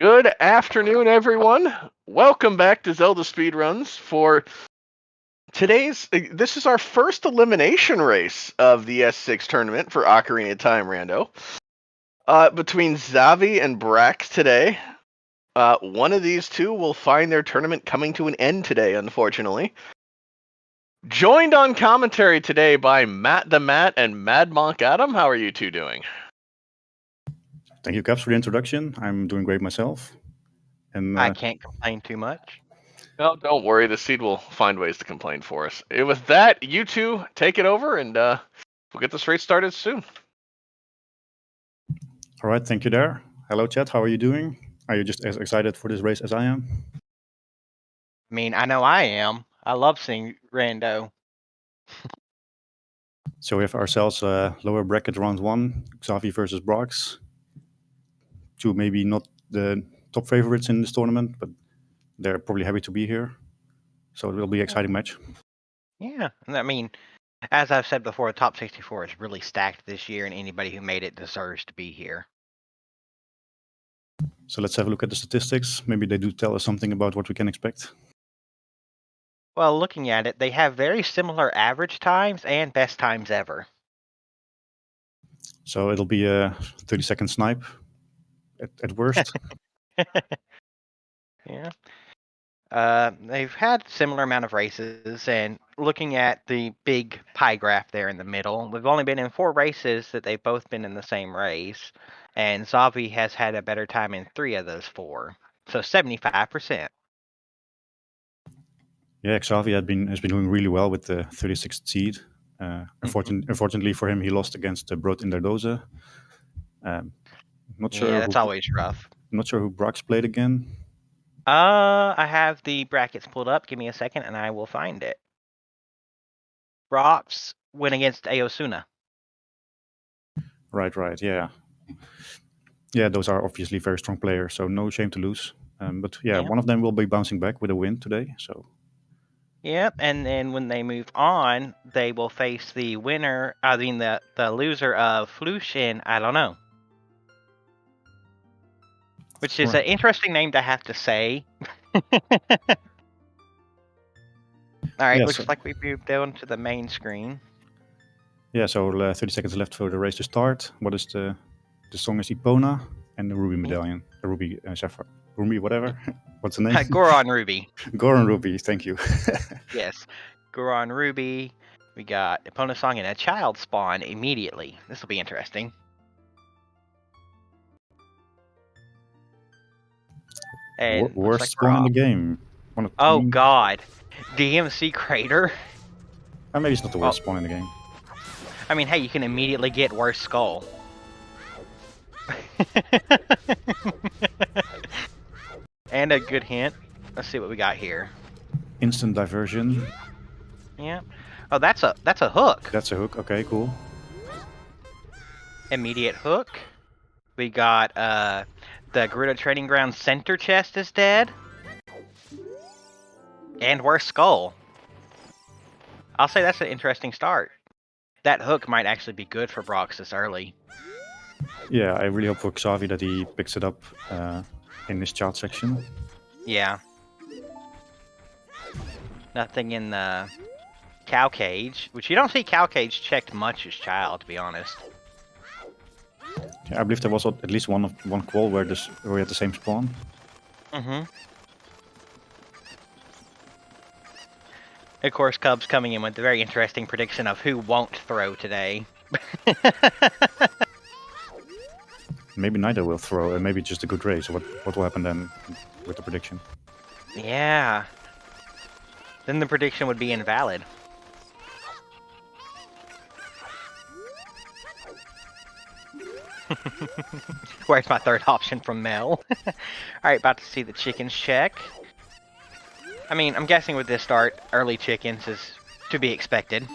Good afternoon, everyone. Welcome back to Zelda Speedruns for today's. This is our first elimination race of the S6 tournament for Ocarina of Time Rando. Between Xavi and Braaks today. One of these two will find their tournament coming to an end today, unfortunately. Joined on commentary today by Matt the Matt and Mad Monk Adam. How are you two doing? Thank you, Caps, for the introduction. I'm doing great myself. And I can't complain too much. No, don't worry. The seed will find ways to complain for us. With that, you two take it over, and we'll get this race started soon. All right, thank you there. Hello, chat. How are you doing? Are you just as excited for this race as I am? I mean, I know I am. I love seeing Rando. So we have ourselves a lower bracket round one, Xavi versus Braaks. Two maybe not the top favorites in this tournament, but they're probably happy to be here. So it will be an exciting match. Yeah, I mean, as I've said before, the top 64 is really stacked this year, and anybody who made it deserves to be here. So let's have a look at the statistics. Maybe they do tell us something about what we can expect. Well, looking at it, they have very similar average times and best times ever. So it'll be a 30-second snipe at worst. Yeah. They've had similar amount of races, and looking at the big pie graph there in the middle, they've only been in 4 races that they've both been in the same race, and Xavi has had a better time in 3 of those 4, so 75%. Yeah, Xavi has been doing really well with the 36th seed. Unfortunately for him, he lost against Brood in Dardoza. Not sure. Yeah, that's always rough. Not sure who Braaks played again. I have the brackets pulled up. Give me a second, and I will find it. Braaks went against Aosuna. Right, yeah. Yeah, those are obviously very strong players, so no shame to lose. But yeah, one of them will be bouncing back with a win today. So. Yep, and then when they move on, they will face the winner. I mean, the loser of Flush and I don't know, which is an interesting name to have to say. All right, looks like we've moved down to the main screen. Yeah, so 30 seconds left for the race to start. What is the song is Epona and the Ruby Medallion, the Ruby Sapphire, Ruby whatever. What's the name? Goron Ruby. Goron Ruby, thank you. Yes, Goron Ruby. We got Epona song and a child spawn immediately. This will be interesting. And worst spawn in the game. Oh god, DMC Crater. Maybe it's not the worst spawn in the game. I mean, hey, you can immediately get worse skull. And a good hint. Let's see what we got here. Instant diversion. Yeah. Oh, that's a hook. That's a hook. Okay, cool. Immediate hook. We got the Gerudo Training Ground center chest is dead. And worse skull. I'll say that's an interesting start. That hook might actually be good for Braaks this early. Yeah, I really hope for Xavi that he picks it up in this child section. Yeah. Nothing in the cow cage, which you don't see cow cage checked much as child, to be honest. Yeah, I believe there was at least one qual where we had the same spawn. Mm-hmm. Of course, Cubs coming in with the very interesting prediction of who won't throw today. Maybe neither will throw, and maybe just a good race. What will happen then with the prediction? Yeah. Then the prediction would be invalid. Where's my third option from Mel? Alright, about to see the chickens check. I mean, I'm guessing with this start, early chickens is to be expected.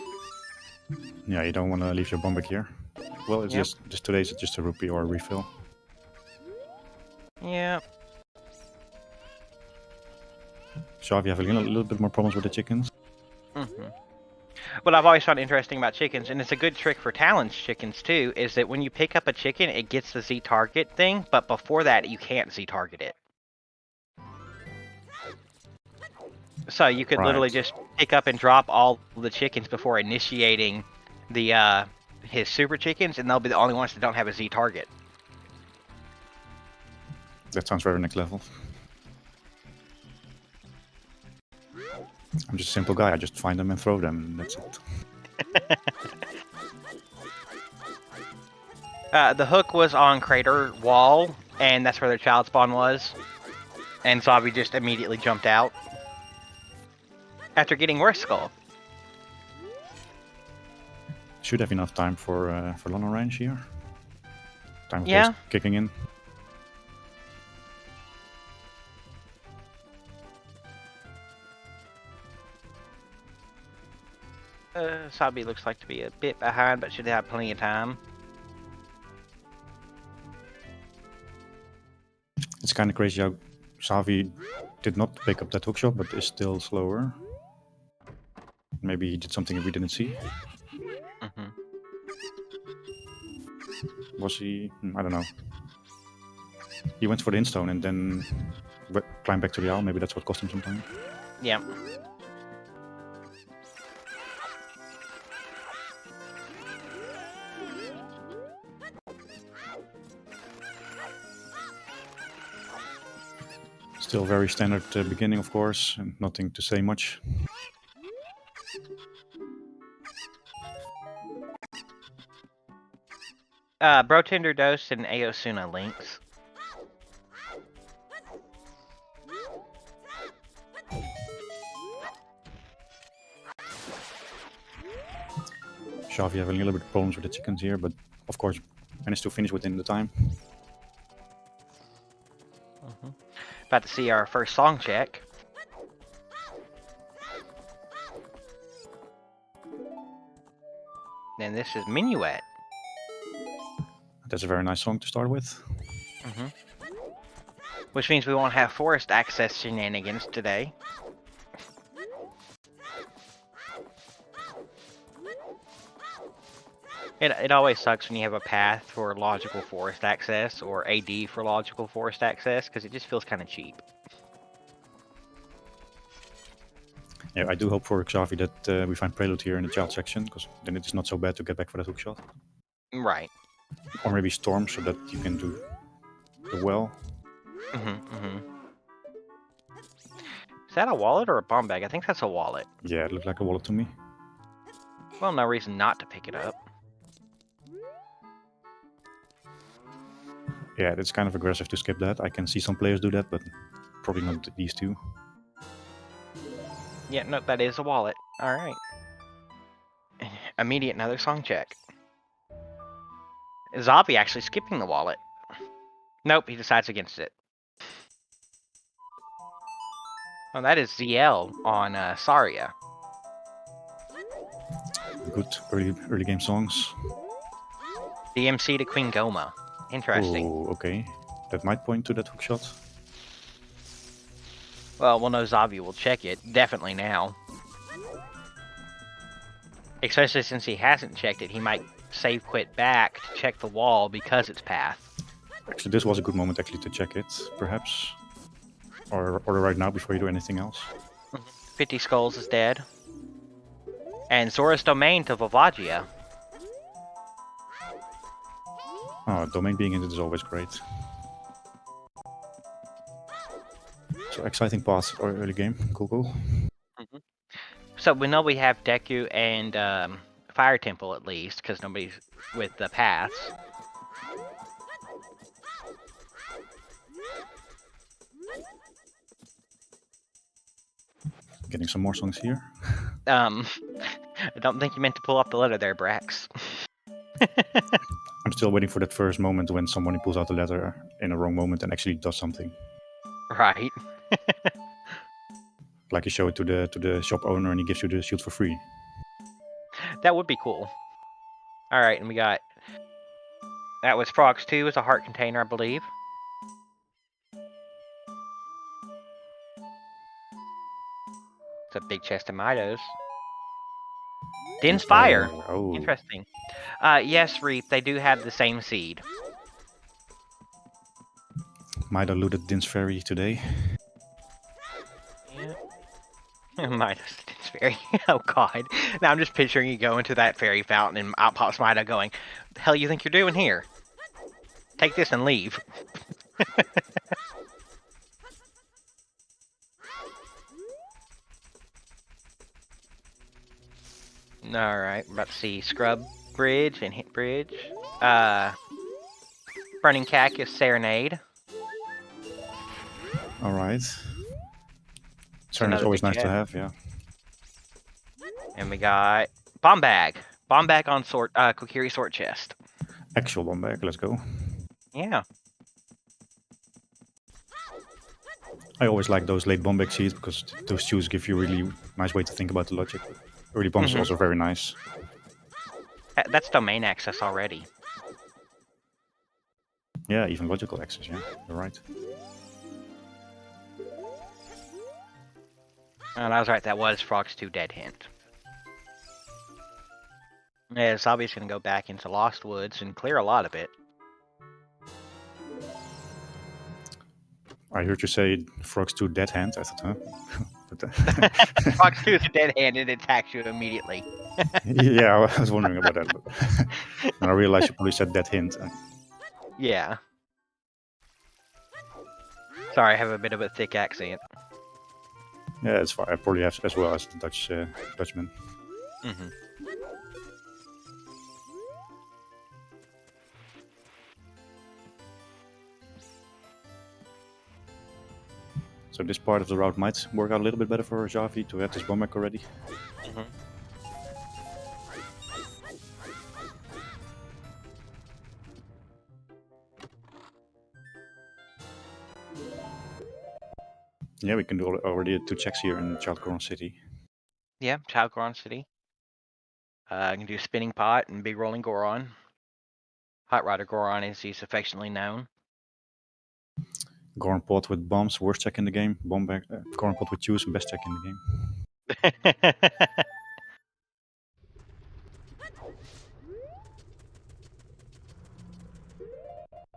Yeah, you don't want to leave your bomb back here. Well, it's just today's just a rupee or a refill. Yeah. Xavi have a little bit more problems with the chickens. Mm-hmm. What I've always found interesting about chickens, and it's a good trick for Talon's chickens too, is that when you pick up a chicken, it gets the Z target thing, but before that, you can't Z target it. So you could literally Right. just pick up and drop all the chickens before initiating the his super chickens, and they'll be the only ones that don't have a Z target. That sounds very next level. I'm just a simple guy. I just find them and throw them, and that's it. The hook was on Crater Wall, and that's where their child spawn was. And Xavi just immediately jumped out after getting Worst Skull. Should have enough time for long range here. Time of Yeah. days kicking in. Xavi looks like to be a bit behind, but should have plenty of time. It's kind of crazy how Xavi did not pick up that hookshot, but is still slower. Maybe he did something we didn't see. Mm-hmm. Was he? I don't know. He went for the instone and then climbed back to the owl. Maybe that's what cost him some time. Yeah. Still very standard beginning, of course, and nothing to say much. Brotender Dose and Aosuna links. Xavi having a little bit of problems with the chickens here, but of course managed to finish within the time. Mm-hmm. About to see our first song check. And this is Minuet. That's a very nice song to start with. Mm-hmm. Which means we won't have forest access shenanigans today. It always sucks when you have a path for logical forest access or AD for logical forest access, because it just feels kind of cheap. Yeah, I do hope for Xavi that we find Prelude here in the child section, because then it is not so bad to get back for that hookshot. Right. Or maybe Storm, so that you can do the well. Mm-hmm, mm-hmm. Is that a wallet or a bomb bag? I think that's a wallet. Yeah, it looked like a wallet to me. Well, no reason not to pick it up. Yeah, it's kind of aggressive to skip that. I can see some players do that, but probably not these two. Yeah, no, that is a wallet. Alright. Immediate another song check. Xavi actually skipping the wallet. Nope, he decides against it. Oh, that is ZL on Saria. Good early game songs. DMC to Queen Goma. Interesting. Oh, okay. That might point to that hookshot. Well, we'll know Xavi will check it. Definitely now. Especially since he hasn't checked it, he might save quit back to check the wall because it's path. Actually, this was a good moment actually to check it, perhaps. Or right now before you do anything else. 50 Skulls is dead. And Zora's Domain to Vavagia. Oh, domain being in it is always great. So exciting path or early game. Cool. So we know we have Deku and Fire Temple at least, because nobody's with the paths. Getting some more songs here. I don't think you meant to pull up the letter there, Braaks. I'm still waiting for that first moment when somebody pulls out the letter in a wrong moment and actually does something. Right. Like you show it to the shop owner and he gives you the shield for free. That would be cool. Alright, and we got... That was Frogs 2 as a heart container, I believe. It's a big chest of Midos. Dinspire. Oh, Interesting. Yes, Reap, they do have the same seed. might have looted Din's Ferry today. Yeah. Midas Fairy. Oh god. Now I'm just picturing you go into that fairy fountain and out pops Mida going, "The hell you think you're doing here? Take this and leave." Alright, we're about to see Scrub Bridge and Hit Bridge. Burning Cactus Serenade. Alright. Serenade is another always big nice to jet. have, yeah. And we got Bomb Bag. Bomb Bag on Kokiri Sword Chest. Actual one back, let's go. Yeah. I always like those late bomb bag seeds because those shoes give you a really nice way to think about the logic. Early bombs are also very nice. That's domain access already. Yeah, even logical access, yeah, you're right. And I was right, that was Frog's 2 dead hint. Yeah, Xavi's gonna go back into Lost Woods and clear a lot of it. I heard you say Frog's 2 dead hand, I thought, huh? But, Frog's 2 is a dead hand and it attacks you immediately. yeah, I was wondering about that. But and I realized you probably said dead hint. Yeah. Sorry, I have a bit of a thick accent. Yeah, it's fine. I probably have as well as the Dutchman. Mm-hmm. So this part of the route might work out a little bit better for Xavi to have this bomb back already. Mm-hmm. Yeah, we can do already 2 checks here in Child Coron City. Yeah, Child Goron City. I can do Spinning Pot and Big Rolling Goron. Hot Rider Goron, as he's affectionately known. Goron pot with bombs, worst check in the game. Bomb back. Goron pot with juice, best check in the game.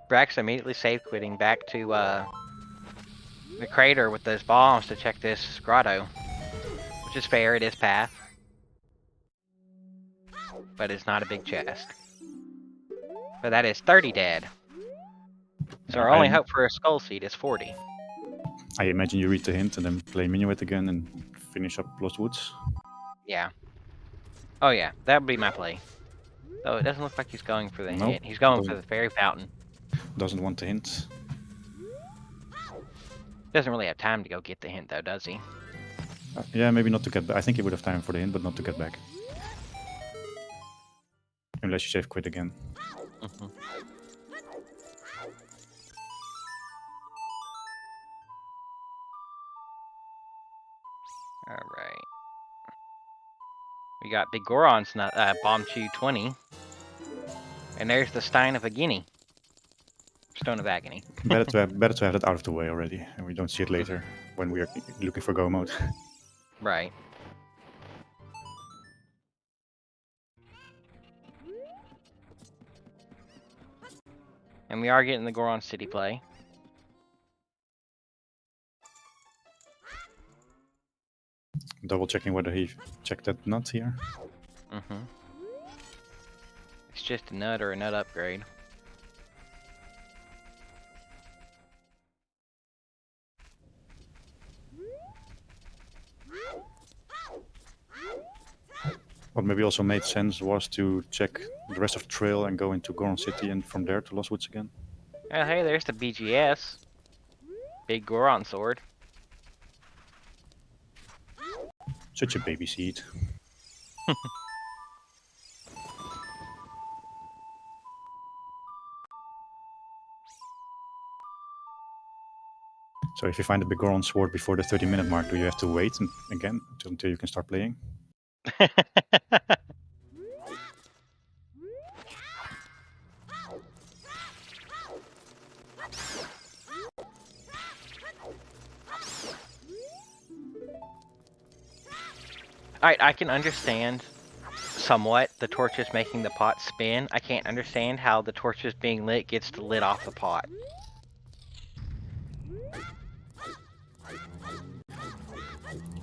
Braaks immediately safe quitting back to the crater with those bombs to check this grotto. Which is fair, it is path. But it's not a big chest. But that is 30 dead. So our only hope for a skull seed is 40. I imagine you read the hint and then play Minuet again and finish up Lost Woods. Yeah. Oh yeah, that would be my play. Though it doesn't look like he's going for the Nope, hit. He's going for doesn't. the fairy fountain. Doesn't want the hint. Doesn't really have time to go get the hint though, does he? Yeah, maybe not to get back. I think he would have time for the hint, but not to get back. Unless you save quit again. Mm-hmm. Alright. We got Big Goron's Bomb Chew 20. And there's the Stein of Agony. Stone of Agony. better to have that out of the way already, and we don't see it later when we are looking for go mode. Right. And we are getting the Goron City play. Double checking whether he checked that nut here. Mm-hmm. It's just a nut or a nut upgrade. What maybe also made sense was to check the rest of the trail and go into Goron City and from there to Lost Woods again. Oh, hey, there's the BGS. Big Goron sword. Such a baby seed. So if you find a big Goron sword before the 30-minute mark, do you have to wait again until you can start playing? Alright, I can understand somewhat. The torches making the pot spin. I can't understand how the torches being lit gets the lid off the pot.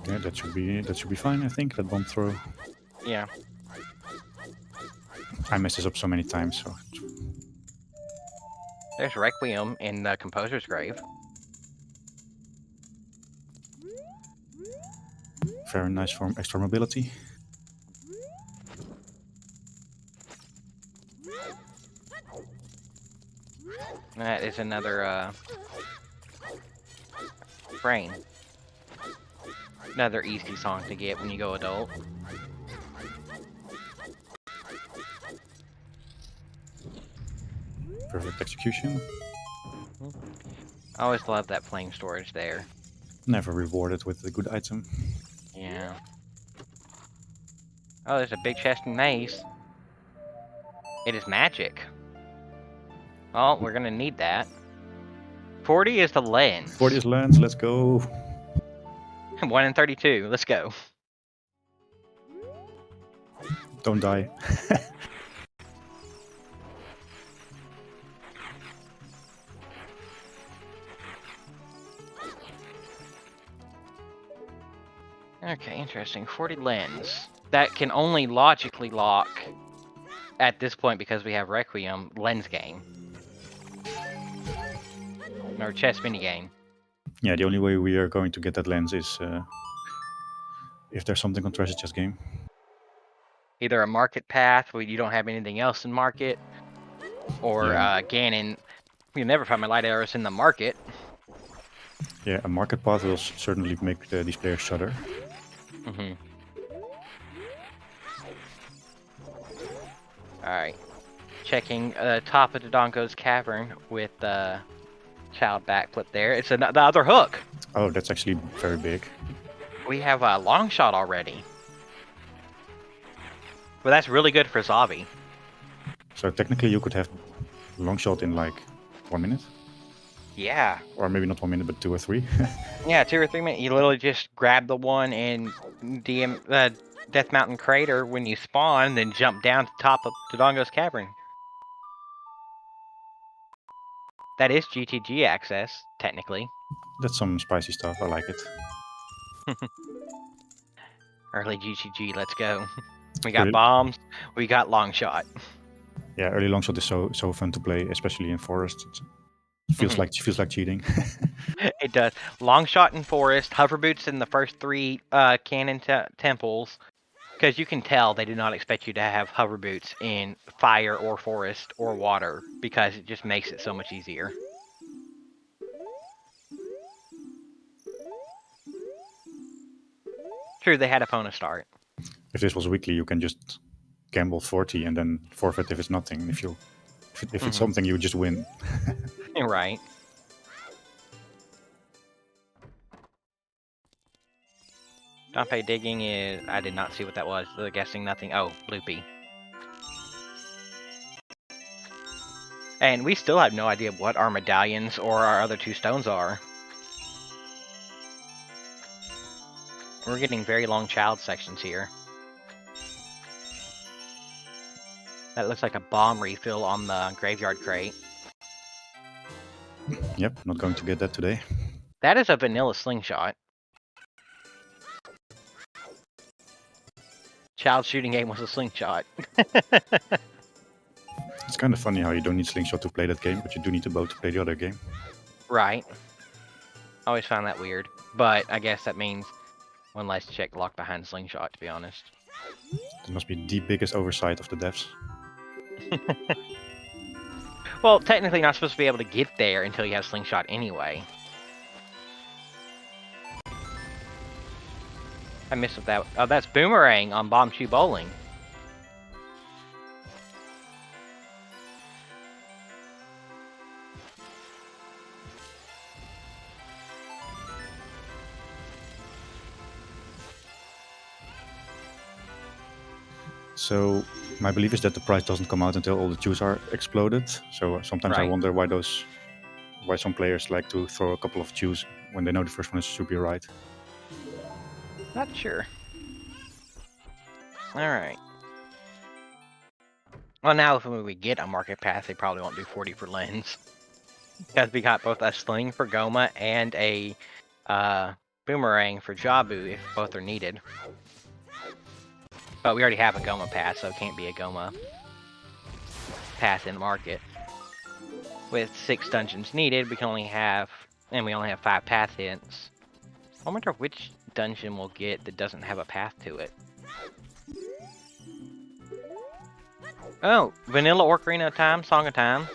Yeah, that should be fine. I think that bomb throw. Yeah. I messed this up so many times. So There's Requiem in the Composer's Grave. very nice for extra mobility. That is another brain. Another easy song to get when you go adult. Perfect execution. I always love that flame storage there. Never rewarded with a good item. Yeah. Oh, there's a big chest and maze. It is magic. Well, we're gonna need that. 40 is the lens. 40 is lens, let's go. 1 in 32, let's go. Don't die. Okay, interesting. 40 lens. That can only logically lock at this point because we have Requiem lens game. Or chess mini game. Yeah, the only way we are going to get that lens is if there's something on Treasure Chest game. Either a market path where you don't have anything else in market, or Ganon. You'll never find my light arrows in the market. Yeah, a market path will certainly make these players shudder. Mm-hmm. Alright. Checking the top of Dodongo's cavern with the child backflip there. It's the other hook. Oh, that's actually very big. We have a long shot already. Well, that's really good for Xavi. So technically you could have long shot in like 1 minute. Yeah. Or maybe not 1 minute, but 2 or 3. Yeah, 2 or 3 minutes. You literally just grab the one in Death Mountain Crater when you spawn, then jump down to the top of Dodongo's cavern. That is GTG access, technically. That's some spicy stuff, I like it. Early GTG, let's go. We got bombs, we got long shot. Yeah, early long shot is so fun to play, especially in forest. It feels like cheating. It does. Long shot in forest, hover boots in the first 3 cannon temples, because you can tell they do not expect you to have hover boots in fire or forest or water, because it just makes it so much easier. True, they had a phone to start. If this was weekly, you can just gamble 40 and then forfeit if it's nothing. If it's something, you just win. Right. Dompe digging is... I did not see what that was. Guessing nothing. Oh, loopy. And we still have no idea what our medallions or our other 2 stones are. We're getting very long child sections here. That looks like a bomb refill on the graveyard crate. Yep, not going to get that today. That is a vanilla slingshot. Child shooting game was a slingshot. It's kind of funny how you don't need slingshot to play that game, but you do need a bow to play the other game. Right. I always found that weird. But I guess that means one less check locked behind slingshot, to be honest. It must be the biggest oversight of the devs. Well, technically not supposed to be able to get there until you have slingshot anyway. I missed what that... Oh, that's Boomerang on Bomb Shoe Bowling. So my belief is that the prize doesn't come out until all the juice are exploded. So sometimes I wonder why some players like to throw a couple of juice when they know the first one should be right. Not sure. Alright. Well, now if we get a market pass, they probably won't do 40 for lens. Because we got both a sling for Goma and a boomerang for Jabu if both are needed. But we already have a Goma pass, so it can't be a Goma pass in market. With 6 dungeons needed, we only have 5 path hints. I wonder which dungeon we'll get that doesn't have a path to it. Oh, Vanilla Ocarina time, Song of Time.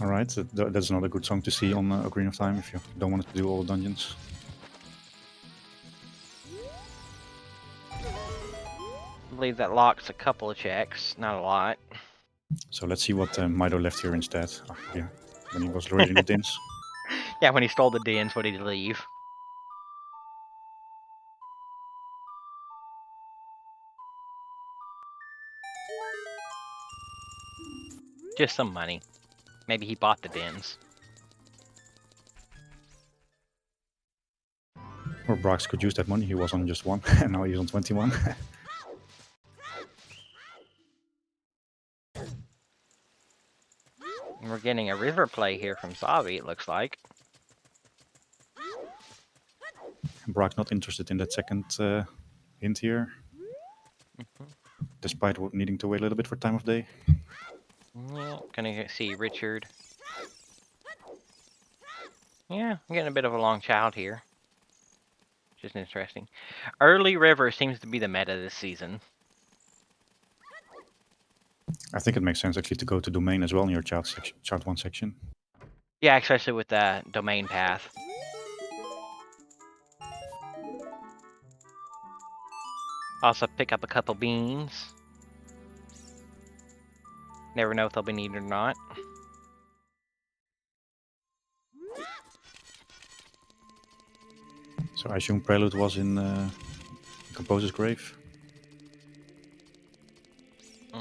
Alright, that's another good song to see on Ocarina of Time if you don't want to do all the dungeons. I believe that locks a couple of checks, not a lot. So let's see what Mido left here instead. Oh, yeah, when he was raiding the dins. Yeah, when he stole the dins, what did he leave? Just some money. Maybe he bought the dins. Or Braaks could use that money, he was on just 1, and now he's on 21. And we're getting a river play here from Xavi, it looks like. Braaks not interested in that second hint here. Despite needing to wait a little bit for time of day. Yeah, gonna see Richard. Yeah, I'm getting a bit of a long child here. Just interesting. Early river seems to be the meta this season. I think it makes sense actually to go to domain as well in your child 1 section. Yeah, especially with the domain path. Also pick up a couple beans. Never know if they'll be needed or not. So I assume Prelude was in Composer's Grave. I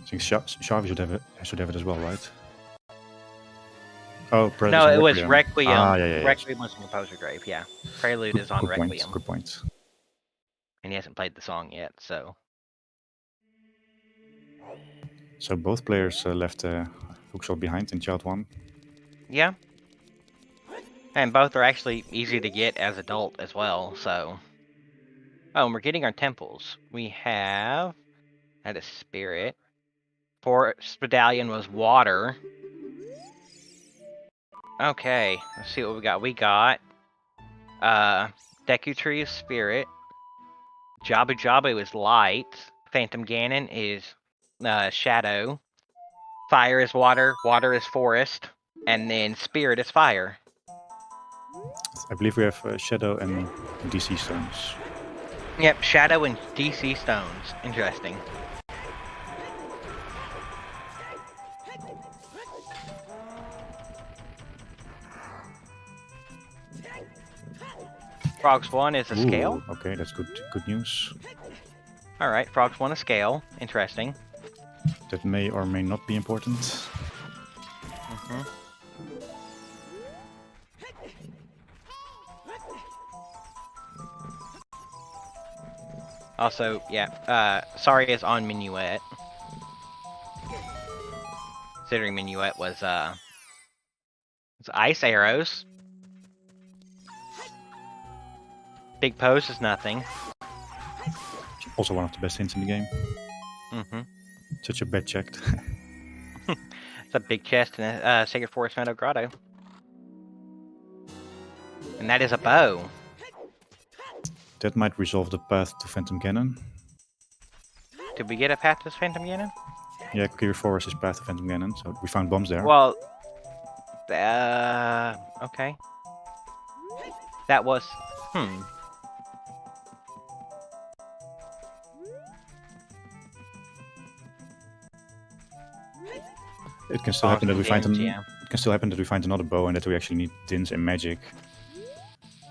think Xavi should have it as well, right? Oh, Prelude. No, it was Requiem. Ah, yeah. Requiem was in Composer Grave, yeah. Prelude is on Requiem. Good point. And he hasn't played the song yet, so. So both players left hookshot behind in Child 1. Yeah. And both are actually easy to get as adult as well, so. Oh, and we're getting our temples. We have. That is Spirit. Poor Medallion was Water. Okay, let's see what we got. We got. Deku Tree is Spirit. Jabu-Jabu is Light. Phantom Ganon is Shadow. Fire is Water. Water is Forest. And then Spirit is Fire. I believe we have Shadow and DC Stones. Yep, Shadow and DC Stones. Interesting. Frogs 1 is a scale. Okay, that's good news. Alright, Frogs 1 a scale. Interesting. That may or may not be important. Also, yeah, sorry is on Minuet. Considering Minuet was ice arrows. Big pose is nothing. Also one of the best hints in the game. Such a bad checked. It's a big chest in a Sacred Forest Meadow Grotto. And that is a bow. That might resolve the path to Phantom Ganon. Did we get a path to Phantom Ganon? Yeah, Kiri Forest is path to Phantom Ganon, so we found bombs there. Well, okay. That was, It can still happen that we find yeah. It can still happen that we find another bow and that we actually need dins and magic.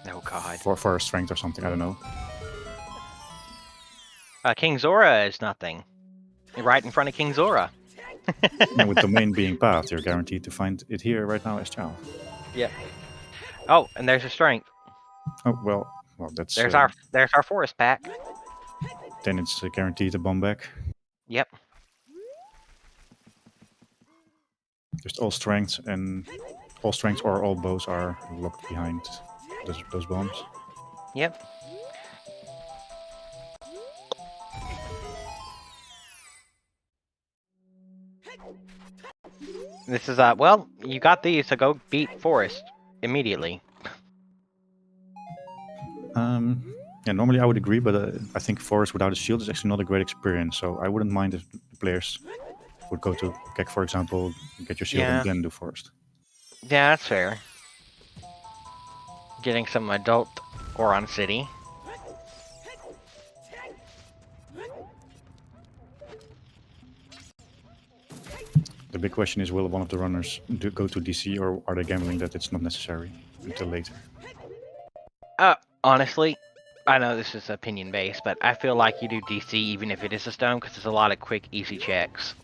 Oh god. For our strength or something, I don't know. King Zora is nothing. You're right in front of King Zora. And with domain being path, you're guaranteed to find it here right now as child. Yep. Oh, and there's a strength. Oh well, that's there's our forest pack. Then it's guaranteed a bomb back. Yep. Just all strengths or all bows are locked behind those bombs. Yep. This is well, you got these, so go beat Forest immediately. Yeah, normally I would agree, but I think Forest without a shield is actually not a great experience. So I wouldn't mind if the players would go to Kek, for example, get your shield Yeah. and then do Forest. Yeah, that's fair. Getting some adult Goron City. The big question is, will one of the runners go to DC, or are they gambling that it's not necessary until later? Honestly, I know this is opinion based, but I feel like you do DC even if it is a stone, because there's a lot of quick, easy checks.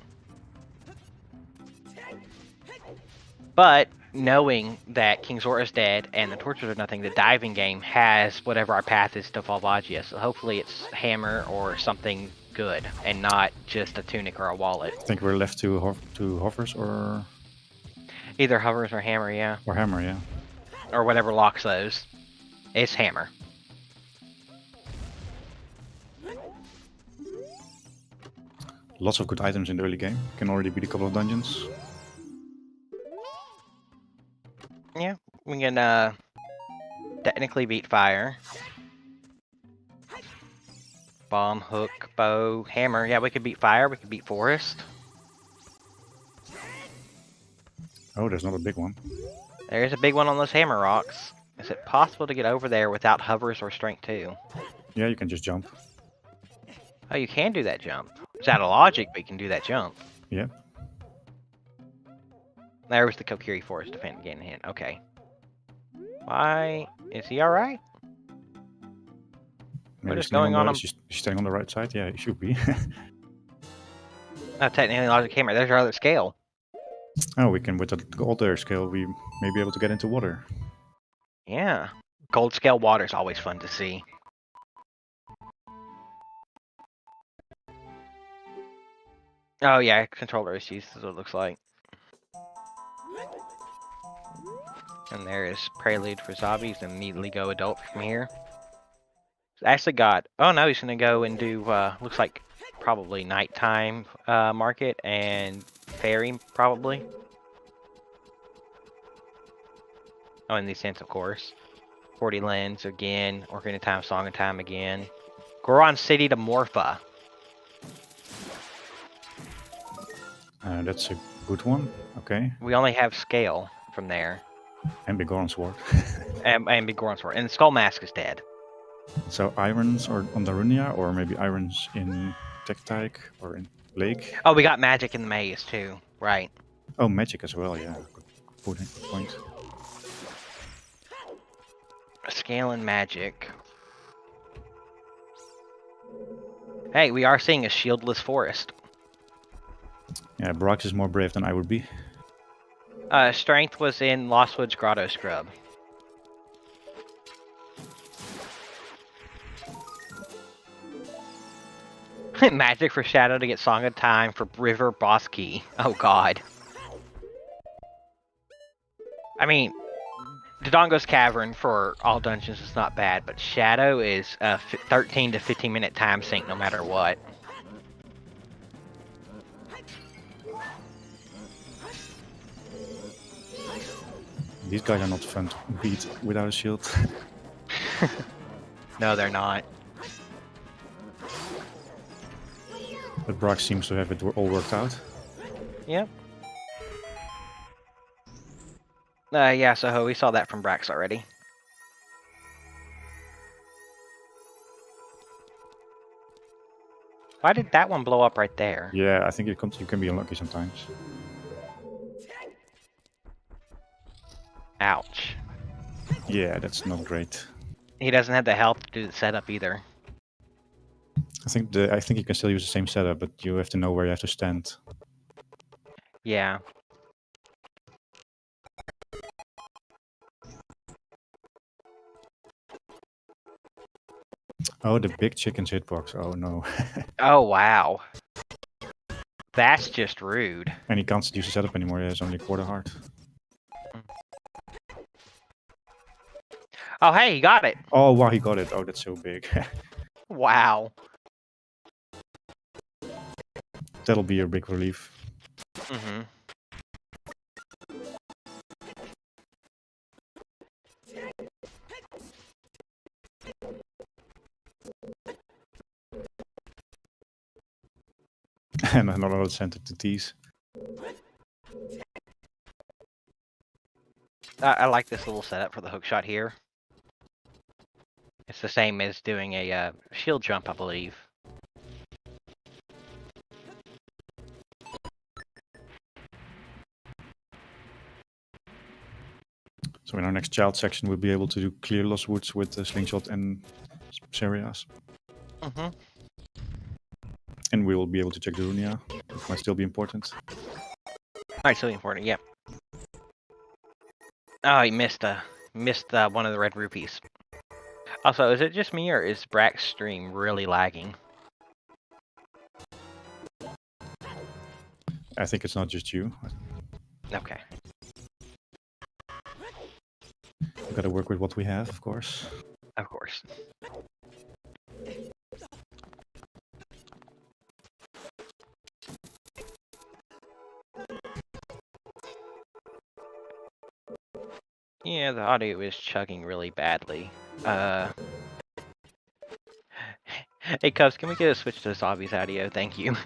But knowing that King Zora is dead and the torches are nothing, the diving game has whatever our path is to Falvagia. So hopefully it's hammer or something good, and not just a tunic or a wallet. I think we're left to hovers or Either hovers or hammer, yeah. Or hammer, yeah. Or whatever locks those. It's hammer. Lots of good items in the early game. Can already beat a couple of dungeons. Yeah, we can technically beat fire. Bomb, hook, bow, hammer. Yeah, we could beat fire, we could beat forest. Oh, there's not a big one. There's a big one on those hammer rocks. Is it possible to get over there without hovers or strength 2? Yeah, you can just jump. Oh, you can do that jump. It's out of logic, but you can do that jump. Yeah. There was the Kokiri Forest defense getting hit. Okay. Why? Is he alright? What is going on? Is he staying on the right side? Yeah, he should be. Technically, logic hammer. There's our other scale. Oh, we can, with the gold air scale, we may be able to get into water. Yeah. Gold scale water is always fun to see. Oh yeah, controller issues is what it looks like. And there is Prelude for Zombies, and immediately go adult from here. Actually got, oh no, he's gonna go and do, looks like probably nighttime market and fairy, probably. Oh, and these scents, of course. 40 Lens again, Ocarina of Time, Song of Time again. Goron City to Morpha. That's a good one. Okay. We only have scale from there. And Big Goron Sword. and Big Goron Sword. And Skull Mask is dead. So irons or on Darunia, or maybe irons in Tektyke or in Lake. Oh, we got magic in the maze too. Right. Oh, magic as well, yeah. Good point. Scale and magic. Hey, we are seeing a shieldless forest. Yeah, Braaks is more brave than I would be. Strength was in Lost Woods Grotto Scrub. Magic for Shadow to get Song of Time for River Boss Key. Oh god. I mean, Dodongo's Cavern for all dungeons is not bad, but Shadow is a 13 to 15 minute time sink no matter what. These guys are not fun to beat without a shield. No, they're not. But Braaks seems to have it all worked out. Yep. Yeah, so we saw that from Braaks already. Why did that one blow up right there? Yeah, I think you can be unlucky sometimes. Ouch. Yeah, that's not great. He doesn't have the health to do the setup either. I think you can still use the same setup, but you have to know where you have to stand. Yeah. Oh, the big chicken's hitbox. Oh no. Oh, wow. That's just rude. And he can't use the setup anymore. He has only quarter heart. Oh, hey, he got it. Oh wow, he got it. Oh, that's so big. Wow. That'll be a big relief. Mm-hmm. And another center to tease. I like this little setup for the hook shot here. It's the same as doing a shield jump, I believe. So in our next child section, we'll be able to do clear Lost Woods with the slingshot and Serias. Mm-hmm. And we will be able to check the Runia. It might still be important. Alright, so important, yep. Oh, he missed one of the red rupees. Also, is it just me or is Braaks' stream really lagging? I think it's not just you. Okay. We've got to work with what we have, of course. Of course. Yeah, the audio is chugging really badly. Hey Cubs, can we get a switch to Xavi's audio? Thank you.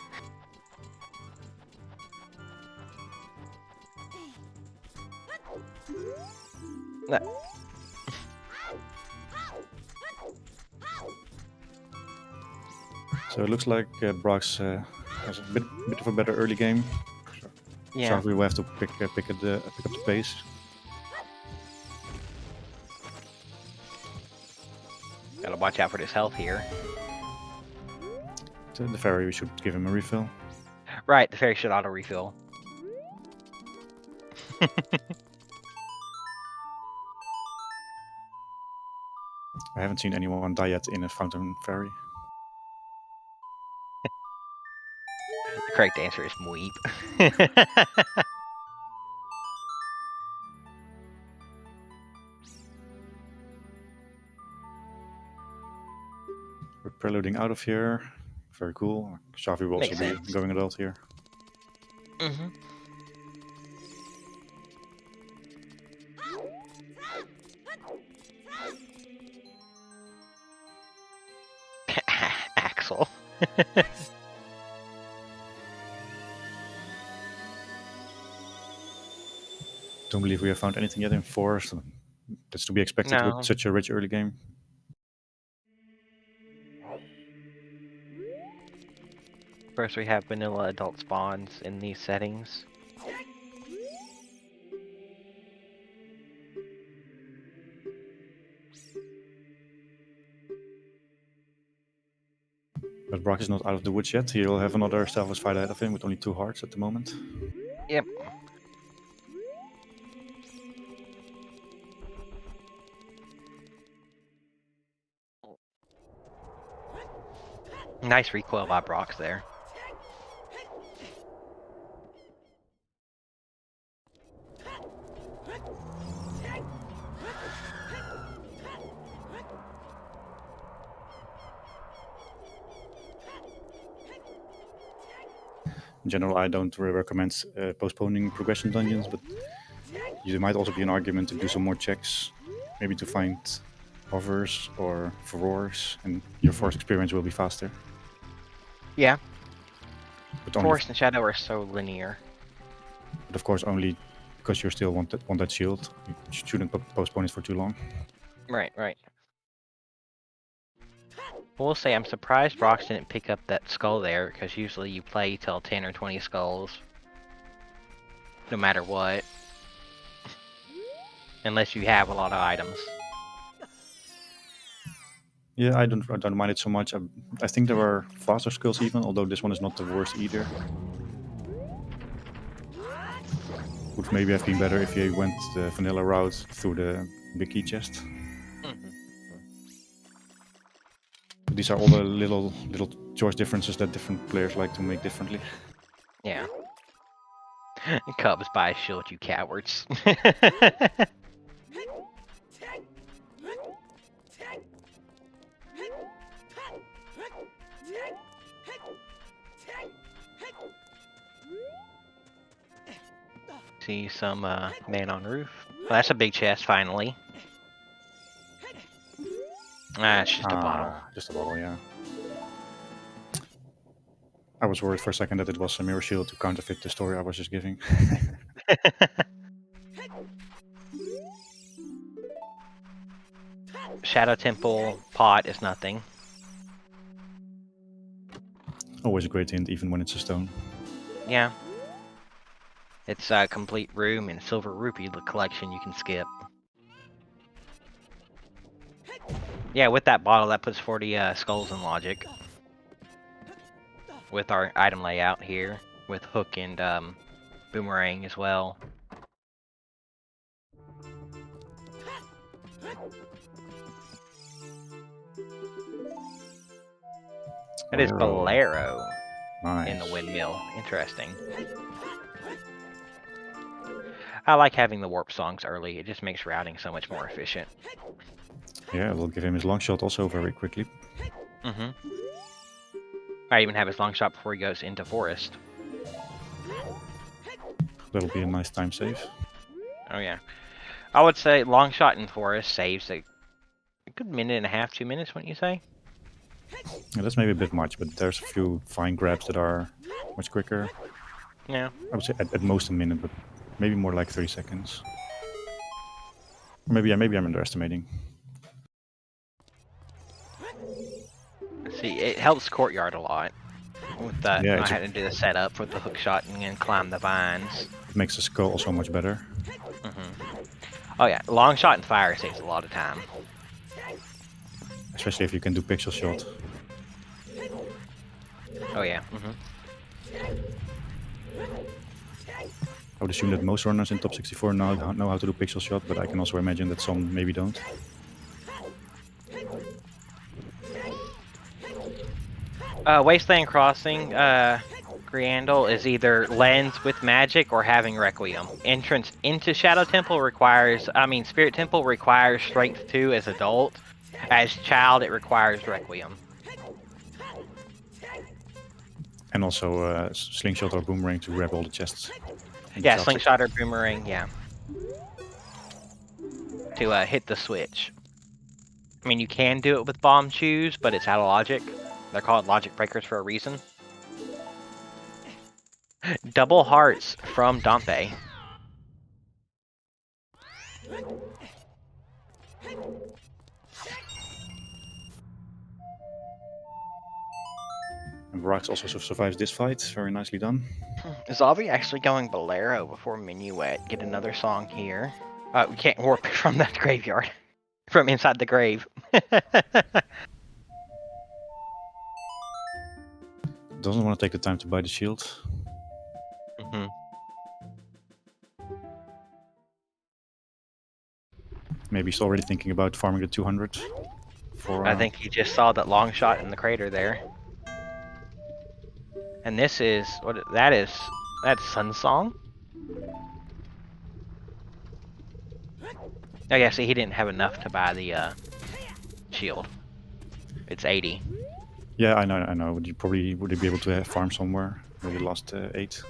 So it looks like Braaks has a bit of a better early game. Yeah. So we will have to pick up the pace. Gotta watch out for this health here. So the fairy, we should give him a refill. Right, the fairy should auto refill. I haven't seen anyone die yet in a fountain fairy. The correct answer is Mweep. We're preluding out of here. Very cool. Xavi will Makes also be sense. going adult here. Mm-hmm. Axel. Don't believe we have found anything yet in 4. So that's to be expected No. with such a rich early game. First, we have vanilla adult spawns in these settings. But Brock is not out of the woods yet. He'll have another selfless fight ahead of him with only 2 hearts at the moment. Yep. Nice recoil by Braaks there. In general, I don't really recommend postponing progression dungeons, but there might also be an argument to do some more checks, maybe to find hovers or furores, and your force experience will be faster. Yeah. But only, Forest and Shadow are so linear. but of course, only because you still want that shield. You shouldn't postpone it for too long. Right, right. We'll say I'm surprised Braaks didn't pick up that skull there, because usually you play till 10 or 20 skulls. No matter what. Unless you have a lot of items. Yeah, I don't mind it so much. I think there are faster skulls even, although this one is not the worst either. Would maybe have been better if you went the vanilla route through the big key chest. these are all the little choice differences that different players like to make differently. Yeah. Cubs buy a shield, you cowards. See some man on roof. Well, that's a big chest, finally. Ah, it's just a bottle. Just a bottle, yeah. I was worried for a second that it was a mirror shield to counterfeit the story I was just giving. Shadow Temple pot is nothing. Always a great hint, even when it's a stone. Yeah. It's a complete room and silver rupee collection you can skip. Yeah, with that bottle, that puts 40 skulls in logic. With our item layout here, with hook and boomerang as well. It is Bolero Nice. in the windmill. Interesting. I like having the warp songs early. It just makes routing so much more efficient. Yeah, we'll give him his long shot also very quickly. Mm-hmm. I even have his long shot before he goes into forest. That'll be a nice time save. Oh yeah. I would say long shot in forest saves a good minute and a half, 2 minutes, wouldn't you say? Yeah, that's maybe a bit much, but there's a few fine grabs that are much quicker. Yeah. I would say at most a minute, but maybe more like 30 seconds. Maybe I'm underestimating. See, it helps courtyard a lot. With that, Yeah, I had to do the setup with the hook shot and then climb the vines. It makes the skull also much better. Mm-hmm. Oh yeah, long shot and fire saves a lot of time. Especially if you can do pixel shot. Oh yeah. Mm-hmm. I would assume that most runners in top 64 know how to do pixel shot, but I can also imagine that some maybe don't. Wasteland Crossing, Griandel is either lens with magic or having Requiem. Entrance into Shadow Temple Spirit Temple requires Strength 2 as adult. As child, it requires Requiem. And also slingshot or boomerang to grab all the chests. Yeah, slingshot or boomerang, yeah. To hit the switch. I mean, you can do it with bomb shoes, but it's out of logic. They're called logic breakers for a reason. Double hearts from Dompe. And Braaks also survives this fight. Very nicely done. Xavi actually going Bolero before Minuet. Get another song here. We can't warp from that graveyard. From inside the grave. Doesn't want to take the time to buy the shield. Mm-hmm. Maybe he's already thinking about farming the 200. I think he just saw that long shot in the crater there. And this is that's Sun Song? Oh yeah, see he didn't have enough to buy the shield. It's 80. Yeah, I know. Would you be able to farm somewhere? Maybe lost 8.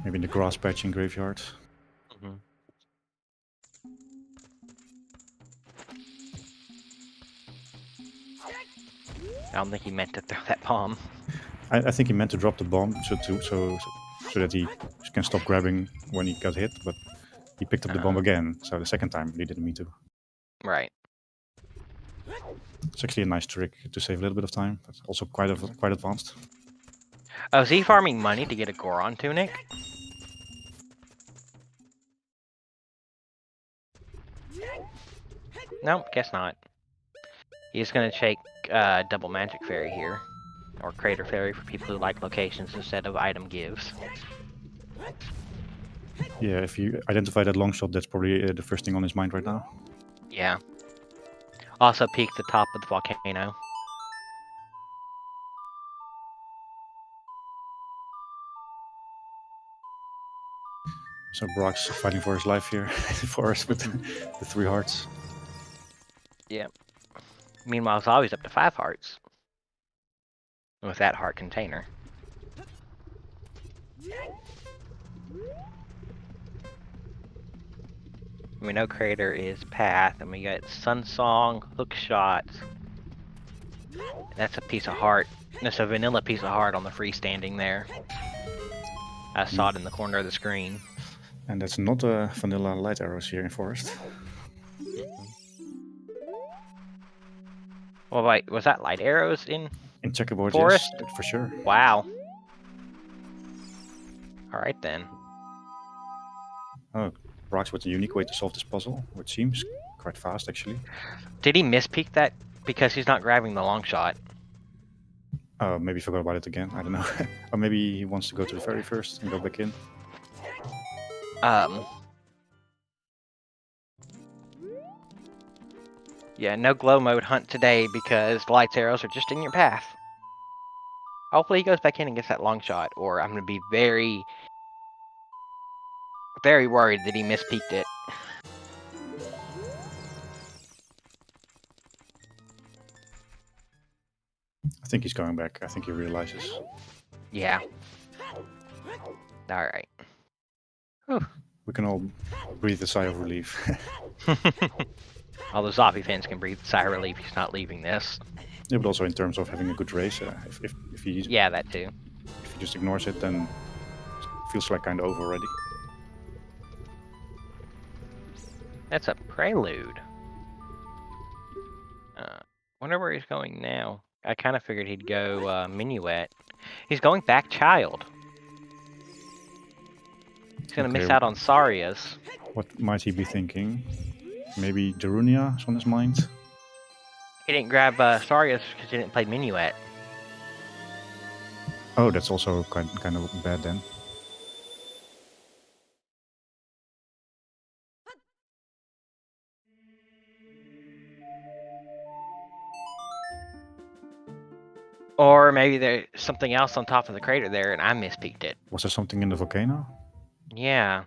Maybe in the grass patch in graveyard. Mm-hmm. I don't think he meant to throw that bomb. I think he meant to drop the bomb so that he can stop grabbing when he got hit, but he picked up the bomb again. So the second time he didn't mean to. Right. It's actually a nice trick to save a little bit of time, but also quite advanced. Oh, is he farming money to get a Goron tunic? Nope, guess not. He's gonna take double magic fairy here. Or crater fairy for people who like locations instead of item gives. Yeah, if you identify that long shot, that's probably the first thing on his mind right now. Yeah. Also peek the top of the volcano. So Braaks fighting for his life here for us with the 3 hearts. Yep. Meanwhile, Xavi's up to 5 hearts. With that heart container. We know Crater is Path, and we got Sun Song, Hook Shot. That's a piece of heart. That's a vanilla piece of heart on the freestanding there. I saw it in the corner of the screen. And that's not vanilla light arrows here in Forest. Well, wait, was that light arrows in checkerboard, Forest? Yes, for sure. Wow. Alright then. Oh, Braaks with a unique way to solve this puzzle, which seems quite fast actually. Did he mispeak that because he's not grabbing the long shot? Oh, maybe he forgot about it again. I don't know. Or maybe he wants to go to the ferry first and go back in. Yeah, no glow mode hunt today because the lights arrows are just in your path. Hopefully he goes back in and gets that long shot, or I'm going to be very, very worried that he mispeaked it. I think he's going back. I think he realizes. Yeah. Alright. We can all breathe a sigh of relief. All the Xavi fans can breathe a sigh of relief he's not leaving this. Yeah, but also in terms of having a good race. If he Yeah, that too. if he just ignores it, then it feels like kind of over already. That's a prelude. Wonder where he's going now. I kind of figured he'd go Minuet. He's going back Child. He's gonna miss out on Saria's. What might he be thinking? Maybe Darunia is on his mind? He didn't grab Saria's because he didn't play Minuet. Oh, that's also kind of bad then. Or maybe there's something else on top of the crater there and I mispeaked it. Was there something in the volcano? Yeah.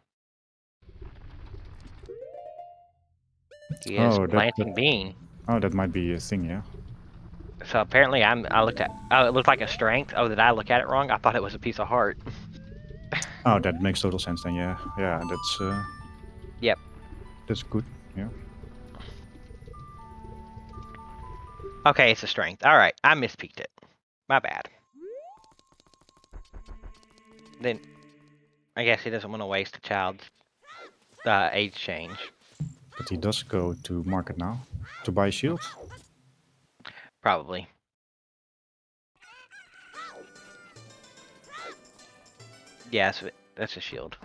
He is planting bean. Oh, that might be a thing, yeah. So apparently I looked at, oh, it looked like a strength. Oh, did I look at it wrong? I thought it was a piece of heart. Oh, that makes total sense then, yeah. Yeah, that's... Yep. That's good, yeah. Okay, it's a strength. Alright, I mispeaked it. My bad. Then, I guess he doesn't want to waste a child's age change. But he does go to market now to buy a shield. Probably. Yes, that's a shield.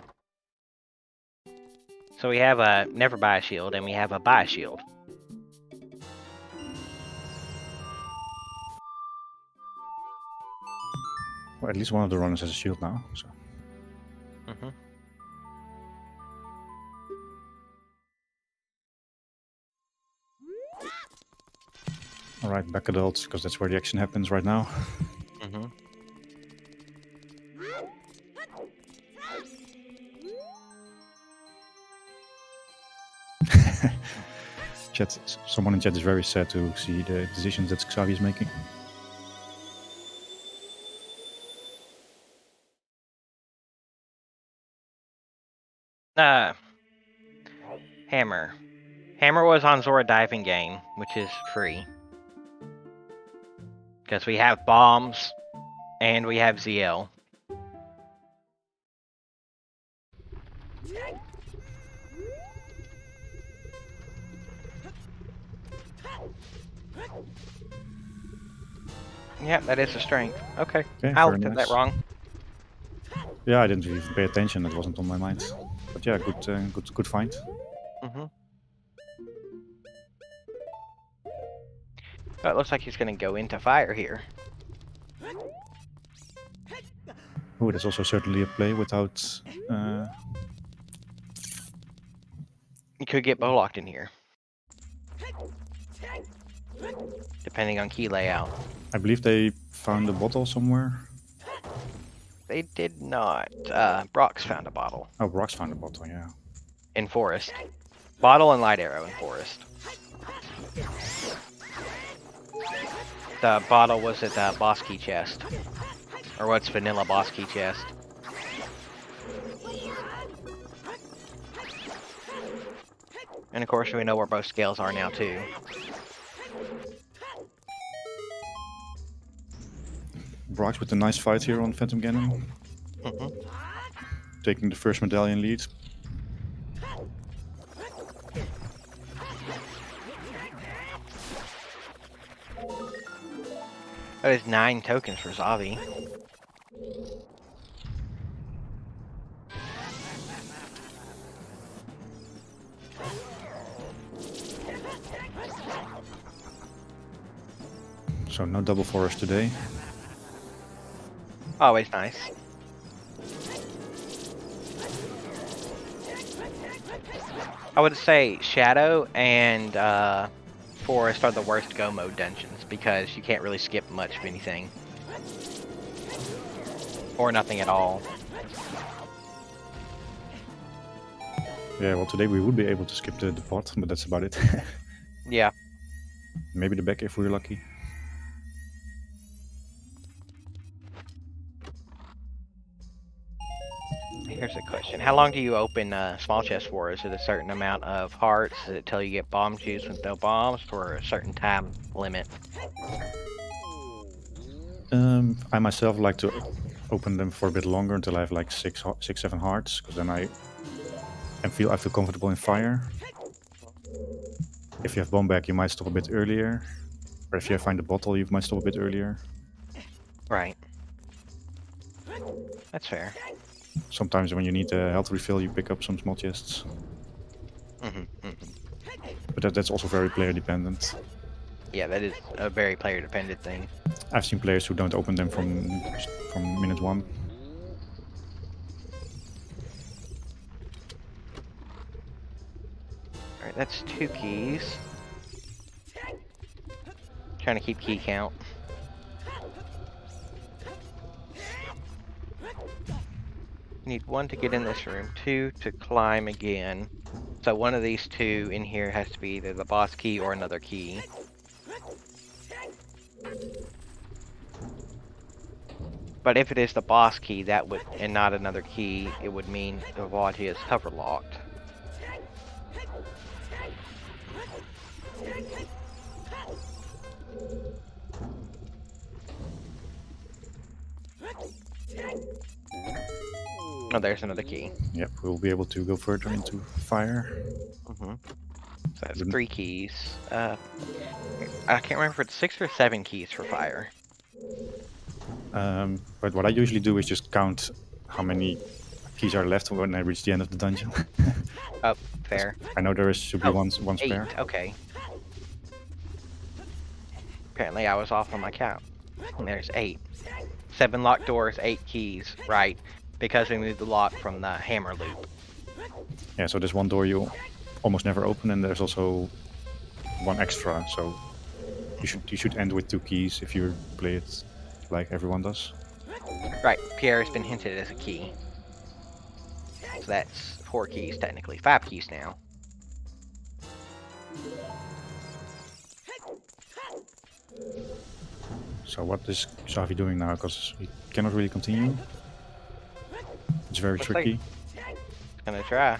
So we have a never buy a shield and we have a buy a shield. Well, at least one of the runners has a shield now. So. Mm-hmm. Alright, back adults, because that's where the action happens right now. Mm-hmm. Someone in chat is very sad to see the decisions that Xavi is making. Hammer. Hammer was on Zora Diving Game, which is free. Because we have bombs, and we have ZL. Yeah, that is a strength. Okay, I looked at that wrong. Yeah, I didn't even pay attention. It wasn't on my mind. But yeah, good find. Mm-hmm. Oh, it looks like he's going to go into fire here. Oh, that's also certainly a play without... You could get bow locked in here. depending on key layout. I believe they found a bottle somewhere. They did not. Braaks found a bottle Oh, Braaks found a bottle, yeah. in forest. Bottle and light arrow in forest. The bottle was at the boss key chest. Or what's vanilla boss key chest. And of course we know where both scales are now too. Braaks with a nice fight here on Phantom Ganon. Taking the first medallion lead. That is 9 tokens for Xavi. So no double forest today. Always nice. I would say Shadow and Forest are the worst go mode dungeons because you can't really skip much of anything. Or nothing at all. Yeah, well today we would be able to skip the pot, but that's about it. Yeah. Maybe the back if we're lucky. Here's a question. How long do you open small chest for? Is it a certain amount of hearts? Is it till you get bomb juice with no bombs for a certain time limit? I myself like to open them for a bit longer until I have like 7 hearts, because then I feel comfortable in fire. If you have bomb back, you might stop a bit earlier. Or if you find a bottle, you might stop a bit earlier. Right. That's fair. Sometimes when you need a health refill, you pick up some small chests. But that's also very player dependent. Yeah, that is a very player dependent thing. I've seen players who don't open them from minute 1. Alright, that's 2 keys. Trying to keep key count. Need 1 to get in this room, 2 to climb again. So one of these 2 in here has to be either the boss key or another key. But if it is the boss key, that would, and not another key, it would mean the Vati is cover locked. Oh, there's another key. Yep, we'll be able to go further into fire. So that's 3 keys. I can't remember if it's 6 or 7 keys for fire. But what I usually do is just count how many keys are left when I reach the end of the dungeon. Oh, fair. I know there should be one 8, spare. okay. Apparently I was off on my count. And there's 8. 7 locked doors, 8 keys, right. Because we moved the lock from the hammer loop. Yeah, so there's one door you almost never open, and there's also 1 extra. So you should end with 2 keys if you play it like everyone does. Right, Pierre has been hinted as a key. So that's 4 keys technically. 5 keys now. So what is Xavi doing now? Because he cannot really continue. It's very Looks tricky. It's gonna try.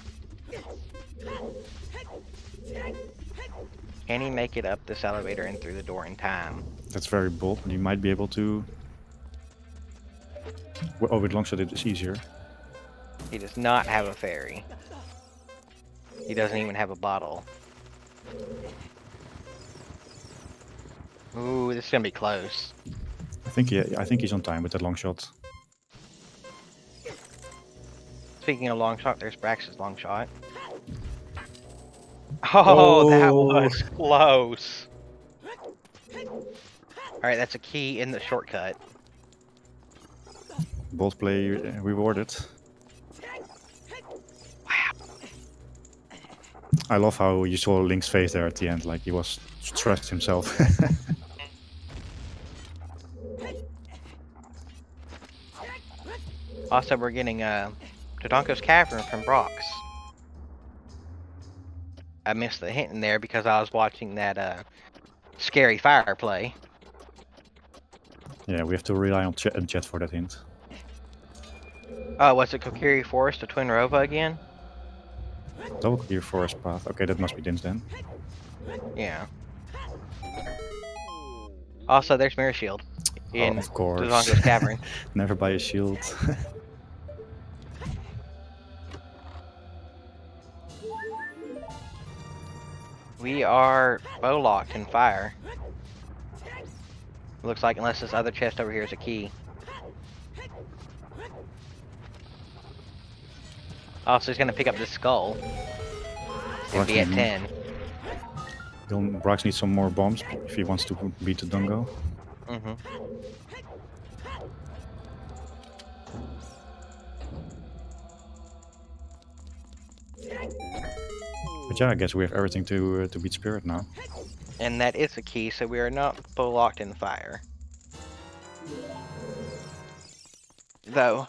Can he make it up this elevator and through the door in time? That's very bold, but he might be able to. Oh, with longshot it is easier. He does not have a ferry. He doesn't even have a bottle. Ooh, this is gonna be close. I think he's on time with that long shot. Speaking of long shot, there's Braaks' long shot. Oh, that was close. Alright, that's a key in the shortcut. Bold play rewarded. Wow. I love how you saw Link's face there at the end, like he was stressed himself. Also, we're getting Dodonko's Cavern from Braaks. I missed the hint in there because I was watching that scary fire play. Yeah, we have to rely on chat for that hint. Oh, was it Kokiri Forest of Twin Rova again? Double clear forest path. Okay, that must be Din's then. Yeah. Also, there's Mirror Shield in of course. Dodonko's Cavern. Never buy a shield. We are bow locked in fire. Looks like unless this other chest over here is a key. Also, he's gonna pick up this skull and be at 10. Braaks needs some more bombs if he wants to beat the Dungo. Mm-hmm. But yeah, I guess we have everything to beat Spirit now. And that is a key, so we are not bow locked in fire. Though,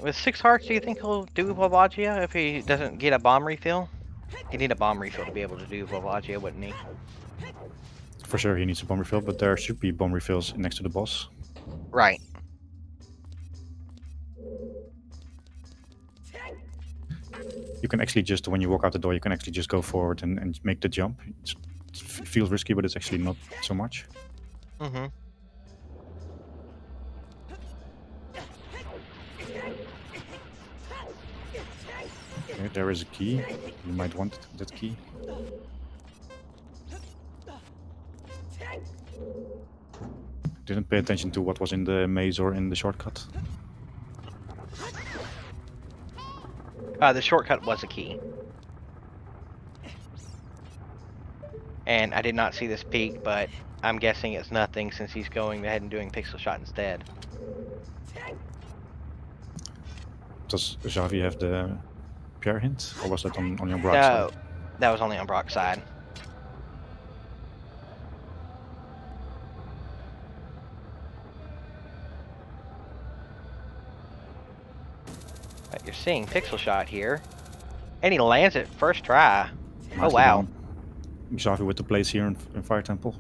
with 6 hearts, do you think he'll do Volvagia if he doesn't get a bomb refill? He'd need a bomb refill to be able to do Volvagia, wouldn't he? For sure he needs a bomb refill, but there should be bomb refills next to the boss. Right. You can actually just, when you walk out the door, you can actually just go forward and make the jump. It feels risky, but it's actually not so much. Mm-hmm. Okay, there is a key. You might want that key. Didn't pay attention to what was in the maze or in the shortcut. The shortcut was a key. And I did not see this peak, but I'm guessing it's nothing since he's going ahead and doing pixel shot instead. Does Xavi have the Pierre hint? Or was that on your Braaks No, side? that was only on Brock's side. But you're seeing pixel shot here. And he lands it first try. Oh Nicely wow. done. Xavi with the plays here in Fire Temple.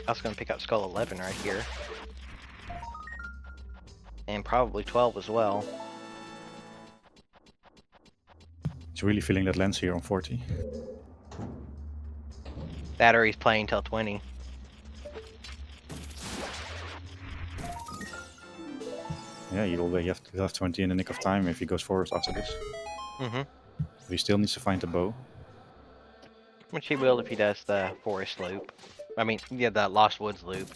I was going to pick up Skull 11 right here. And probably 12 as well. He's really feeling that lens here on 40. That or he's playing till 20. Yeah, he'll have 20 in the nick of time if he goes forward after this. Mm-hmm. But he still needs to find the bow. Which he will if he does the forest loop. I mean, yeah, the Lost Woods loop.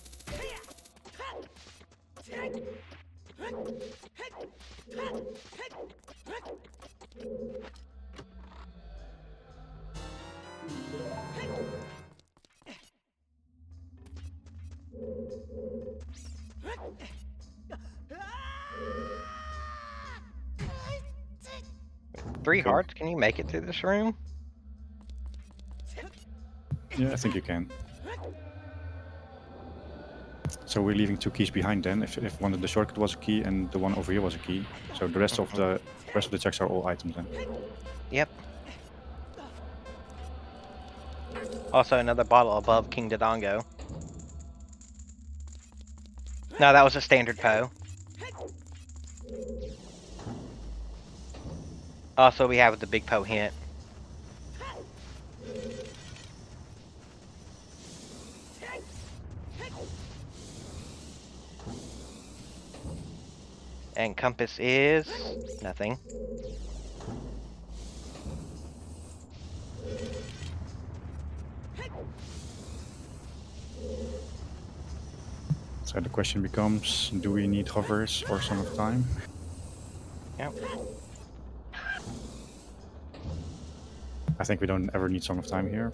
Three Okay. hearts? Can you make it through this room? Yeah, I think you can. So we're leaving 2 keys behind then. If one of the shortcut was a key and the one over here was a key, so the rest of the checks are all items then. Yep. Also, another bottle above King Dodongo. No, that was a standard Poe. Also, we have the big Poe hint. And compass is nothing. So the question becomes, do we need hovers or Song of Time? Yep. I think we don't ever need Song of Time here.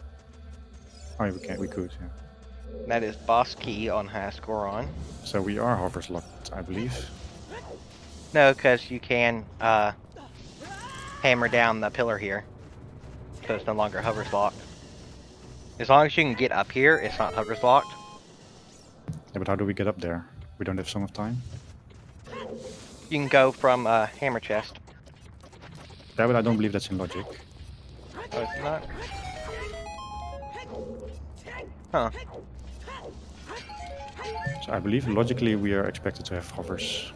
Oh, we could, yeah. That is boss key on high score on. So we are hovers locked, I believe. No, because you can hammer down the pillar here. So it's no longer hovers locked. As long as you can get up here, it's not hovers locked. Yeah, but how do we get up there? We don't have Song of Time? You can go from hammer chest. Yeah, but I don't believe that's in logic. Oh, it's not? Huh. So I believe logically we are expected to have hovers.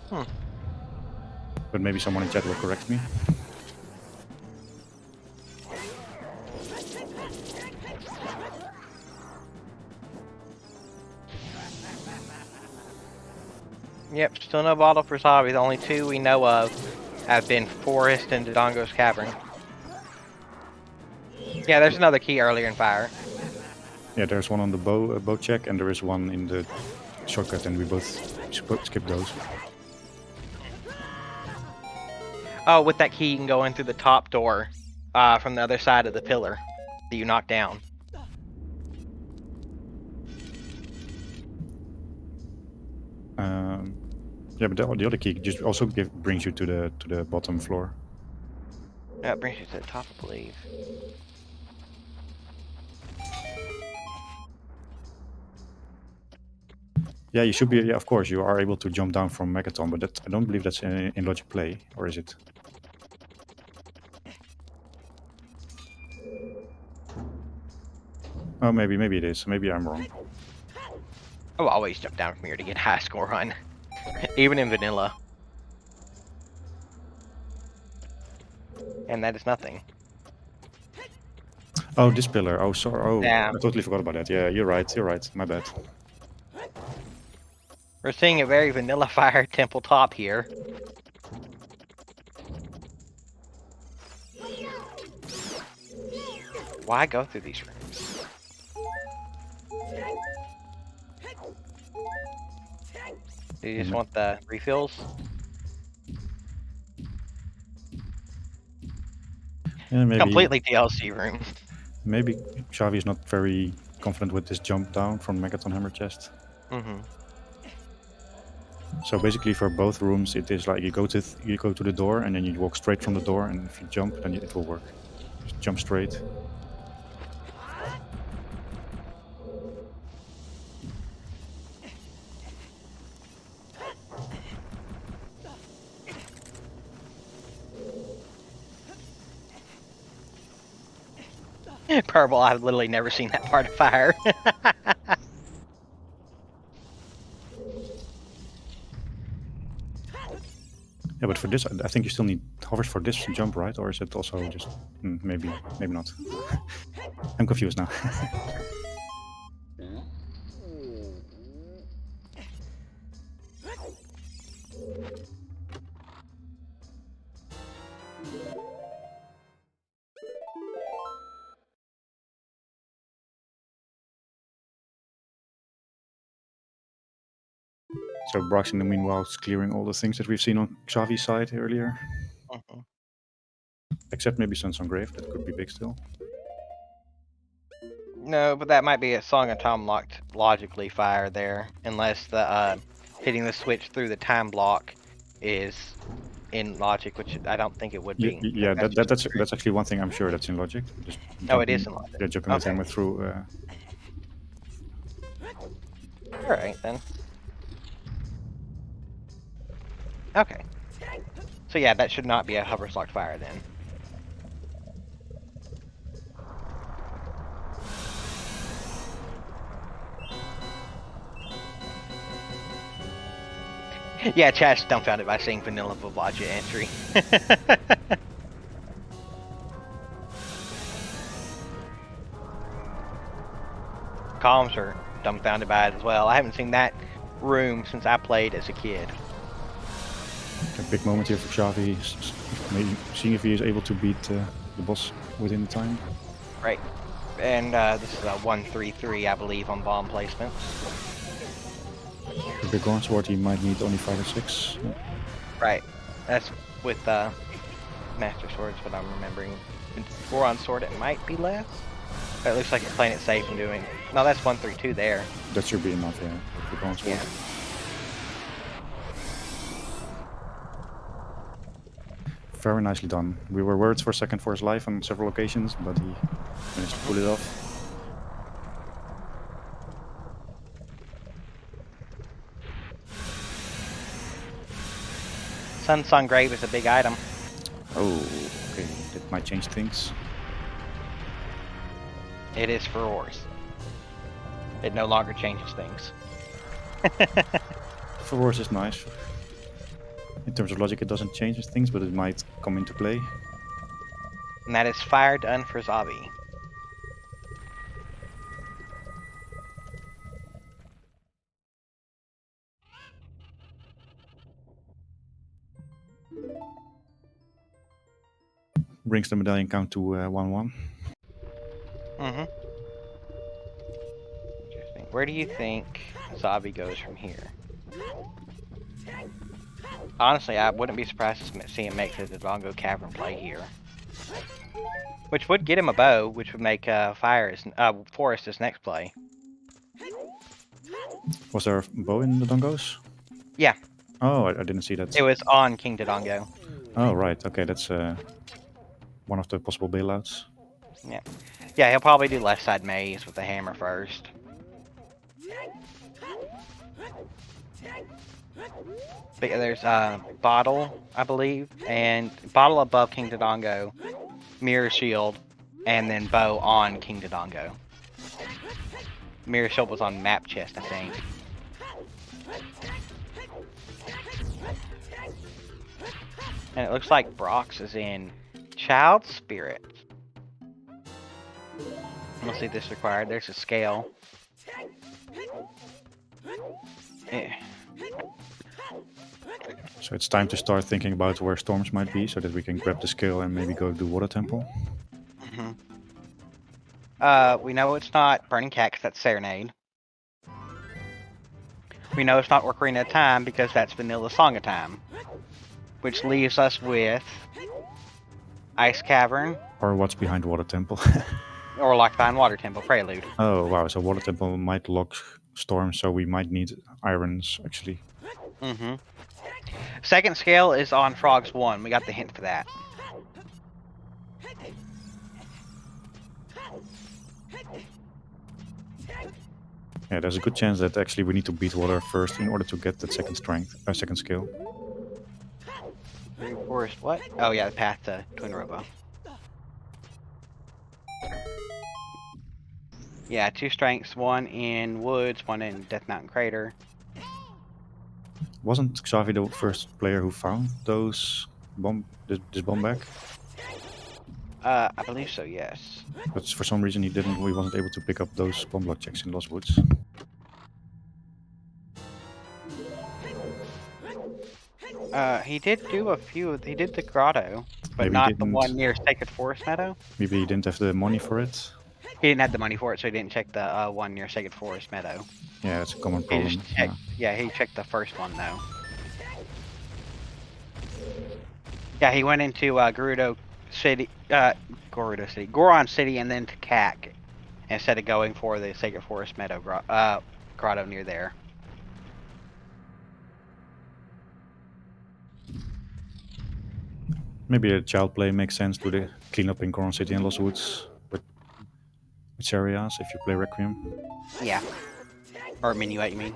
Hmm. But maybe someone in chat will correct me. Yep, still no bottle for Xavi. The only two we know of have been Forest and Dodongo's Cavern. Yeah, there's another key earlier in fire. Yeah, there's one on the bow check, and there is one in the shortcut, and we both skip those. Oh, with that key you can go in through the top door from the other side of the pillar that you knocked down. Yeah, but the other key just also brings you to the bottom floor. That brings you to the top, I believe. Yeah, you should be. Yeah, of course, you are able to jump down from Megaton, but I don't believe that's in logic play, or is it? Oh, maybe it is. Maybe I'm wrong. I will always jump down from here to get high score on, even in vanilla. And that is nothing. Oh, this pillar. Oh, sorry. Oh, Yeah. I totally forgot about that. Yeah, you're right. You're right. My bad. We're seeing a very vanilla fire temple top here. Why go through these rooms? Do you just want the refills? Yeah, maybe. Completely DLC room. Maybe Xavi is not very confident with this jump down from Megaton Hammer Chest. Mm-hmm. So basically, for both rooms, it is like you go to the door, and then you walk straight from the door, and if you jump, then it will work. Just jump straight. Purple, I've literally never seen that part of fire. Yeah, but for this, I think you still need hovers for this jump, right? Or is it also just maybe not? I'm confused now. So Braaks in the meanwhile is clearing all the things that we've seen on Xavi's side earlier. Mm-hmm. Except maybe Sun's Grave, that could be big still. No, but that might be a Song of Time locked logically fire there, unless the hitting the switch through the time block is in logic, which I don't think it would be. Yeah, that's actually one thing I'm sure that's in logic. Just Oh, it is in logic. Yeah, jumping the Okay. timer through. Alright then. Okay. So yeah, that should not be a hover locked fire then. Yeah, chat's dumbfounded by seeing vanilla Vavaja entry. Comms are dumbfounded by it as well. I haven't seen that room since I played as a kid. A big moment here for Xavi, maybe seeing if he is able to beat the boss within the time. Right. And this is a 1-3-3, I believe, on bomb placement. The big Gorn Sword, he might need only 5 or 6. Yeah. Right. That's with Master Swords, but I'm remembering. With Goron Sword, it might be less. It looks like it's playing it safe and doing. No, that's 132 there. That should be enough, yeah. If we're going for Yeah. it. Very nicely done. We were worried for a second for his life on several occasions, but he managed to pull it off. Sun Grave is a big item. Oh, okay. That might change things. It is for ores. It no longer changes things. For Horse is nice. In terms of logic, it doesn't change things, but it might come into play. And that is fire done for Xavi. Brings the medallion count to 1-1. Mm-hmm. Interesting. Where do you think Xavi goes from here? Honestly, I wouldn't be surprised to see him make the Dodongo Cavern play here. Which would get him a bow, which would make Forest his next play. Was there a bow in the Dongos? Yeah. Oh, I didn't see that. It was on King Dodongo. Oh, right. Okay, that's one of the possible bailouts. Yeah. Yeah, he'll probably do left side maze with the hammer first. But yeah, there's Bottle, I believe, and Bottle above King Dodongo, Mirror Shield, and then Bow on King Dodongo. Mirror Shield was on Map Chest, I think. And it looks like Braaks is in Child Spirit. We'll see this required. There's a scale. Yeah. So it's time to start thinking about where storms might be, so that we can grab the scale and maybe go do Water Temple. We know it's not Burning Cat because that's Serenade. We know it's not Ocarina of Time because that's Vanilla Song of Time. Which leaves us with Ice Cavern. Or what's behind Water Temple. Or Locked Behind Water Temple, Prelude. Oh, wow. So Water Temple might lock storms, so we might need irons, actually. Mm-hmm. Second scale is on Frogs 1. We got the hint for that. Yeah, there's a good chance that actually we need to beat water first in order to get that second skill. Forest, what? Oh yeah, the path to Twin Robo. Yeah, 2 strengths, 1 in Woods, 1 in Death Mountain Crater. Wasn't Xavi the first player who found those this bomb back? I believe so, yes. But for some reason we wasn't able to pick up those bomb block checks in Lost Woods. He did do a few. He did the grotto, but Maybe not the one near Sacred Forest Meadow. Maybe he didn't have the money for it. He didn't have the money for it, so he didn't check the one near Sacred Forest Meadow. Yeah, that's a common He problem. just checked. Yeah, he checked the first one though. Yeah, he went into Goron City, and then to Cac, instead of going for the Sacred Forest Meadow grotto near there. Maybe a child play makes sense to the clean up in Goron City and Lost Woods with which areas if you play Requiem. Yeah. Or Minuet, you mean?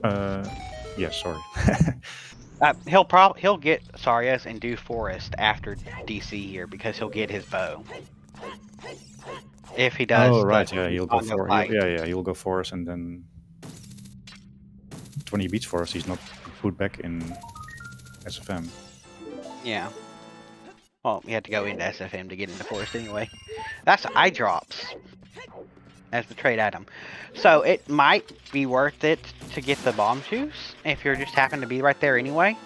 Yeah, sorry. He'll get Sarias and do Forest after DC here because he'll get his bow. If he does. Oh right, yeah, he'll go for he'll go Forest, and then when he beats Forest, he's not put back in SFM. Yeah. Well, he had to go into SFM to get into Forest anyway. That's eye drops as the trade item. So it might be worth it to get the bomb juice if you're just happen to be right there anyway.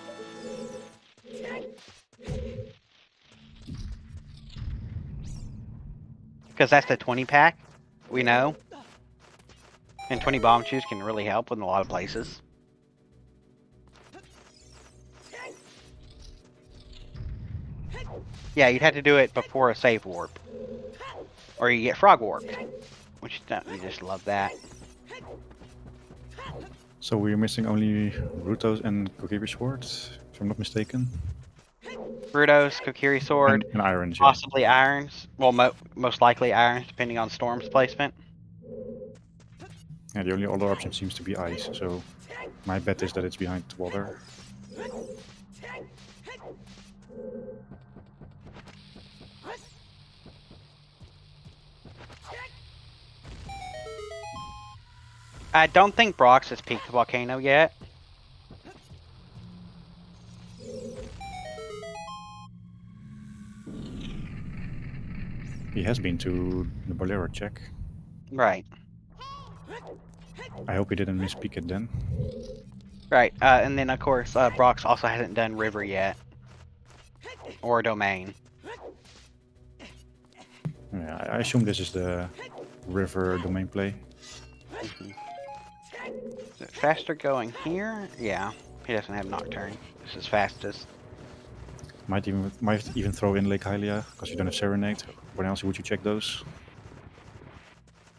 Because that's the 20 pack, we know. And 20 bomb juice can really help in a lot of places. Yeah, you'd have to do it before a save warp. Or you get frog warped, which you just love that. So we're missing only Rutos and Kokiri Sword, if I'm not mistaken. Rutos, Kokiri Sword, And Irons, yeah. possibly Irons. Well, most likely Irons, depending on Storm's placement. Yeah, the only other option seems to be Ice, so my bet is that it's behind water. I don't think Braaks has peaked the volcano yet. He has been to the Bolero check. Right. I hope he didn't misspeak it then. Right. And then, of course, Braaks also hasn't done River yet. Or Domain. Yeah, I assume this is the river domain play. Is it faster going here? Yeah. He doesn't have Nocturne. This is fastest. Might even throw in Lake Hylia, because you don't have Serenade. When else would you check those?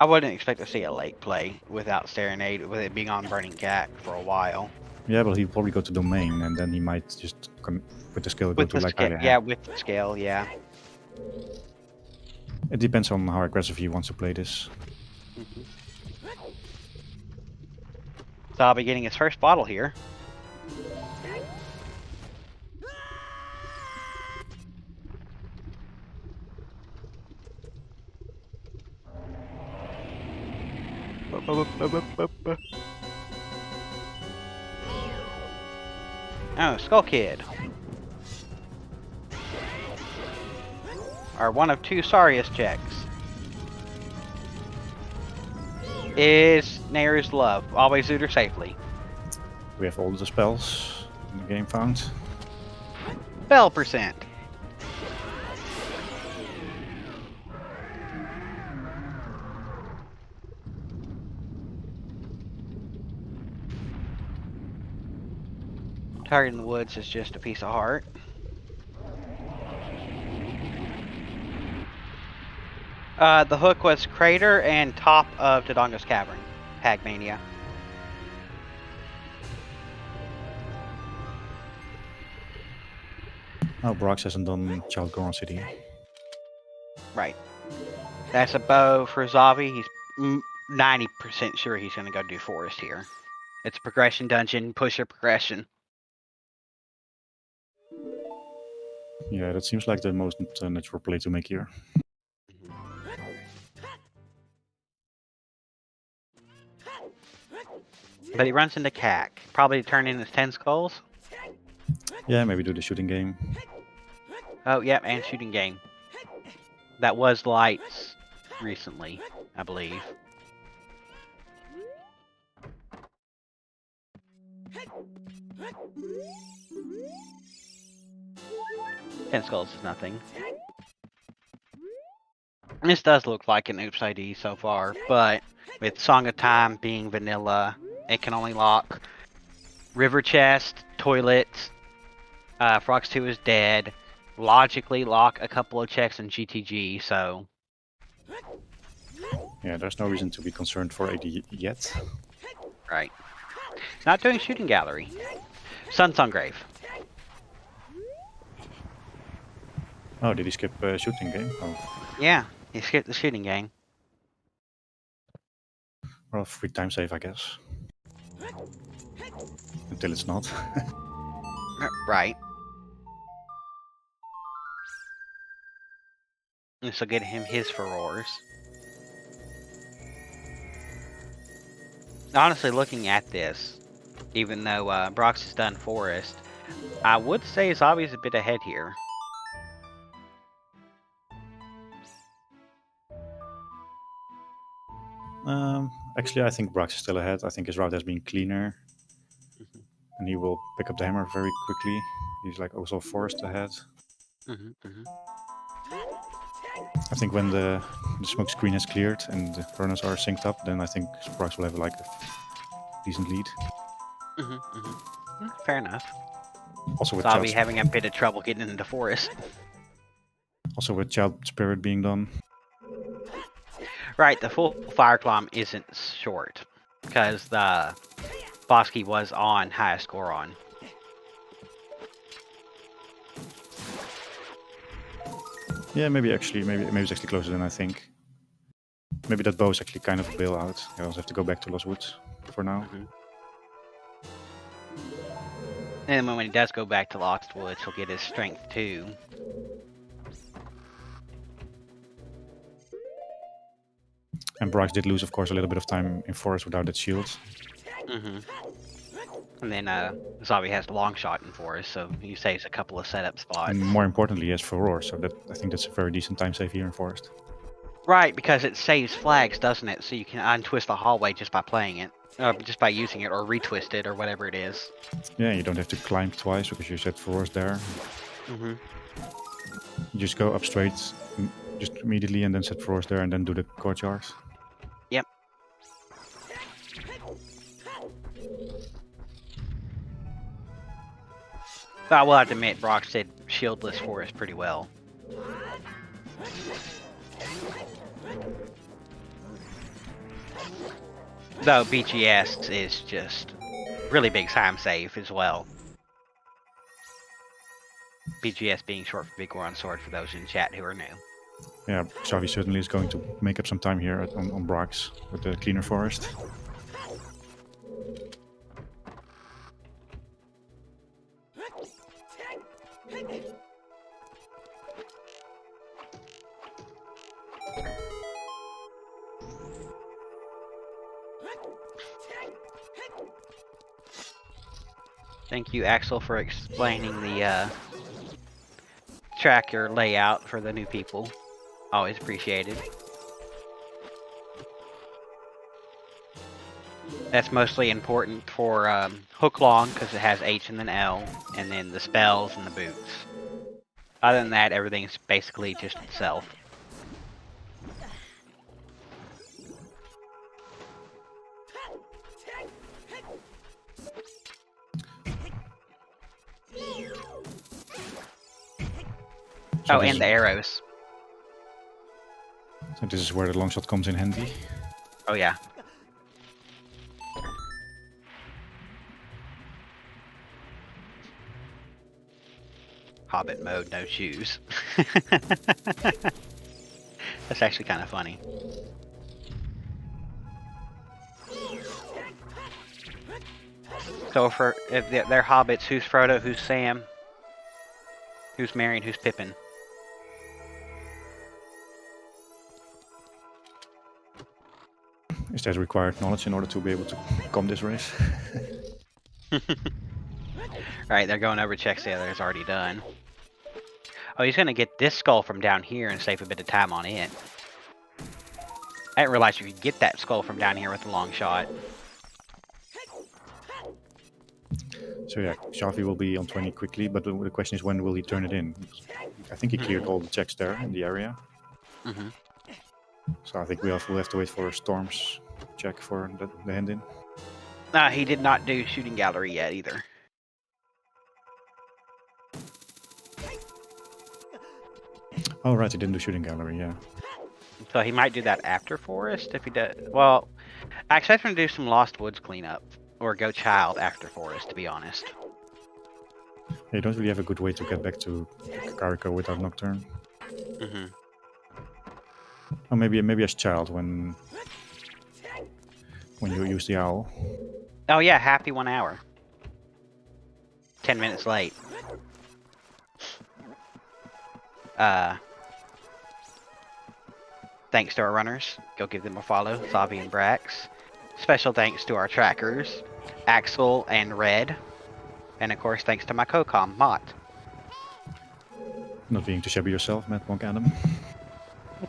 I wouldn't expect to see a lake play without Serenade, with it being on Burning Cat for a while. Yeah, but he'd probably go to domain, and then he might just with the skill go to Lake Hylia. Yeah, with the scale, yeah. It depends on how aggressive he wants to play this. So I'll be getting his first bottle here. Oh, Skull Kid. Are one of two sorriest checks. Is Nair's Love. Always zoot her safely. We have all the spells in the game found. Spell percent. Target in the Woods is just a piece of heart. The hook was Crater and top of Dodonga's Cavern. Hagmania. Oh, Braaks hasn't done Child Goron City. Right. That's a bow for Xavi. He's 90% sure he's going to go do Forest here. It's a progression dungeon, pusher progression. Yeah, that seems like the most natural play to make here. But he runs into CAC. Probably turn in his 10 skulls. Yeah, maybe do the shooting game. Oh, yep, and shooting game. That was lights recently, I believe. Ten skulls is nothing. This does look like an Oops ID so far, but with Song of Time being vanilla, it can only lock River Chest, Toilets, Frogs 2 is dead, logically lock a couple of checks in GTG, so... Yeah, there's no reason to be concerned for AD yet. Right. Not doing Shooting Gallery. Sunsong Grave. Oh, did he skip shooting game? Oh, Yeah, he skipped the shooting game. well, free time save, I guess. Until it's not. Right. This will get him his furores. Honestly, looking at this, even though Braaks has done Forest, I would say Xavi's a bit ahead here. Actually, I think Braaks is still ahead. I think his route has been cleaner. And he will pick up the hammer very quickly. He's like also forced ahead. I think when the smoke screen is cleared and the runners are synced up, then I think Braaks will have like a decent lead. Fair enough. Also with Xavi Child, having a bit of trouble getting into Forest. also with Child Spirit being done. Right, the full fire climb isn't short because the Bosky was on highest score on. Yeah, maybe it's actually closer than I think. Maybe that bow is actually kind of a bailout. I also have to go back to Lost Woods for now. And then when he does go back to Lost Woods, he'll get his strength too. And Braaks did lose, of course, a little bit of time in forest without that shield. And then Xavi has the long shot in forest, so he saves a couple of setup spots. And more importantly, he has Furore, so I think that's a very decent time save here in forest. Right, because it saves flags, doesn't it? So you can untwist the hallway just by playing it. Just by using it, or retwist it, or whatever it is. Yeah, you don't have to climb twice because you set Furore there. You just go up straight, just immediately, and then set Furore there, and then do the courtyards. Yep. But I will have to admit, Braaks did shieldless forest pretty well. Though BGS is just really big time save as well. BGS being short for Big War on Sword for those in chat who are new. Yeah, Xavi certainly is going to make up some time here on Braaks with the cleaner forest. Thank you, Axel, for explaining the tracker layout for the new people. Always appreciated. That's mostly important for hook long because it has H and then L, and then the spells and the boots. Other than that, everything's basically just itself. So oh, and the arrows. So this is where the long shot comes in handy. Oh yeah. Hobbit mode, no shoes. That's actually kind of funny. So if they're hobbits, who's Frodo, who's Sam, who's Merry, and who's Pippin? Is that required knowledge in order to be able to come this race? Alright, they're going over checks the other's already done. Oh, he's gonna get this skull from down here and save a bit of time on it. I didn't realize you could get that skull from down here with a long shot. So yeah, Xavi will be on 20 quickly, but the question is when will he turn it in? I think he cleared all the checks there in the area. So I think we'll have to wait for Storm's check for the hand in. He did not do shooting gallery yet either. Oh right, he didn't do shooting gallery, yeah. So he might do that after Forest if he does. Well, I expect him to do some Lost Woods cleanup. Or go Child after Forest, to be honest. Yeah, you don't really have a good way to get back to Kakariko without Nocturne. Or maybe as Child when you use the owl. Oh yeah, happy 1 hour. 10 minutes late. Thanks to our runners. Go give them a follow, Xavi and Braaks. Special thanks to our trackers, Axel and Red. And of course, thanks to my co-com, Mott. Not being too shabby yourself, Matt Monk Adam.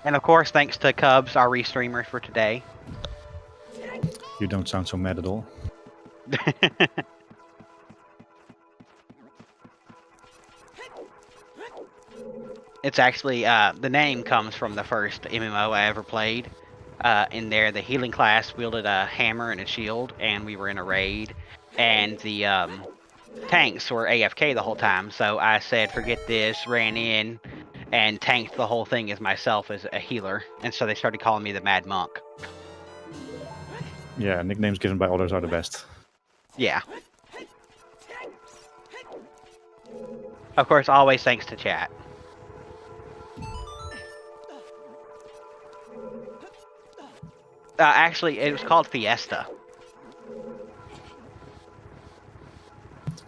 And of course, thanks to Cubs, our restreamer for today. You don't sound so mad at all. It's actually, the name comes from the first MMO I ever played. In there, the healing class wielded a hammer and a shield, and we were in a raid. And the tanks were AFK the whole time, so I said, forget this, ran in, and tanked the whole thing as myself as a healer. And so they started calling me the Mad Monk. Yeah, nicknames given by others are the best. Yeah. Of course, always thanks to chat. Actually, it was called Fiesta.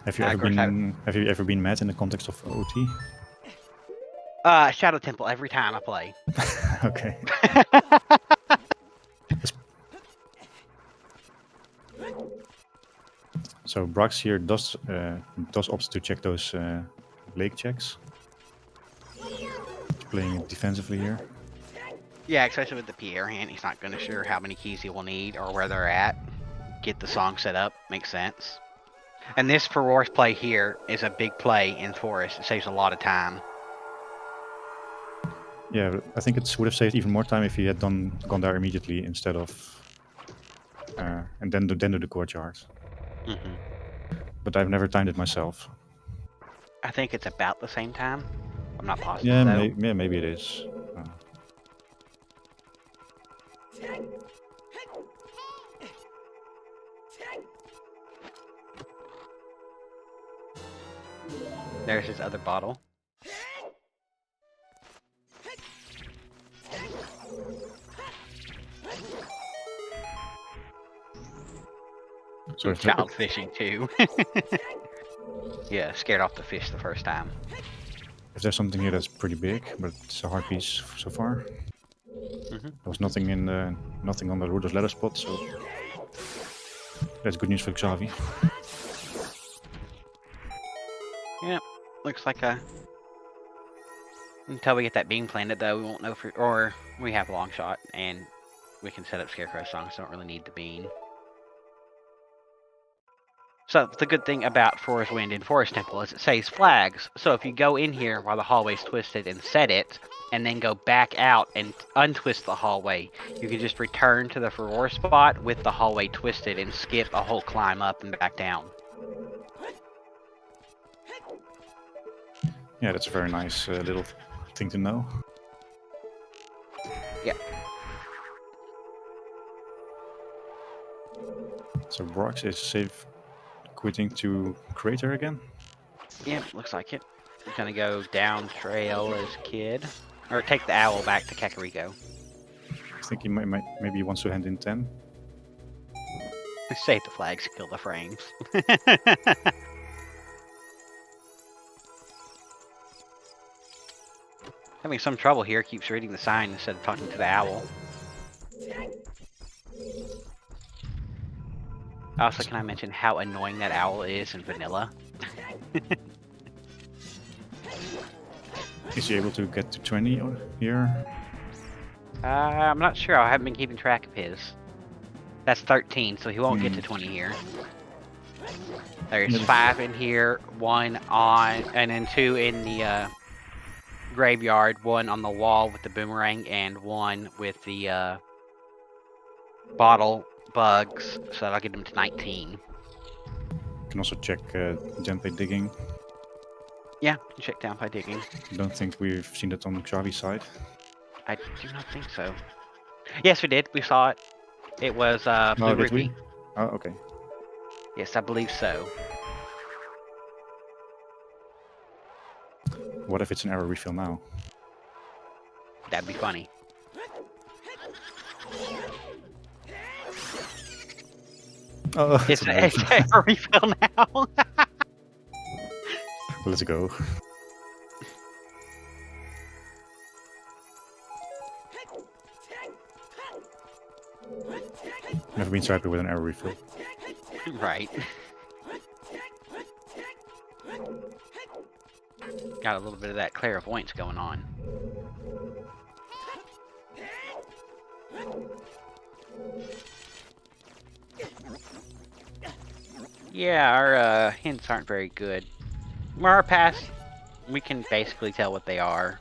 Have you ever been mad in the context of OT? Shadow Temple every time I play. Okay. So Braaks here does opt to check those lake checks. Playing defensively here. Yeah, especially with the Pierre hand, he's not going to sure how many keys he will need or where they're at. Get the song set up, makes sense. And this Forest play here is a big play in Forest. It saves a lot of time. Yeah, I think it would have saved even more time if he had gone there immediately instead of and then do the courtyard. Mm-hmm. But I've never timed it myself. I think it's about the same time. I'm not positive. Yeah, though. maybe it is. There's his other bottle. So Child fishing too. Yeah, scared off the fish the first time. if there's something here that's pretty big, but it's a hard piece so far. Mm-hmm. There was nothing on the Ruder's ladder spot, so that's good news for Xavi. Yep, looks like a... Until we get that beam planted, though, we won't know for... Or we have a long shot, and we can set up Scarecrow songs, so don't really need the beam. So, the good thing about Forest Wind and Forest Temple is it saves flags. So if you go in here while the hallway's twisted and set it, and then go back out and untwist the hallway, you can just return to the Forest spot with the hallway twisted and skip a whole climb up and back down. Yeah, that's a very nice little thing to know. Yeah. So Braaks is safe quitting to Crater again? Yeah, looks like it. I'm gonna go down trail as kid. Or take the owl back to Kakariko. I think he maybe wants to hand in 10. Save the flags, kill the frames. Having some trouble here, keeps reading the sign instead of talking to the owl. Also, can I mention how annoying that owl is in vanilla? Is he able to get to 20 here? I'm not sure. I haven't been keeping track of his. That's 13, so he won't get to 20 here. There's 5 in here, 1 on, and then 2 in the graveyard, 1 on the wall with the boomerang, and 1 with the bottle bugs, so that'll get him to 19. You can also check Genpei digging. Yeah, check down by digging. I don't think we've seen that on Xavi's side. I do not think so. Yes, we did. We saw it. It was Blue did we? Rupee. Oh, okay. Yes, I believe so. What if it's an error refill now? That'd be funny. Oh, It's a refill now. Let's go. Never been so happy with an error refill. Right. Got a little bit of that clairvoyance going on. Yeah, our hints aren't very good. Our pass, we can basically tell what they are,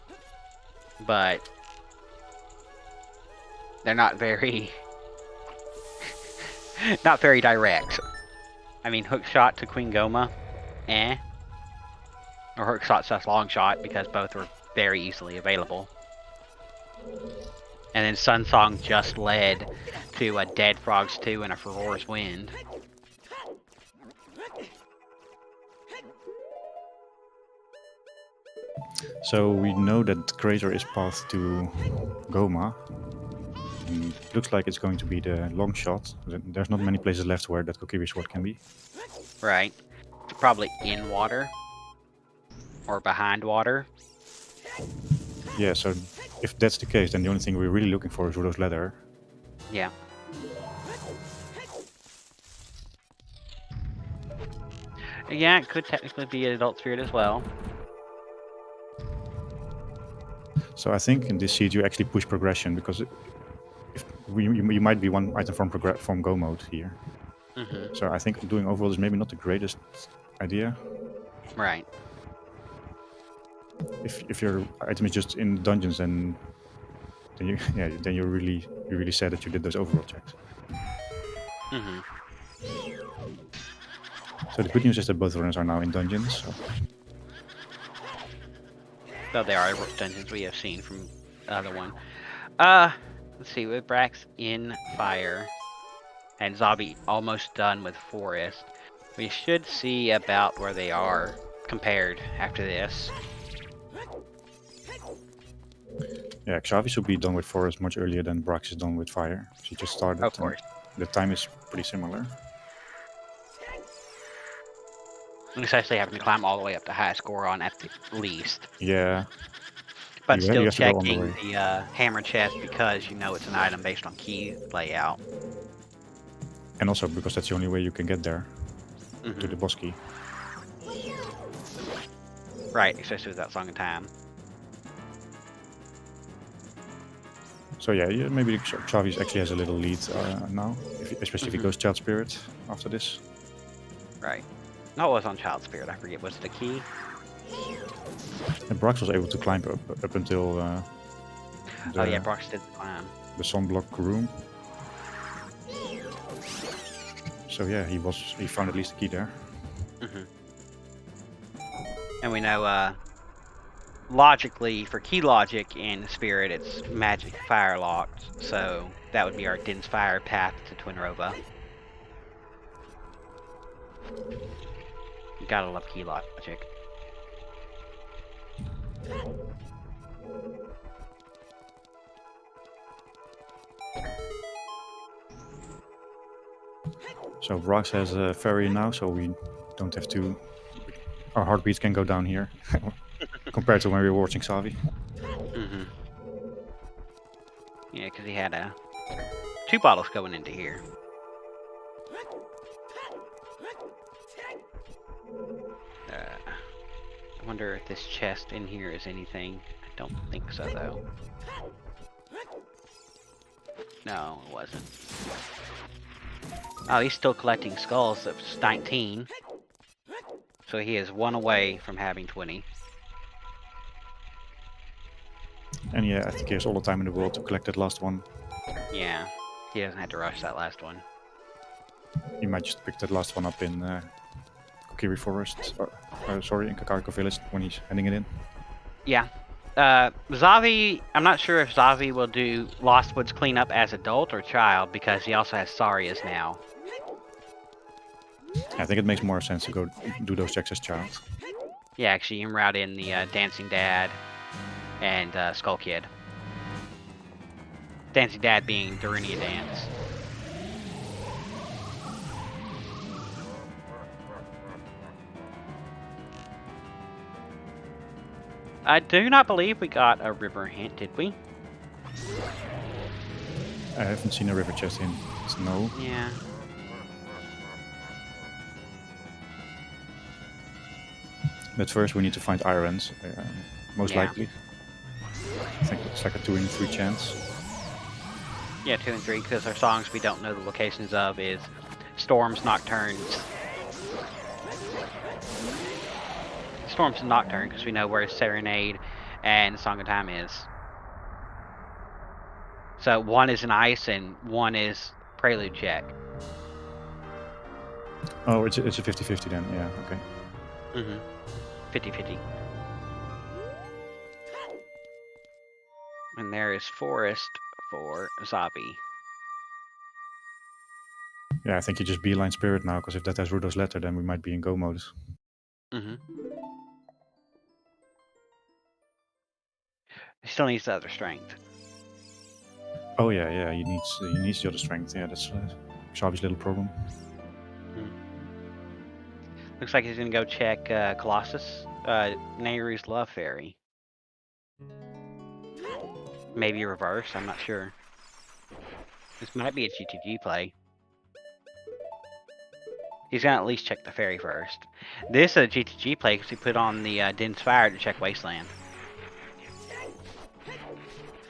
but they're not very, not very direct. I mean, hook shot to Queen Goma, eh? Or hook shot / long shot, because both were very easily available. And then Sunsong just led to a Dead Frogs 2 and a Ferora's Wind. So we know that Crater is path to Goma. And looks like it's going to be the long shot. There's not many places left where that Kokiri sword can be. Right. Probably in water. Or behind water. Yeah, so if that's the case, then the only thing we're really looking for is Rudo's Leather. Yeah. Yeah, it could technically be an Adult Spirit as well. So I think in this seed you actually push progression, because you might be one item from Go mode here. Mm-hmm. So I think doing overall is maybe not the greatest idea. Right. If your item is just in dungeons, then you're really sad that you did those overall checks. Mm-hmm. So the good news is that both runners are now in dungeons. So. So there are dungeons we have seen from the other one. Let's see, with Braaks in fire and Xavi almost done with forest, we should see about where they are compared after this. Yeah, Xavi should be done with forest much earlier than Braaks is done with fire. She just started. Of course. The time is pretty similar. Especially having to climb all the way up to high score on at the least. Yeah. But You still have to go on the checking way. the hammer chest because you know it's an item based on key layout. And also because that's the only way you can get there to the boss key. Right, especially with that Song of Time. So yeah, maybe Xavi actually has a little lead now, especially if he goes Child Spirit after this. Right. No, it was on Child Spirit. I forget. Was it a key? And Braaks was able to climb up until Oh yeah, Braaks did climb. the sunblock room. So yeah, he found at least a key there. And we know, logically, for key logic in Spirit, it's magic fire locked. So that would be our Din's Fire path to Twinrova. You gotta love key logic. So Braaks has a ferry now, so we don't have to. Our heartbeats can go down here compared to when we were watching Xavi. Yeah, because he had 2 bottles going into here. I wonder if this chest in here is anything. I don't think so, though. No, it wasn't. Oh, he's still collecting skulls. That's 19. So he is 1 away from having 20. And yeah, I think he has all the time in the world to collect that last one. Yeah, he doesn't have to rush that last one. He might just pick that last one up in Kokiri Forest, in Kakariko Village when he's handing it in. Yeah. Xavi, I'm not sure if Xavi will do Lost Woods cleanup as adult or child, because he also has Sarias now. I think it makes more sense to go do those checks as child. Yeah, actually, you can route in the Dancing Dad and Skull Kid. Dancing Dad being Darunia Dance. I do not believe we got a river hint, did we? I haven't seen a river chest in snow. Yeah. But first we need to find irons, most Yeah. likely. I think it's like a 2 in 3 chance. Yeah, 2 and 3, because our songs we don't know the locations of is Storms, Nocturnes. Storms and Nocturne, because we know where Serenade and Song of Time is. So 1 is an ice and 1 is Prelude check. Oh, it's a 50-50 then, yeah, okay. 50-50. And there is Forest for Xavi. Yeah, I think you just beeline Spirit now, because if that has Rudo's Letter, then we might be in go mode. Mm-hmm. He still needs the other strength. Oh yeah, he needs the other strength. Yeah, that's Xavi's little problem. Looks like he's gonna go check Colossus, Nehru's Love Fairy. Maybe reverse, I'm not sure. This might be a GTG play. He's gonna at least check the fairy first. This is a GTG play because he put on the Dense Fire to check Wasteland.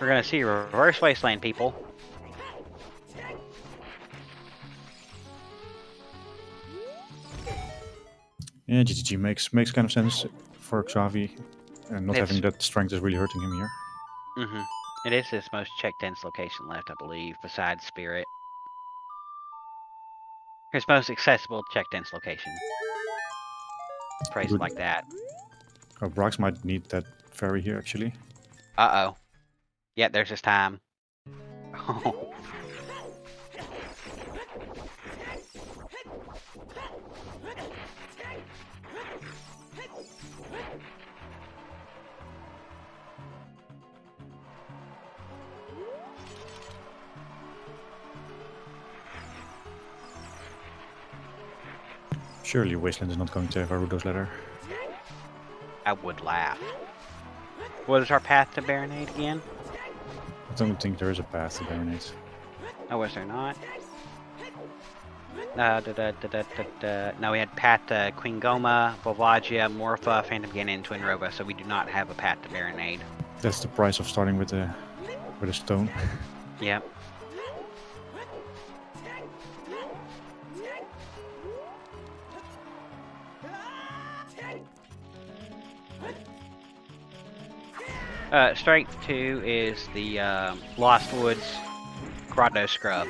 We're gonna see reverse Wasteland, people. Yeah, GTG makes kind of sense for Xavi, and not having that strength is really hurting him here. Mm-hmm. It is his most check dense location left, I believe, besides Spirit. His most accessible check dense location. Phrase it like that. Oh, Braaks might need that fairy here, actually. Uh-oh. Yeah, there's his time. Surely Wasteland is not going to have a Rudo's Letter. I would laugh. What is our path to Baronade again? I don't think there is a path to Baronade. Oh, was there not? No, we had path to Queen Goma, Volvagia, Morpha, Phantom Ganon, and Twin Rova, so we do not have a path to Baronade. That's the price of starting with a stone. Yep. Strength 2 is the Lost Woods Grotto Scrub.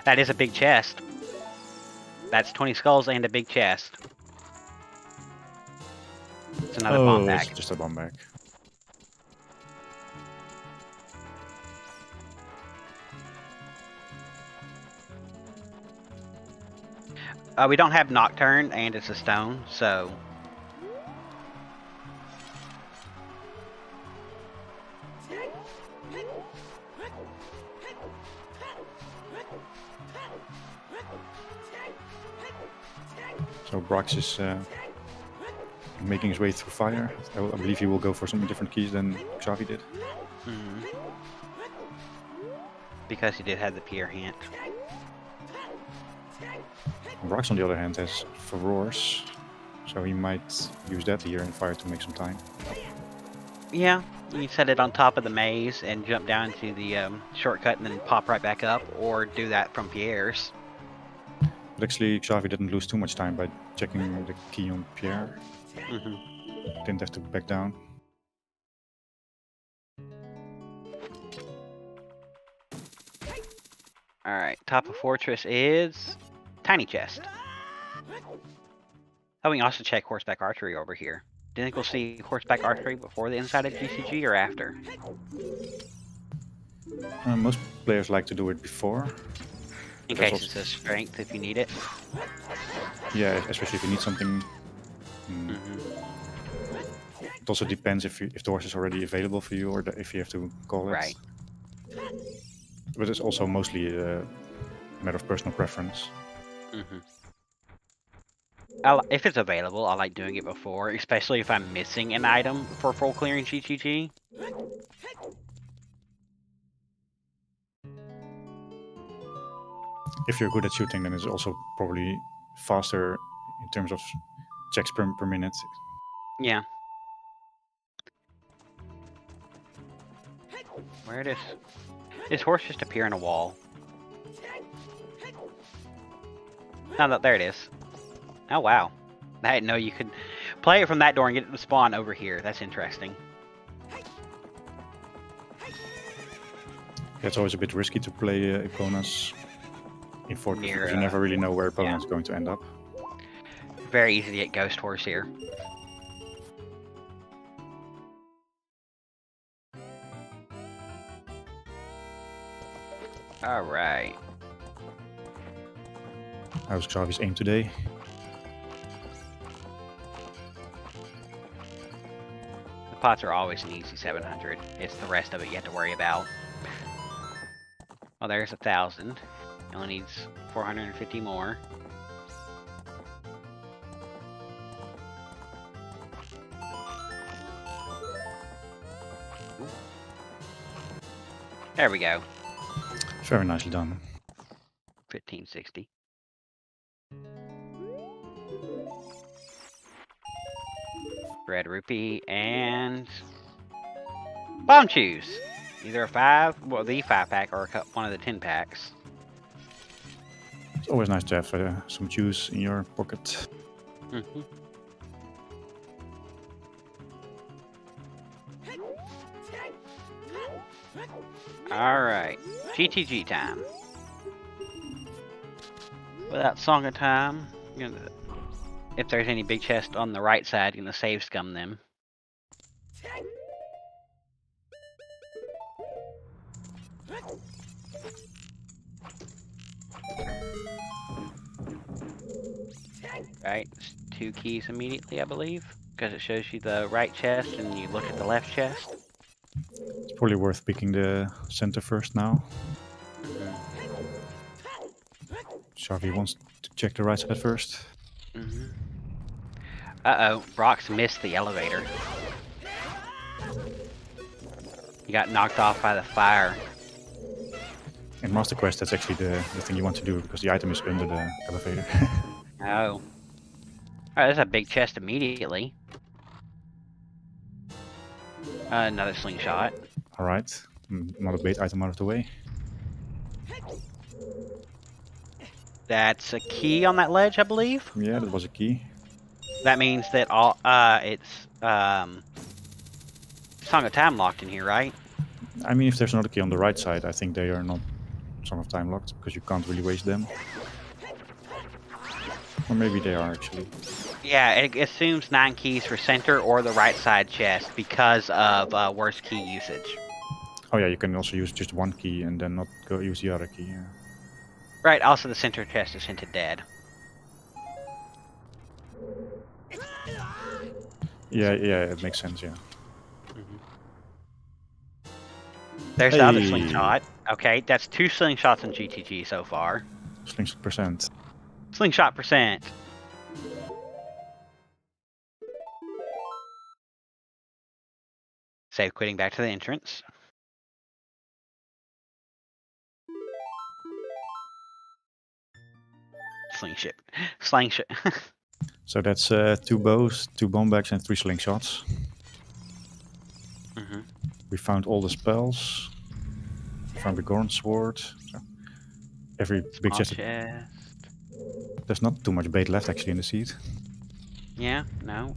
That is a big chest. That's 20 skulls and a big chest. It's another bomb bag. It's just a bomb bag. We don't have Nocturne, and it's a stone, so... So Braaks is making his way through fire. I believe he will go for some different keys than Xavi did. Mm-hmm. Because he did have the Pierre hint. Braaks, on the other hand, has Furores, so he might use that here in fire to make some time. Yeah, you set it on top of the maze and jump down to the shortcut and then pop right back up, or do that from Pierre's. But actually, Xavi didn't lose too much time by checking the key on Pierre. Mm-hmm. Didn't have to back down. Alright, top of Fortress is Tiny Chest. Oh, we can also check Horseback Archery over here. Do you think we'll see Horseback Archery before the inside of GCG or after? Most players like to do it before. In case it's a strength if you need it. Yeah, especially if you need something. It also depends if the horse is already available for you, or if you have to call it. Right. But it's also mostly a matter of personal preference. If it's available, I like doing it before, especially if I'm missing an item for full clearing GGG. If you're good at shooting, then it's also probably faster in terms of checks per minute. Yeah. Where does this horse just appear in a wall? No, there it is. Oh wow. I didn't know you could play it from that door and get it to spawn over here. That's interesting. It's always a bit risky to play Iconas in Fortress because you never really know where opponent's going to end up. Very easy to get Ghost Horse here. All right. How was Xavi's aim today? The pots are always an easy 700. It's the rest of it you have to worry about. Well, there's 1,000. He only needs 450 more. There we go. Very nicely done. 1560. Red rupee and bomb chews. Either a 5, well, the 5-pack or one of the 10-packs. It's always nice to have some juice in your pocket. Mm-hmm. Alright, GTG time. Without Song of Time, if there's any big chest on the right side, you're gonna save scum them. Right, it's 2 keys immediately, I believe, because it shows you the right chest and you look at the left chest. It's probably worth picking the center first now. Xavi wants to check the right side first. Mm-hmm. Uh-oh, Braaks missed the elevator. He got knocked off by the fire. In Master Quest, that's actually the thing you want to do, because the item is under the elevator. Oh. Alright, there's a big chest immediately. Another slingshot. Alright, another bait item out of the way. That's a key on that ledge, I believe. Yeah, that was a key. That means that all it's Song of Time locked in here, right? I mean, if there's another key on the right side, I think they are not Song of Time locked, because you can't really waste them. Or maybe they are, actually. Yeah, it assumes 9 keys for center or the right side chest because of worse key usage. Oh yeah, you can also use just one key and then not go use the other key. Yeah. Right, also the center chest is hinted dead. Yeah, it makes sense, yeah. There's the other slingshot. Okay, that's 2 slingshots in GTG so far. Slingshot percent. Slingshot percent. Save quitting back to the entrance. Slingshot. So that's 2 bows, 2 bomb bags, and 3 slingshots. Mm-hmm. We found all the spells. We found the Gorn sword. So every big chest. There's not too much bait left actually in the seed. Yeah, no.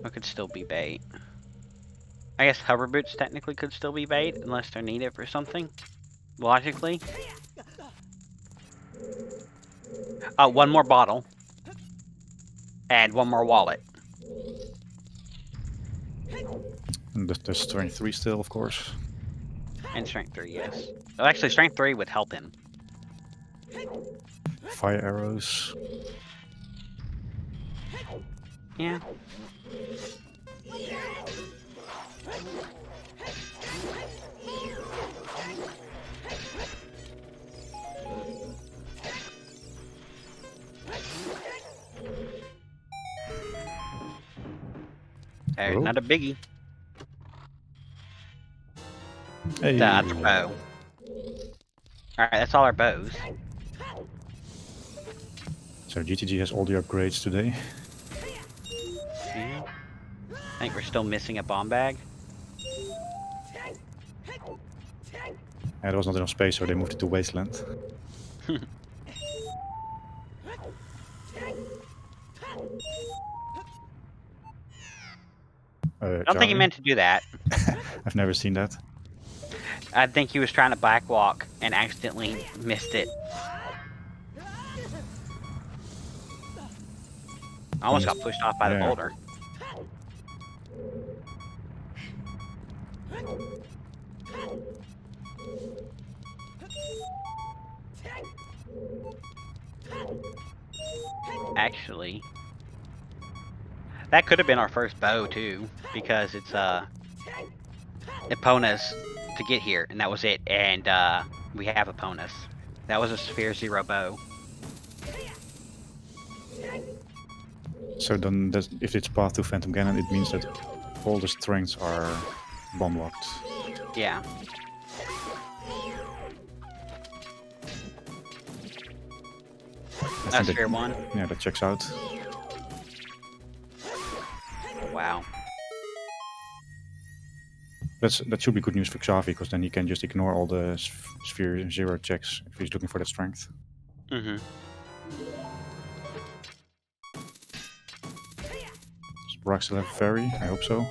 It could still be bait. I guess hover boots technically could still be bait unless they're needed for something. Logically. One more bottle. And 1 more wallet. And there's strength 3 still, of course. And strength 3, yes. Well, actually, strength 3 would help him. Fire arrows. Yeah. There's not a biggie. Hey. That's a bow. Alright, that's all our bows. So GTG has all the upgrades today. Yeah. I think we're still missing a bomb bag. Yeah, there was not enough space, so they moved it to Wasteland. I don't think he meant to do that. I've never seen that. I think he was trying to backwalk and accidentally missed it. I almost got pushed off by the boulder. Actually, that could have been our first bow too, because it's Epona's to get here, and that was it. And we have Epona's. That was a Sphere 0 bow. So then, if it's path to Phantom Cannon, it means that all the strengths are bomb locked. Yeah. That's Sphere 1. Yeah, that checks out. Wow. That should be good news for Xavi, because then he can just ignore all the Sphere 0 checks if he's looking for that strength. Mm-hmm. Does Braaks still have Fairy? I hope so.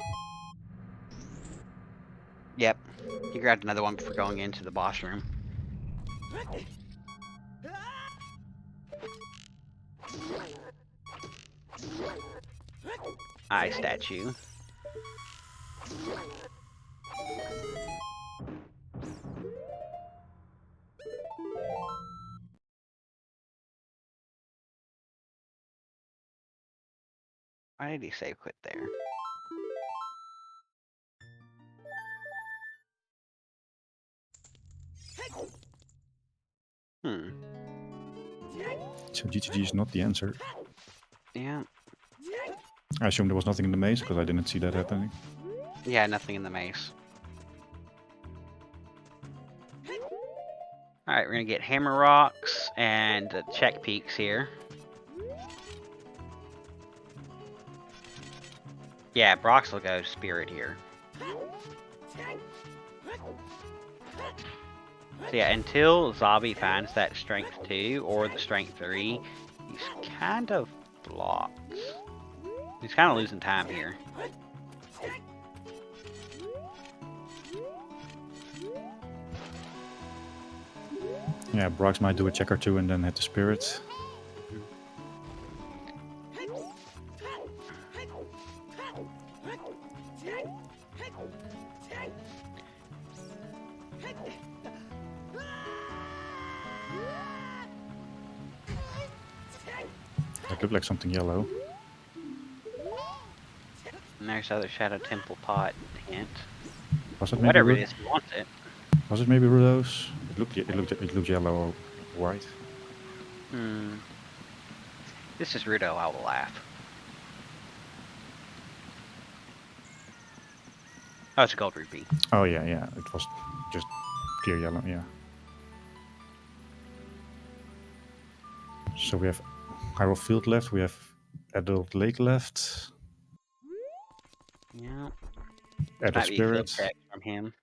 Yep. He grabbed another one before going into the boss room. Eye statue. Why did he save quit there? So GTG is not the answer. Yeah. I assume there was nothing in the maze, because I didn't see that happening. Yeah, nothing in the maze. Alright, we're gonna get hammer rocks and check peaks here. Yeah, Braaks will go spirit here. So yeah, until Xavi finds that strength 2 or the strength 3, he's kind of blocked. He's kind of losing time here. Yeah, Braaks might do a check or two and then hit the spirit. That looked like something yellow. And there's other Shadow Temple pot hint. Was it maybe Whatever it is, he wants it. Was it maybe Rudos? It looked yellow or white. This is Rudo, I will laugh. Oh, it's a gold rupee. Oh yeah, yeah. It was just clear yellow, yeah. So we have Hyrule Field left, we have Adult Lake left. Yeah. Adult Might be a field Spirit. check from him.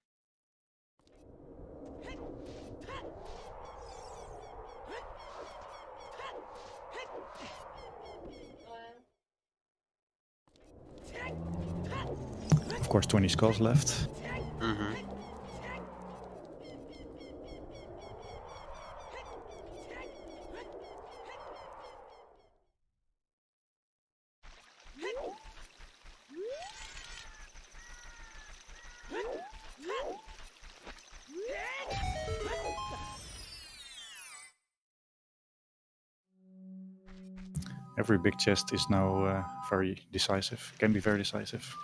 Of course, 20 skulls left. Mm-hmm. Every big chest is now very decisive. Can be very decisive.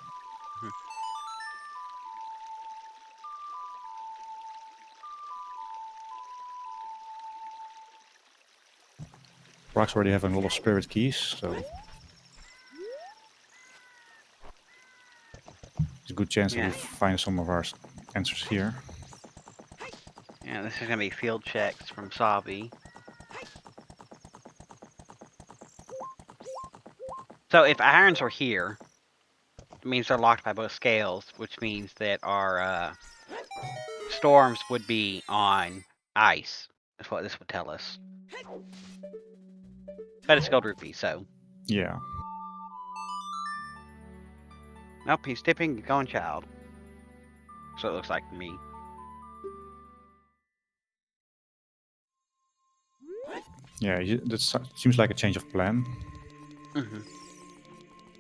Braaks already having a lot of spirit keys, so it's a good chance that we find some of our answers here. Yeah, this is gonna be field checks from Xavi. So if irons are here, it means they're locked by both scales, which means that our storms would be on ice. That's what this would tell us. But it's gold rupee, so. Yeah. Nope, he's tipping going child. So it looks like to me. Yeah, that seems like a change of plan. Mm-hmm.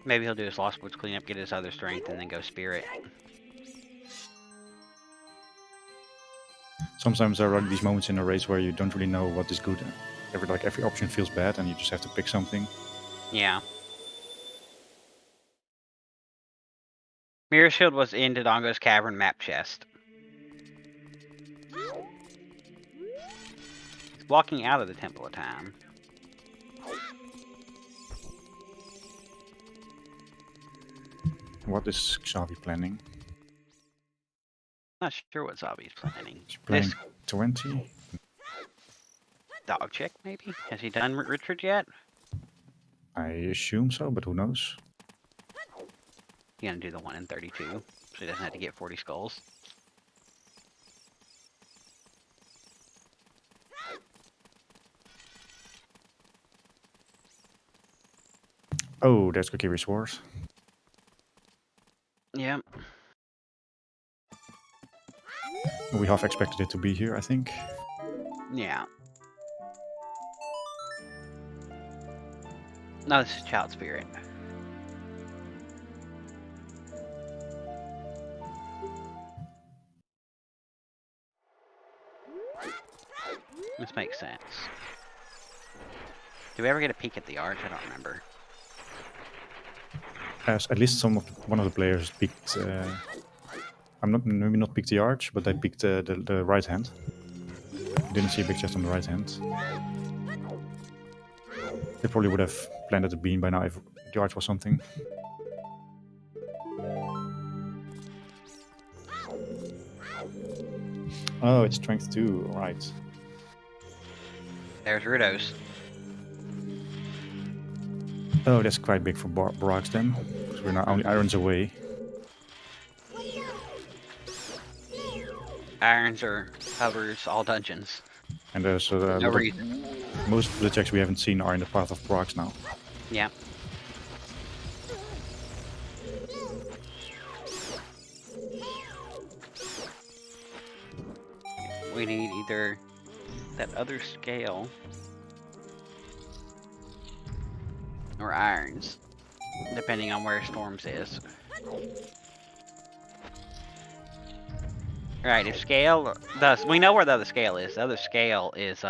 Maybe he'll do his Lost Woods cleanup, get his other strength, and then go spirit. sometimes there are these moments in a race where you don't really know what is good. Every option feels bad, and you just have to pick something. Yeah. Mirror Shield was in Dodongo's Cavern map chest. He's walking out of the Temple of Time. What is Xavi planning? Not sure what Xavi's planning. He's planning This 20. dog check, maybe? Has he done Richard yet? I assume so, but who knows? He's gonna do the 1 in 32, so he doesn't have to get 40 skulls. Oh, there's Kokiri's Wars. Yeah. We half expected it to be here, I think. Yeah. No, this is Child Spirit. This makes sense. Do we ever get a peek at the arch? I don't remember. As at least one of the players picked. Maybe not picked the arch, but they picked the right hand. Didn't see a big chest on the right hand. They probably would have planted a beam by now if the arch was something. Oh, it's strength 2, right. There's Rudos. Oh, that's quite big for Braaks then. Because we're now only irons away. Irons or covers all dungeons. And there's No reason. most of the checks we haven't seen are in the path of Braaks now. Yeah. We need either that other scale or irons, depending on where Storms is. Right, if scale, we know where the other scale is. The other scale is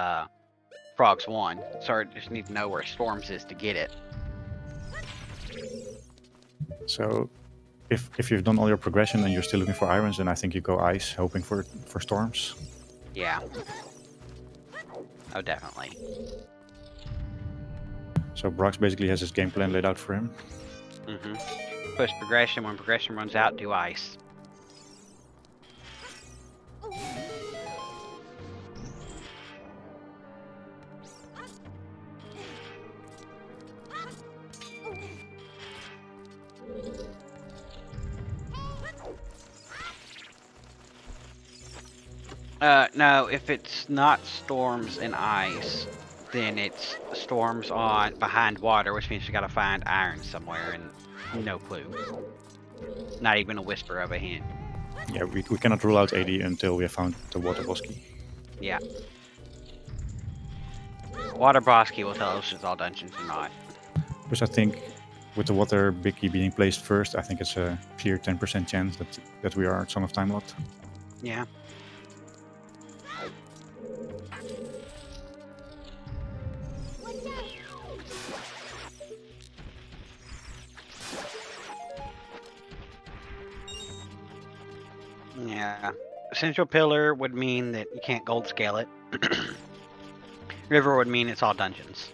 Frogs 1, so I just need to know where Storms is to get it. So, if you've done all your progression and you're still looking for irons, then I think you go ice, hoping for storms. Yeah. Oh, definitely. So Braaks basically has his game plan laid out for him. Mm-hmm. Push progression. When progression runs out, do ice. No, if it's not storms and ice, then it's storms on behind water, which means you gotta find iron somewhere, and no clue. Not even a whisper of a hint. Yeah, we cannot rule out AD until we have found the water bosky. Yeah. Water Bosky will tell us if it's all dungeons or not. Because I think with the water biggie being placed first, I think it's a clear 10% chance that we are at Song of Time Lot. Yeah. Yeah. Central Pillar would mean that you can't gold scale it. River would mean it's all dungeons.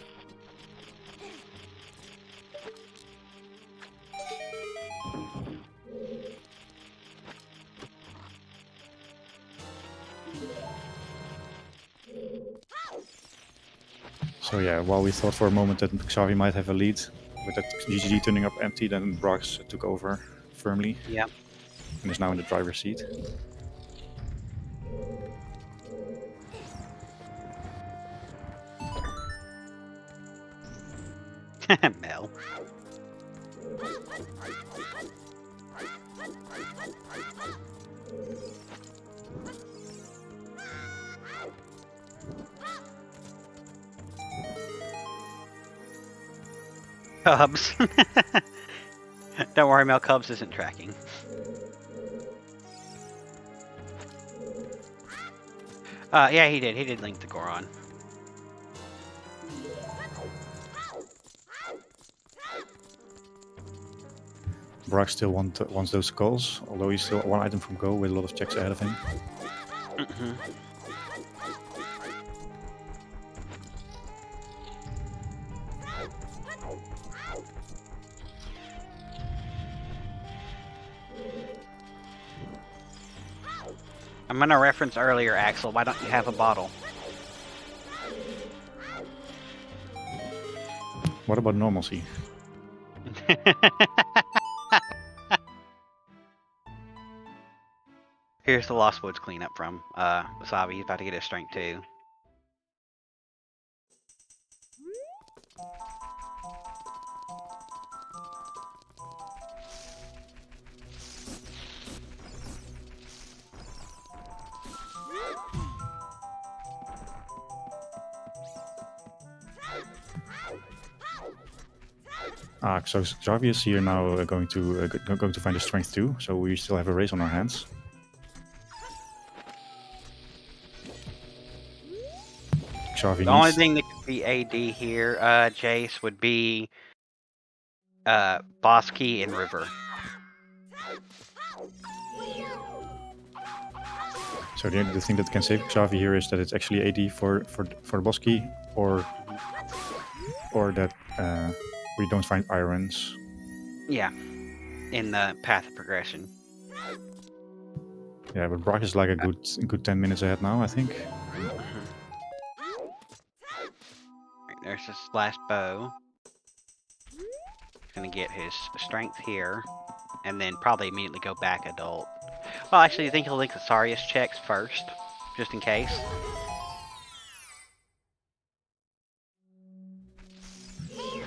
So yeah, while we thought for a moment that Xavi might have a lead, with that GGG turning up empty, then Braaks took over firmly. Yeah. And is now in the driver's seat. Mel. Cubs. Don't worry, Mel, Cubs isn't tracking. Yeah, he did. He did link the Goron. Braaks still wants those skulls, although he's still 1 item from go with a lot of checks ahead of him. Mhm. I'm gonna reference earlier, Axel. Why don't you have a bottle? What about normalcy? Here's the Lost Woods cleanup from Xavi. He's about to get his strength too. So Xavi is here now, going to find his strength too. So we still have a race on our hands. Xavi The only needs- thing that could be AD here, Jace, would be Bosky and River. So the thing that can save Xavi here is that it's actually AD for the boss key, or that we don't find irons. Yeah, in the path of progression. Yeah, but Braaks is like a good 10 minutes ahead now, I think. Right, there's his last bow. He's gonna get his strength here, and then probably immediately go back adult. Well, actually, I think he'll link the Sarius checks first, just in case.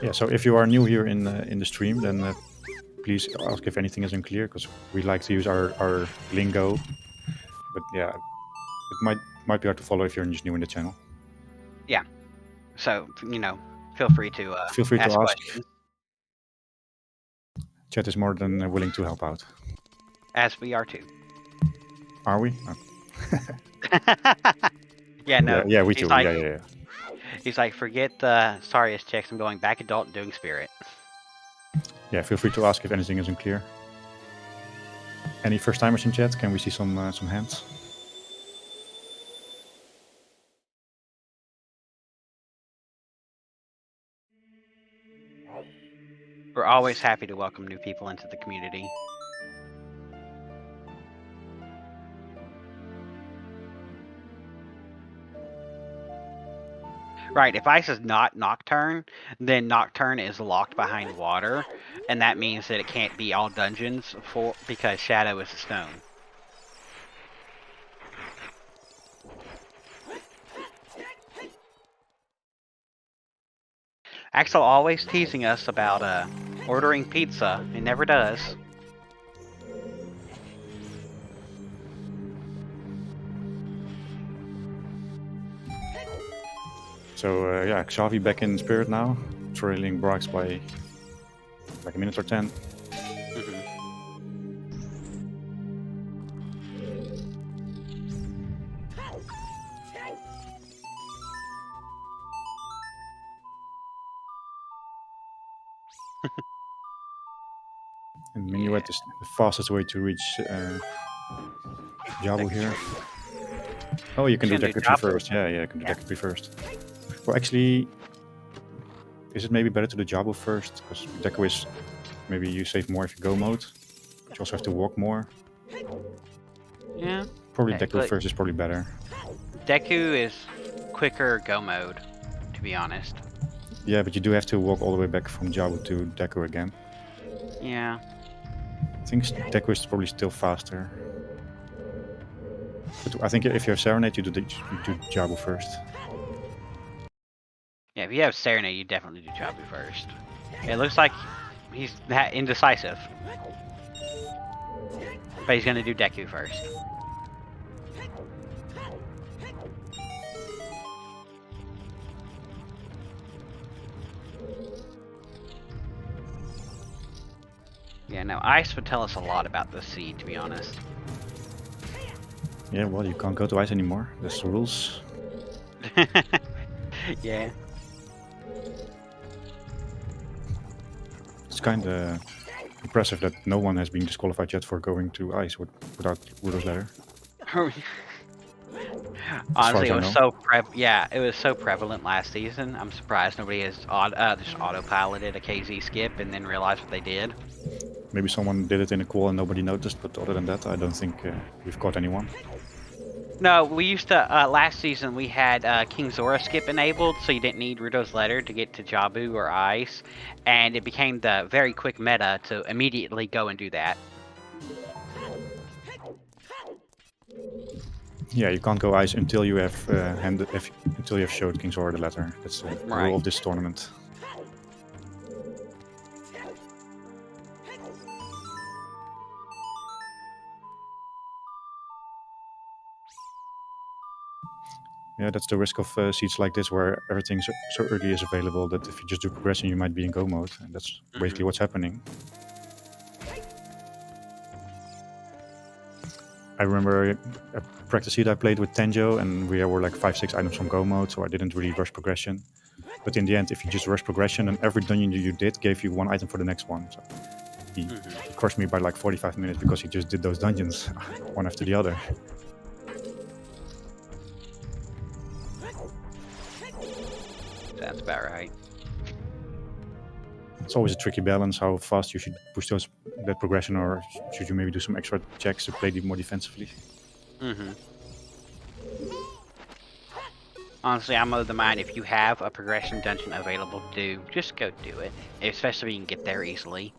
Yeah, so if you are new here in the stream, then please ask if anything is unclear, because we like to use our lingo. But yeah, it might be hard to follow if you're just new in the channel. Yeah. So, you know, feel free to ask questions. Chat is more than willing to help out. As we are too. Are we? Yeah, no. Yeah, we too. Like, yeah. He's like, forget the Sarius checks. I'm going back adult and doing spirit. Yeah, feel free to ask if anything is unclear. Any first timers in chat? Can we see some hands? We're always happy to welcome new people into the community. Right, if ice is not Nocturne, then Nocturne is locked behind water, and that means that it can't be all dungeons because Shadow is a stone. Axel always teasing us about ordering pizza. He never does. So yeah, Xavi back in spirit now, trailing Braaks by like a minute or 10. And Minuet is the fastest way to reach Jabu here. Oh, you can do Deku 3 first. Yeah, you can do Deku 3 first. Well, actually, is it maybe better to do Jabu first? Because Deku is, maybe you save more if you go mode. But you also have to walk more. Yeah. Probably Deku first is probably better. Deku is quicker go mode, to be honest. Yeah, but you do have to walk all the way back from Jabu to Deku again. Yeah. I think Deku is probably still faster. But I think if you have Serenade, you do Jabu first. Yeah, if you have Serenade, you definitely do Jabu first. It looks like he's indecisive. But he's gonna do Deku first. Yeah, no, Ice would tell us a lot about this seed, to be honest. Yeah, well, you can't go to ice anymore. That's the rules. Yeah. It's kind of impressive that no one has been disqualified yet for going to ice without Rudo's ladder. Honestly, I it was know. so it was so prevalent last season. I'm surprised nobody has just autopiloted a KZ skip and then realized what they did. Maybe someone did it in a call and nobody noticed, but other than that, I don't think we've caught anyone. No, we used to last season we had King Zora skip enabled, so you didn't need Rudo's letter to get to Jabu or Ice, and it became the very quick meta to immediately go and do that. Yeah, you can't go ice until you have until you have showed King Zora the letter. That's the Right. rule of this tournament. Yeah, that's the risk of seats like this where everything so early is available that if you just do progression, you might be in go mode, and that's basically what's happening. I remember a practice seat I played with Tenjo, and we were like 5-6 items from go mode, so I didn't really rush progression. But in the end, if you just rush progression, and every dungeon you did gave you 1 item for the next one. So he crushed me by like 45 minutes because he just did those dungeons one after the other. That's about right. It's always a tricky balance how fast you should push that progression, or should you maybe do some extra checks to play more defensively. Honestly, I'm of the mind if you have a progression dungeon available to do, just go do it. Especially if you can get there easily.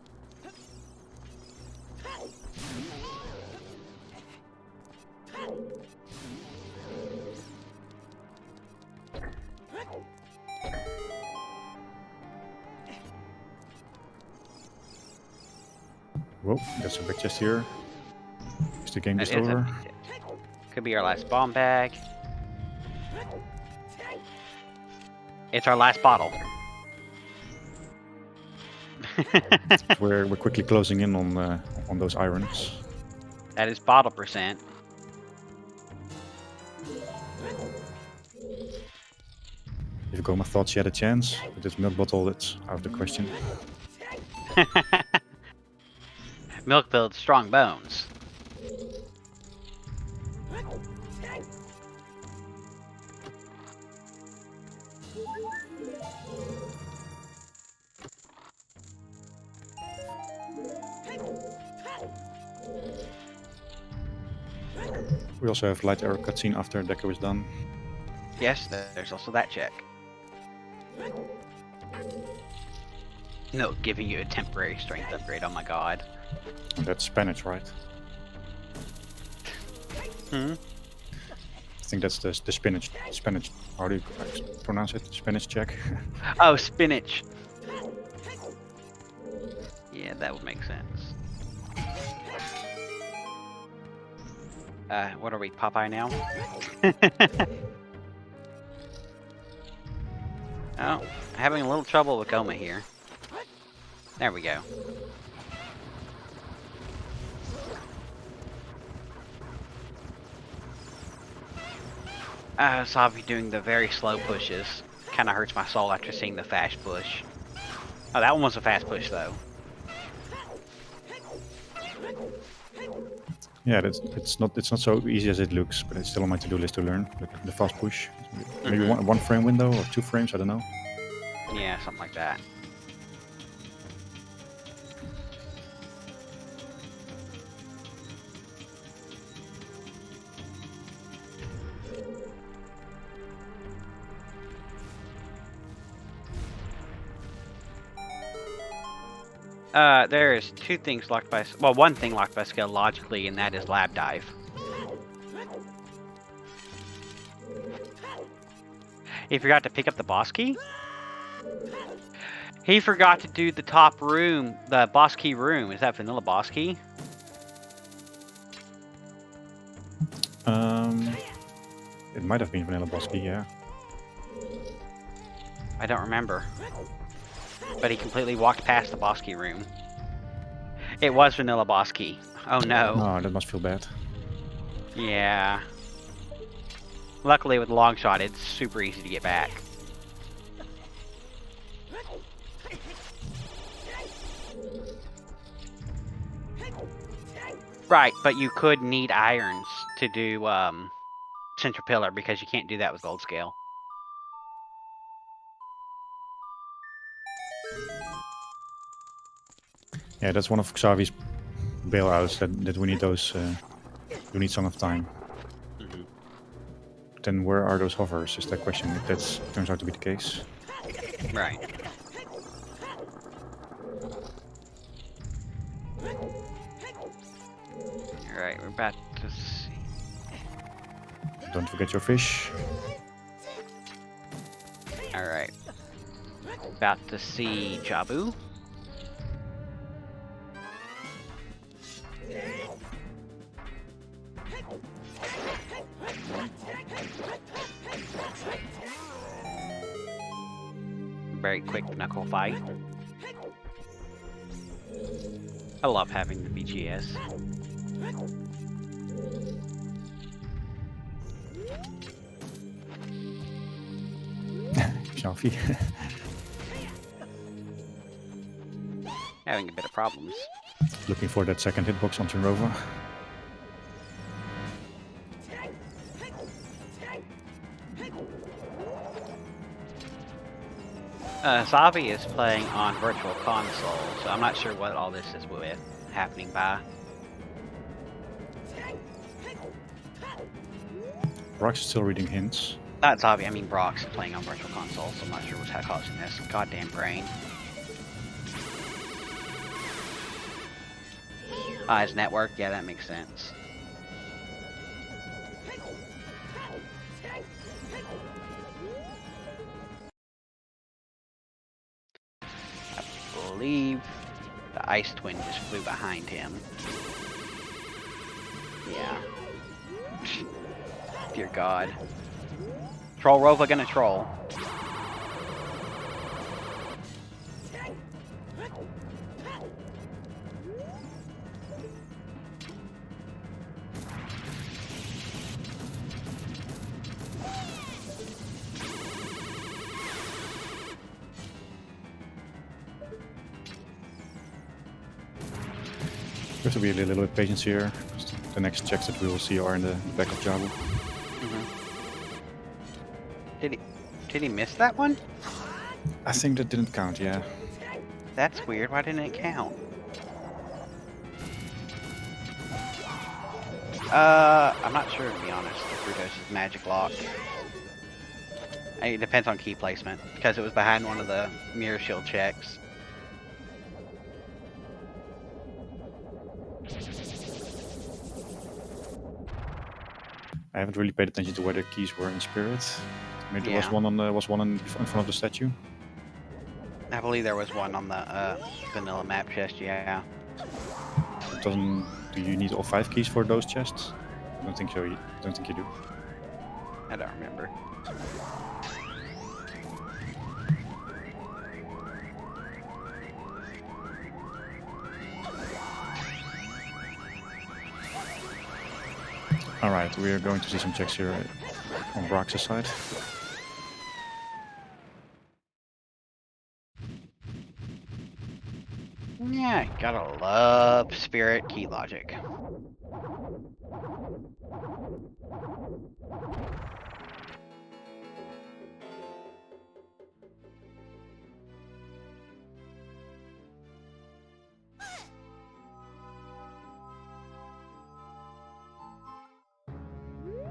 Whoa, that's a big chest here. Is the game That just is over? Could be our last bomb bag. It's our last bottle. We're quickly closing in on those irons. That is bottle percent. If Goma thought she had a chance, with this milk bottle, it's out of the question. Milk builds strong bones. We also have light arrow cutscene after Decker is done. Yes, there's also that check. No, giving you a temporary strength upgrade, oh my god. And that's Spanish, right? I think that's the spinach. How do you pronounce it? Spinach check. Oh, spinach. Yeah, that would make sense. What are we, Popeye now? Oh, having a little trouble with Goma here. There we go. Xavi doing the very slow pushes. Kinda hurts my soul after seeing the fast push. Oh, that one was a fast push though. Yeah, it's not so easy as it looks, but it's still on my to-do list to learn. The fast push, maybe one frame window or 2 frames. I don't know. Yeah, something like that. There is 2 things locked by... Well, 1 thing locked by skill logically, and that is lab dive. He forgot to pick up the boss key? He forgot to do the top room, the boss key room. Is that vanilla boss key? It might have been vanilla boss key, yeah. I don't remember. But he completely walked past the boss key room. It was vanilla boss key. Oh no. Oh, that must feel bad. Yeah. Luckily with long shot, it's super easy to get back. Right, but you could need irons to do center pillar because you can't do that with gold scale. Yeah, that's one of Xavi's bailouts, that we need those. We need Song of Time. Mm-hmm. Then where are those hovers? Is that question? If that turns out to be the case. Right. Alright, we're about to see. Don't forget your fish. Alright. About to see Jabu. Very quick knuckle fight. I love having the BGS. Xavi. Having a bit of problems. Looking for that second hitbox on Rova. Xavi is playing on Virtual Console, so I'm not sure what all this is with happening by. Braaks is still reading hints. Not Xavi, I mean Braaks is playing on Virtual Console, so I'm not sure what's causing this. Goddamn brain. His network, yeah, that makes sense. I believe the Ice Twin just flew behind him. Yeah. Dear God. Troll Rova gonna troll. We have to be a little bit patient here. The next checks that we will see are in the back of Jabu. Did he miss that one? I think that didn't count, yeah. That's weird. Why didn't it count? I'm not sure to be honest. If Rudos is magic locked. It depends on key placement because it was behind one of the mirror shield checks. I haven't really paid attention to where the keys were in Spirit. Maybe there was Yeah. one on in front of the statue. I believe there was one on the vanilla map chest. Yeah. Do you need all 5 keys for those chests? I don't think so. I don't think you do. I don't remember. Alright, we are going to see some checks here on Braaks' side. Yeah, gotta love spirit key logic.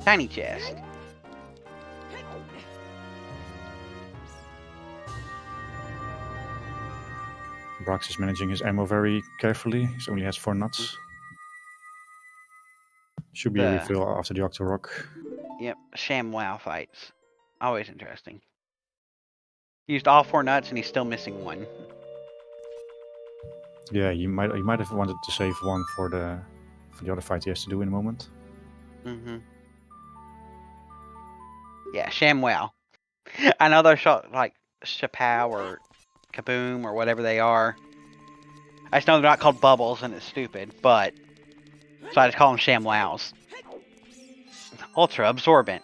Tiny chest. Braaks is managing his ammo very carefully. He only has 4 nuts. Should be a refill after the Octo Rock. Yep, sham wow fights. Always interesting. Used all 4 nuts and he's still missing 1. Yeah, you might have wanted to save 1 for the other fight he has to do in a moment. Mm-hmm. Yeah, sham wow. I know they're shot like Chapow or Kaboom or whatever they are. I just know they're not called bubbles and it's stupid, but so I just call them sham wows. Ultra absorbent.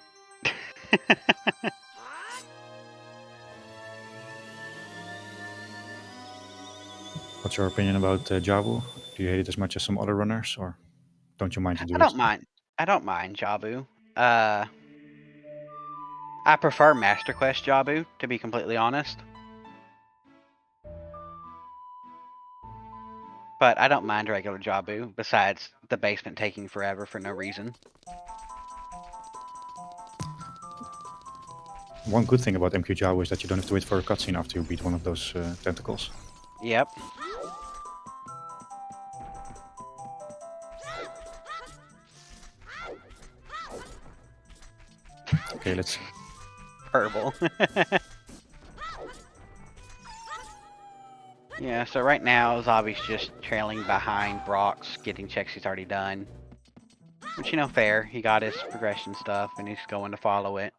What's your opinion about Jabu? Do you hate it as much as some other runners, or don't you mind to do I it? don't mind. I don't mind Jabu. I prefer Master Quest Jabu, to be completely honest. But I don't mind regular Jabu, besides the basement taking forever for no reason. One good thing about MQ Jabu is that you don't have to wait for a cutscene after you beat one of those tentacles. Yep. Okay, let's see. Purple. Yeah, so right now Xavi's just trailing behind Braaks, getting checks he's already done. Which, you know, fair. He got his progression stuff and he's going to follow it.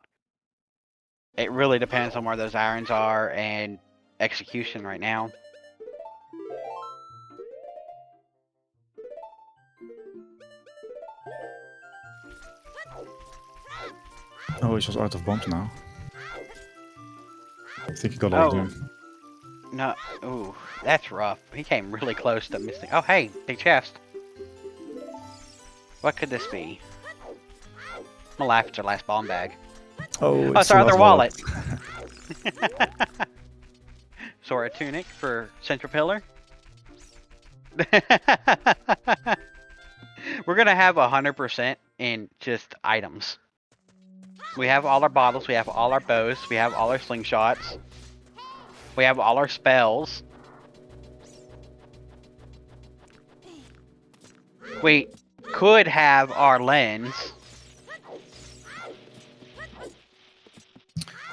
It really depends on where those irons are and execution right now. Oh, he's just out of bombs now. I think he got all of them. No, ooh, that's rough. He came really close to missing. Oh, hey, big chest. What could this be? I'm gonna laugh at your last bomb bag. Oh, it's our other wallet. Sora tunic for Central Pillar. We're gonna have 100% in just items. We have all our bottles, we have all our bows, we have all our slingshots. We have all our spells. We could have our lens.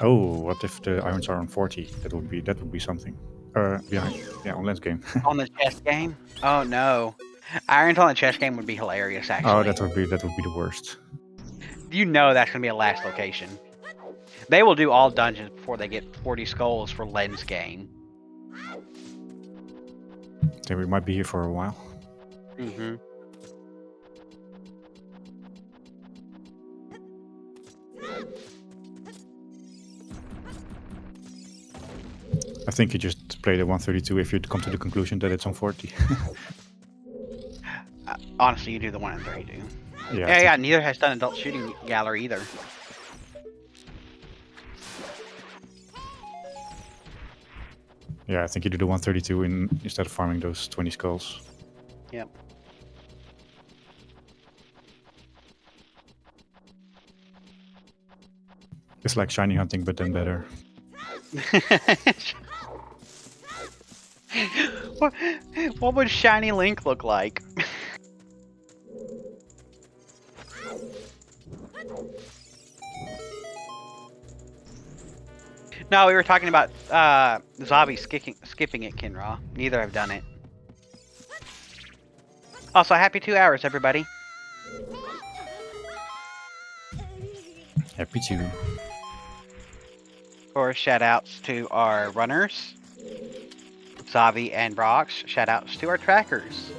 Oh, what if the irons are on 40? That would be something. Yeah, on lens game. On the chess game? Oh no. Irons on the chess game would be hilarious, actually. Oh, that would be the worst. You know that's gonna be a last location. They will do all dungeons before they get 40 skulls for lens game. Then we might be here for a while. Mm-hmm. I think you just play the 132 if you come to the conclusion that it's on 40. Honestly, you do the 1 and 32. Yeah, Yeah, neither has done adult shooting gallery either. Yeah, I think you do the 132 instead of farming those 20 skulls. Yep. It's like shiny hunting, but then better. What would Shiny Link look like? No, we were talking about Xavi skipping it, Kinraw. Neither have done it. Also, happy 2 hours, everybody. Happy to. Of course, shout outs to our runners, Xavi and Braaks. Shout outs to our trackers,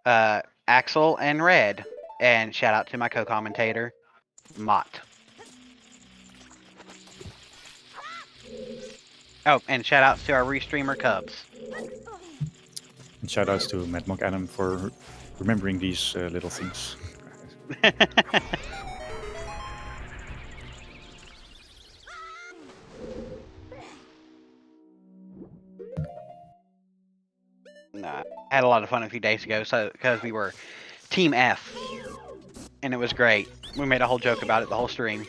Axel and Red. And shout out to my co-commentator, Mott. Oh, and shout outs to our restreamer Cubs. And shout outs to Mad Monk Adam for remembering these little things. Nah, I had a lot of fun a few days ago, so because we were Team F, and it was great. We made a whole joke about it the whole stream.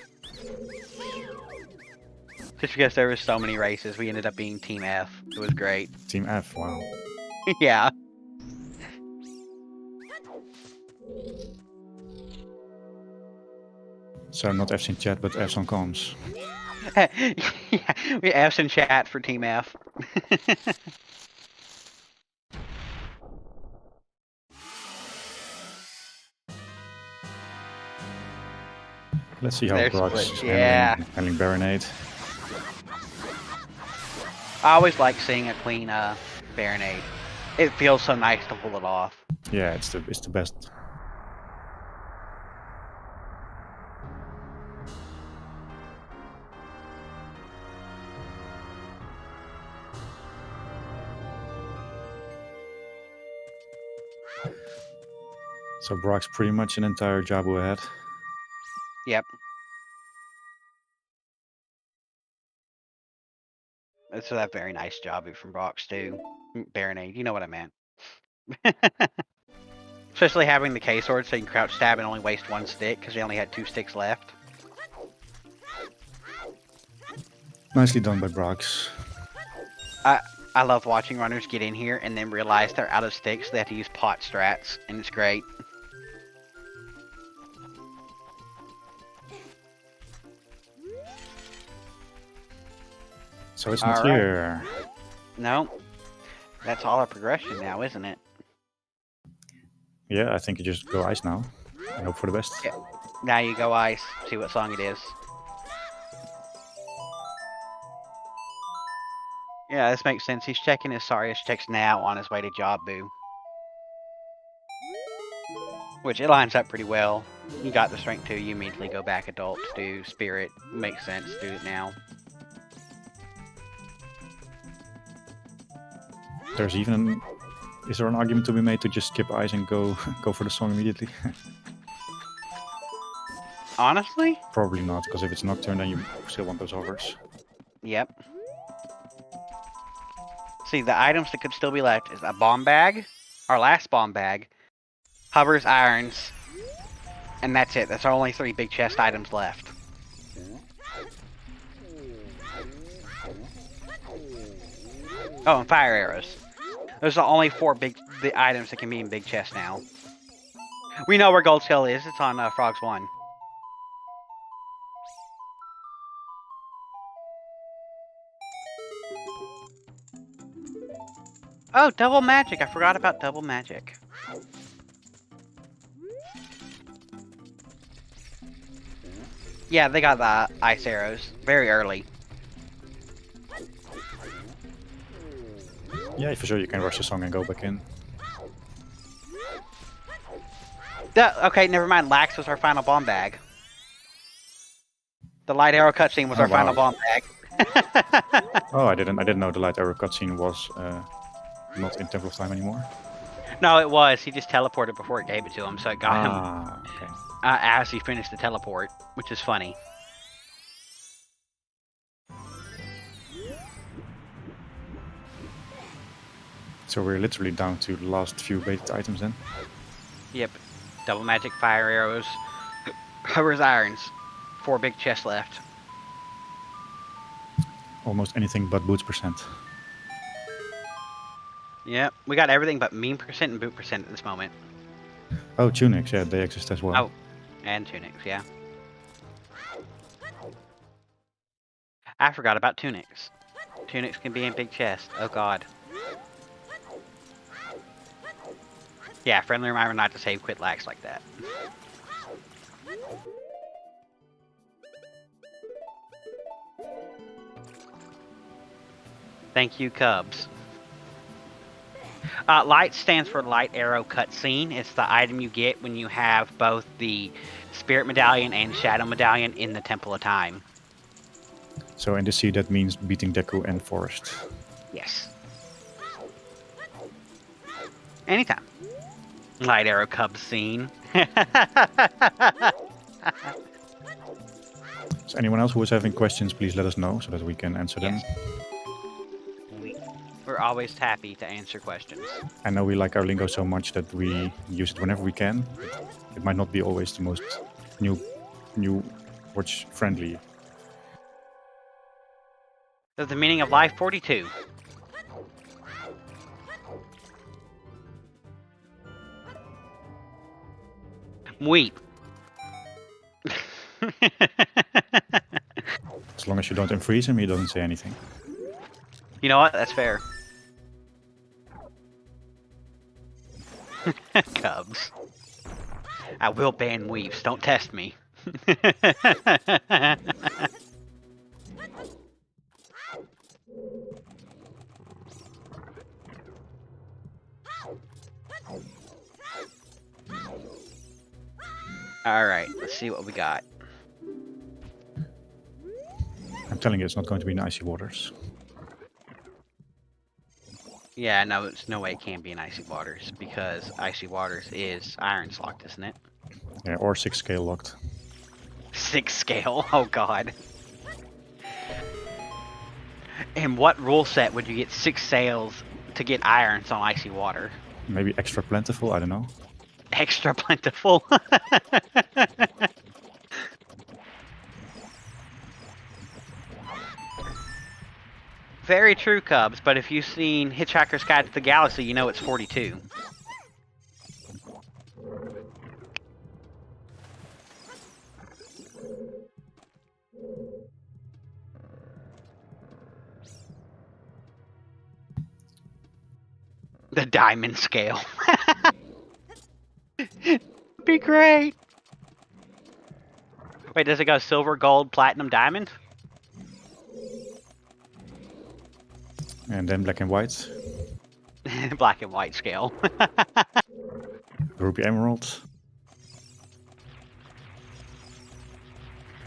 Just because there were so many races, we ended up being Team F. It was great. Team F, wow. Yeah. So not F's in chat, but F's on comms. Yeah, we F's in chat for Team F. Let's see how There's Braaks Split, is yeah. handling Baronade. I always like seeing a clean Baronade. It feels so nice to pull it off. Yeah, it's the best. So Brock's pretty much an entire Jabu ahead. Yep. It's a very nice Jabu from Braaks too. Baronade, you know what I meant. Especially having the K-sword so you can crouch stab and only waste one stick because they only had 2 sticks left. Nicely done by Braaks. I love watching runners get in here and then realize they're out of sticks. They have to use pot strats, and it's great. So it's not All right. here. No, that's all our progression now, isn't it? Yeah, I think you just go ice now and hope for the best. Yeah. Now you go ice, see what song it is. Yeah, this makes sense. He's checking his Sarius checks now on his way to Jabu. Which it lines up pretty well. You got the strength 2, you immediately go back adult to do spirit. Makes sense, do it now. There's even is there an argument to be made to just skip ice and go for the song immediately? Honestly? Probably not, because if it's Nocturne then you still want those overs. Yep. See, the items that could still be left is a bomb bag, our last bomb bag, hovers, irons, and that's it. That's our only 3 big chest items left. Oh, and fire arrows. Those are the only 4 the items that can be in big chest now. We know where Gold Skull is. It's on Frogs 1. Oh, double magic. I forgot about double magic. Yeah, they got the ice arrows very early. Yeah, for sure you can rush the song and go back in. Okay, never mind. Lax was our final bomb bag. The light arrow cutscene was our final bomb bag. Oh, I didn't know the light arrow cutscene was not in Temple of Time anymore. No, it was. He just teleported before it gave it to him, so it got him okay. as he finished the teleport, which is funny. So we're literally down to the last few baited items then? Yep. Double magic, fire arrows, hovers, irons. 4 big chests left. Almost anything but boots percent. Yep. We got everything but meme percent and boot percent at this moment. Oh, tunics, yeah, they exist as well. Oh, and tunics, yeah. I forgot about tunics. Tunics can be in big chest. Oh god. Yeah, friendly reminder not to save quit lags like that. Thank you, Cubs. Light stands for Light Arrow Cutscene. It's the item you get when you have both the Spirit Medallion and Shadow Medallion in the Temple of Time. So in the sea that means beating Deku and Forest. Yes. Anytime. Light Arrow Cub scene. So anyone else who is having questions, please let us know so that we can answer them. We're always happy to answer questions. I know we like our lingo so much that we use it whenever we can. It might not be always the most new watch friendly. That's the meaning of Life 42. Weep. As long as you don't unfreeze him, he doesn't say anything. You know what? That's fair. Cubs. I will ban weeps. Don't test me. Alright, let's see what we got. I'm telling you, it's not going to be in icy waters. Yeah, no, there's no way it can be in Icy Waters because Icy Waters is Iron's locked, isn't it? Yeah, or 6 scale locked. 6 scale. Oh god. In what rule set would you get 6 sails to get irons on Icy Water? Maybe extra plentiful, I don't know. Extra plentiful. Very true, Cubs, but if you've seen Hitchhiker's Guide to the Galaxy, you know it's 42. The diamond scale. Be great. Wait, does it go silver, gold, platinum, diamond? And then black and white. Black and white scale. Ruby emerald.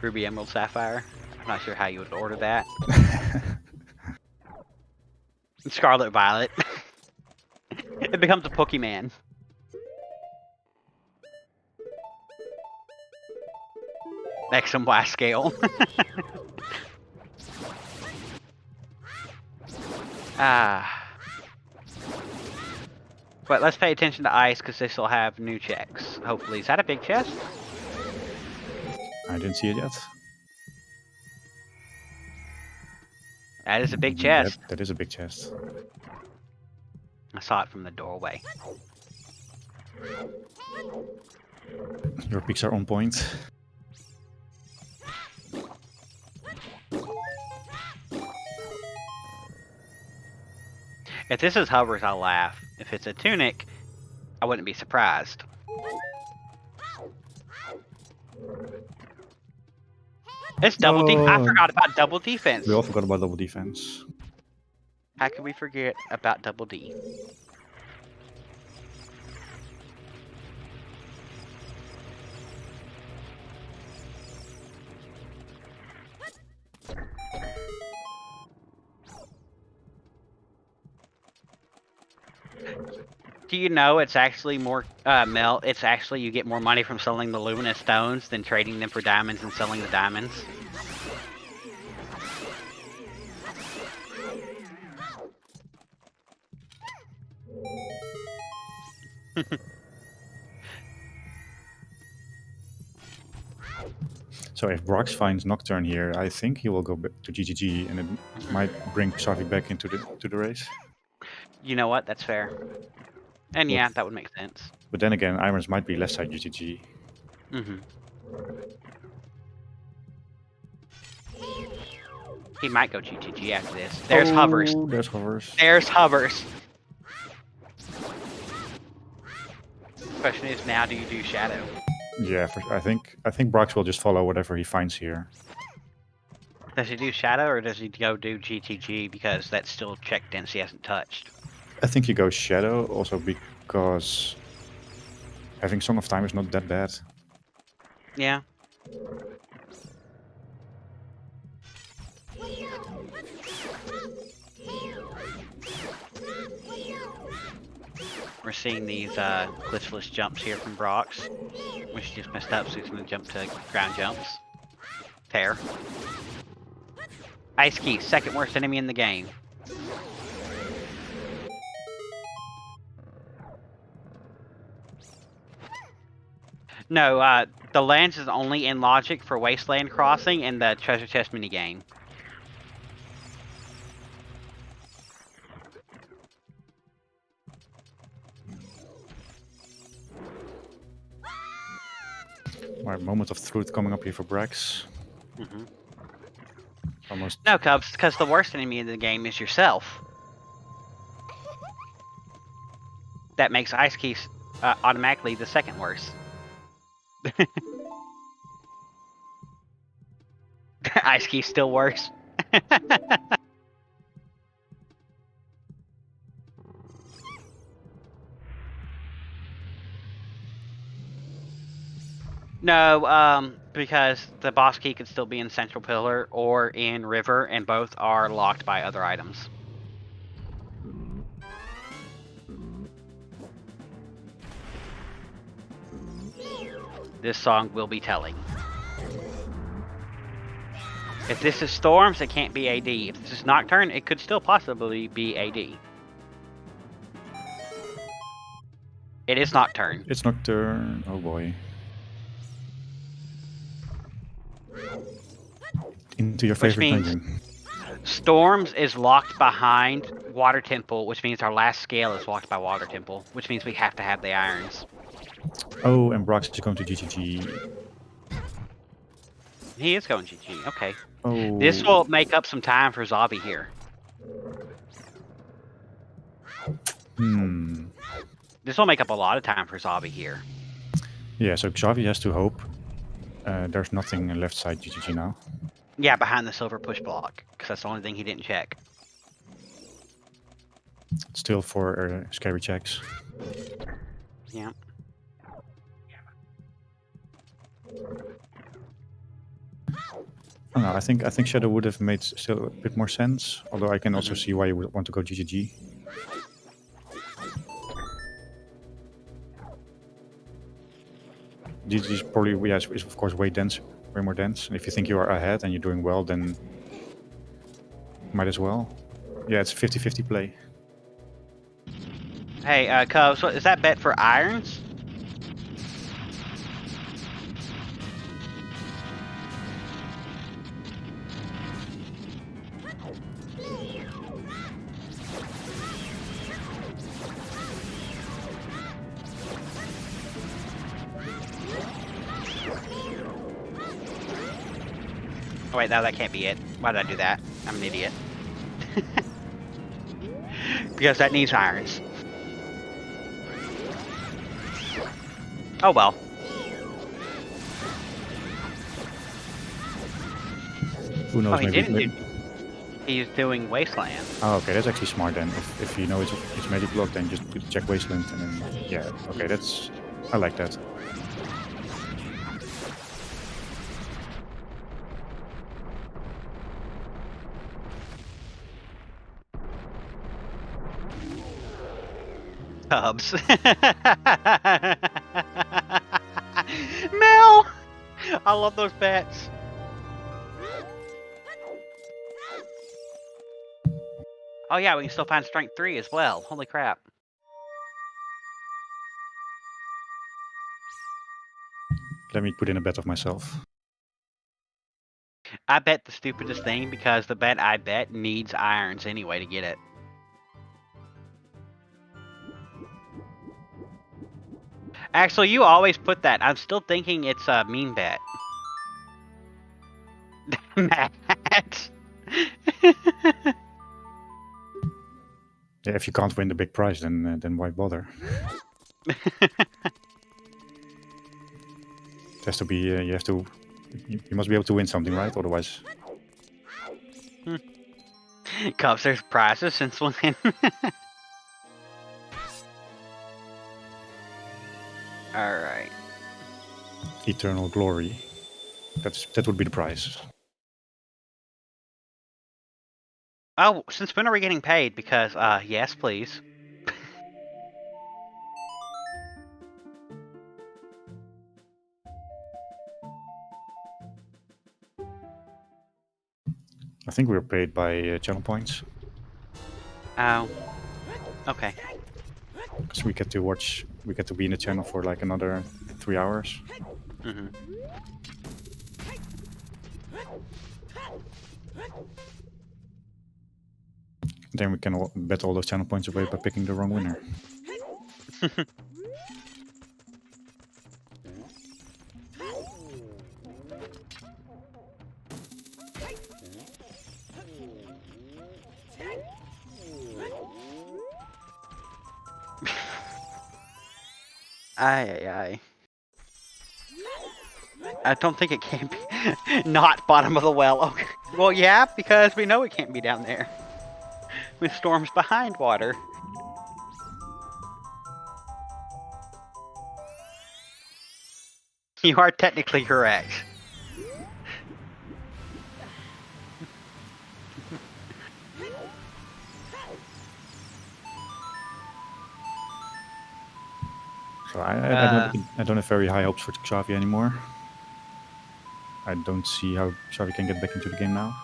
Ruby, emerald, sapphire. I'm not sure how you would order that. Scarlet, violet. It becomes a Pokemon. X and Y scale. But let's pay attention to ice because this will have new checks. Hopefully. Is that a big chest? I didn't see it yet. That is a big chest. That is a big chest. I saw it from the doorway. Your peaks are on point. If this is hovers, I'll laugh. If it's a tunic, I wouldn't be surprised. It's double I No. forgot about double defense. We all forgot about double defense. How could we forget about double D? Do you know it's actually more, Mel, it's actually you get more money from selling the luminous stones than trading them for diamonds and selling the diamonds? So if Braaks finds Nocturne here, I think he will go back to GGG, and it might bring Xavi back into the race. You know what? That's fair. And yeah, that would make sense. But then again, Irons might be left side GGG. Mm-hmm. He might go GTG after this. There's hovers. There's hovers. There's hovers. Question is now, do you do shadow? Yeah, I think Braaks will just follow whatever he finds here. Does he do shadow or does he go do GTG because that's still check dense he hasn't touched? I think he goes Shadow also because having Song of Time is not that bad. Yeah. We're seeing these glitchless jumps here from Braaks, which just messed up, so he's going to jump to ground jumps. Fair. Ice Key, second worst enemy in the game. No, the lands is only in logic for Wasteland Crossing and the Treasure Chest minigame. Alright, moment of truth coming up here for Braaks. Mm-hmm. Almost. No, Cubs, because the worst enemy in the game is yourself. That makes Ice Key automatically the second worst. Ice Key's still worse. No, because the boss key could still be in Central Pillar or in River, and both are locked by other items. this song will be telling. If this is Storms, it can't be AD. If this is Nocturne, it could still possibly be AD. It is Nocturne. It's Nocturne. Oh boy. Into your Which favorite means- dungeon. Storms is locked behind Water Temple, which means our last scale is locked by Water Temple, which means we have to have the irons. Oh, and Braaks is going to GGG. He is going GG. Okay. Oh. This will make up some time for Xavi here. This will make up a lot of time for Xavi here. Yeah, so Xavi has to hope. There's nothing left side GGG now. Yeah, behind the silver push block, because that's the only thing he didn't check. Still 4 scary checks. Yeah. I don't know, I think Shadow would have made still a bit more sense. Although I can also see why you would want to go GGG. GGG is probably, yes, is of course way more dense. And if you think you are ahead and you're doing well, then might as well. Yeah, it's 50-50 play. Hey, Cubs, is that bet for irons? Oh wait, no, that can't be it. Why did I do that? I'm an idiot. Because that needs irons. Oh well. Who knows? Oh, he maybe, didn't do. He's doing Wasteland. Oh, okay, that's actually smart then. If you know it's magic block, then just check Wasteland and then yeah. Okay, that's I like that. Cubs. Mel! I love those bets. Oh yeah, we can still find strength 3 as well. Holy crap. Let me put in a bet of myself. I bet the stupidest thing because the bet I bet needs irons anyway to get it. Actually, you always put that. I'm still thinking it's a mean bet. Matt. Yeah, if you can't win the big prize, then why bother? It has to be. You have to. You must be able to win something, right? Otherwise. Cubs, there's prizes since when? Alright. Eternal glory. That would be the prize. Oh, since when are we getting paid? Because, yes, please. I think we were paid by channel points. Oh. Okay. Because we get to be in the channel for like another 3 hours. Mm-hmm. Then we can bet all those channel points away by picking the wrong winner. Aye. I don't think it can be not bottom of the well. Okay. Well, yeah, because we know it can't be down there. With storms behind water. You are technically correct. So I don't have very high hopes for Xavi anymore. I don't see how Xavi can get back into the game now.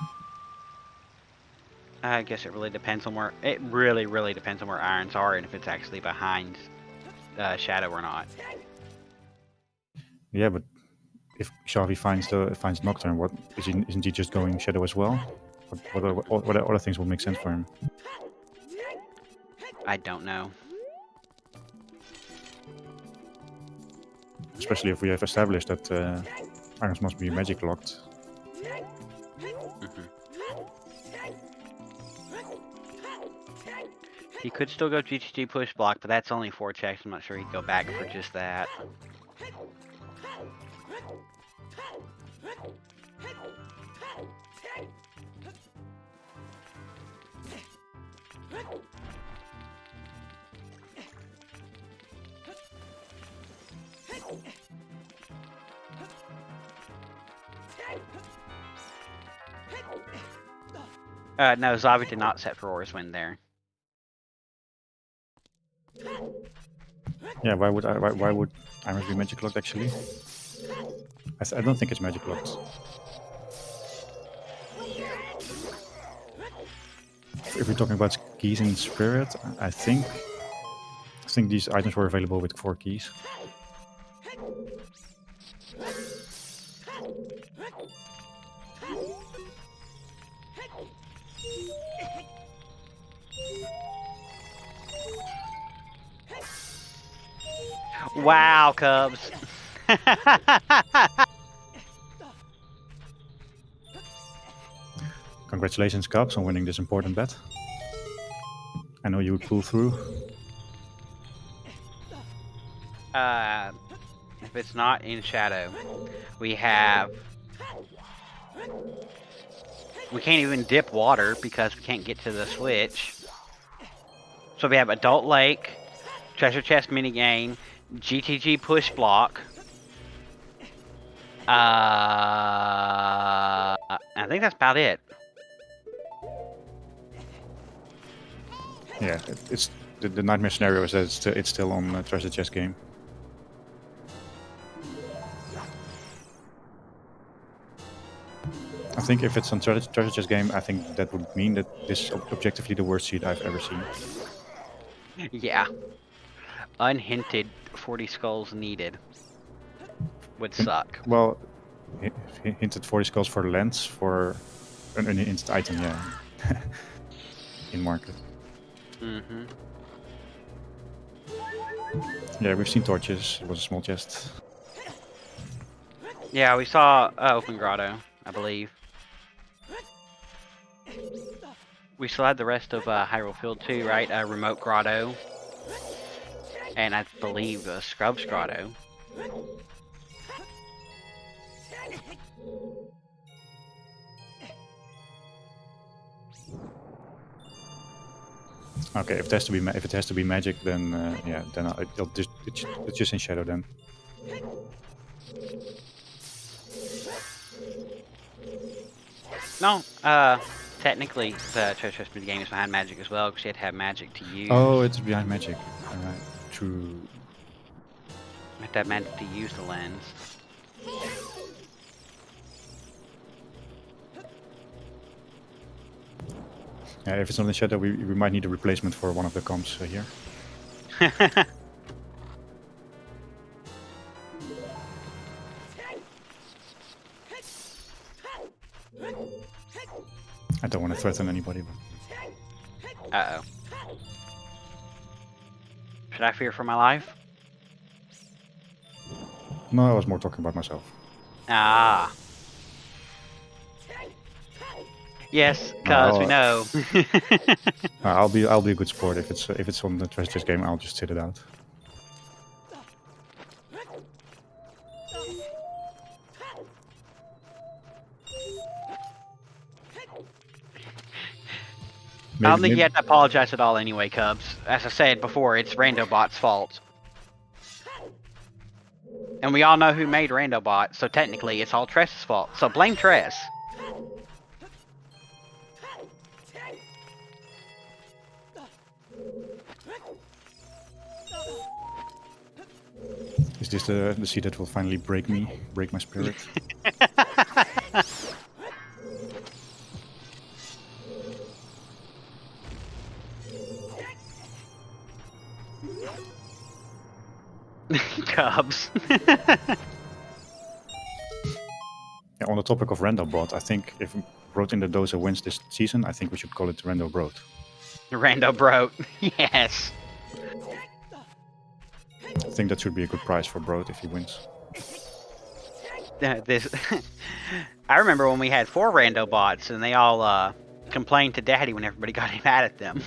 I guess it really depends on where. It really, really depends on where irons are and if it's actually behind Shadow or not. Yeah, but if Xavi finds Nocturne, what isn't he just going Shadow as well? What other things will make sense for him? I don't know. Especially if we have established that irons must be magic locked. Mhm. He could still go GTG push block, but that's only 4 checks. I'm not sure he'd go back for just that. No, Xavi did not set Roar's win there. Yeah, why would irons be magic locked actually? I don't think it's magic locked. If we're talking about keys in Spirit, I think these items were available with 4 keys. Wow, Cubs. Congratulations, Cubs, on winning this important bet. I know you would pull through. If it's not in Shadow, we have... We can't even dip water because we can't get to the switch. So we have Adult Lake, Treasure Chest minigame, GTG push block. I think that's about it. Yeah, it's the nightmare scenario is that it's still on Treasure Chest game. I think if it's on Treasure Chest game, I think that would mean that this is objectively the worst seed I've ever seen. Yeah. Unhinted 40 skulls needed. Would suck. Well, hinted 40 skulls for lens for an instant item, yeah. In market. Mm-hmm. Yeah, we've seen torches. It was a small chest. Yeah, we saw Open Grotto, I believe. We still had the rest of Hyrule Field too, right? Remote Grotto. And I believe Scrub's Grotto. Okay, if it has to be magic, then yeah, then it's just in Shadow then. No, technically the Treasure Chest game is behind magic as well, because you had to have magic to use. Oh, it's behind magic. Alright, true. You have to have magic to use the lens. Yeah, if it's not in Shadow, we might need a replacement for one of the comps here. I don't want to threaten anybody. But... Uh-oh. Should I fear for my life? No, I was more talking about myself. Ah. Yes, cause we know. I'll be a good sport if it's on the Treasure Chest game. I'll just sit it out. I don't think you have to apologize at all anyway, Cubs. As I said before, it's Randobot's fault. And we all know who made Randobot, so technically it's all Tress's fault. So blame Tress. this the seed that will finally break my spirit? Cubs. Yeah, on the topic of Rando Bot, I think if Broad in the Doza wins this season, I think we should call it Rando Broad. Rando Broat. Yes. I think that should be a good prize for Broad if he wins. This. I remember when we had 4 rando bots and they all complained to Daddy when everybody got mad at them.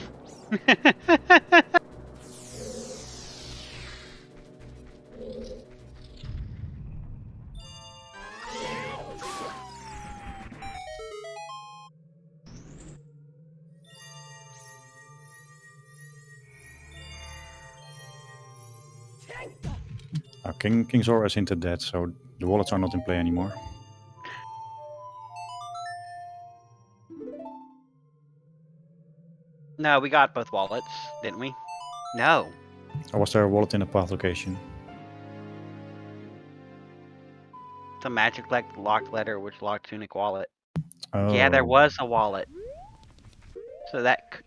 King Zora is hinted dead, so the wallets are not in play anymore. No, we got both wallets, didn't we? No. Or was there a wallet in the path location? It's a magic locked letter which locked Tunic wallet. Oh. Yeah, there was a wallet. So that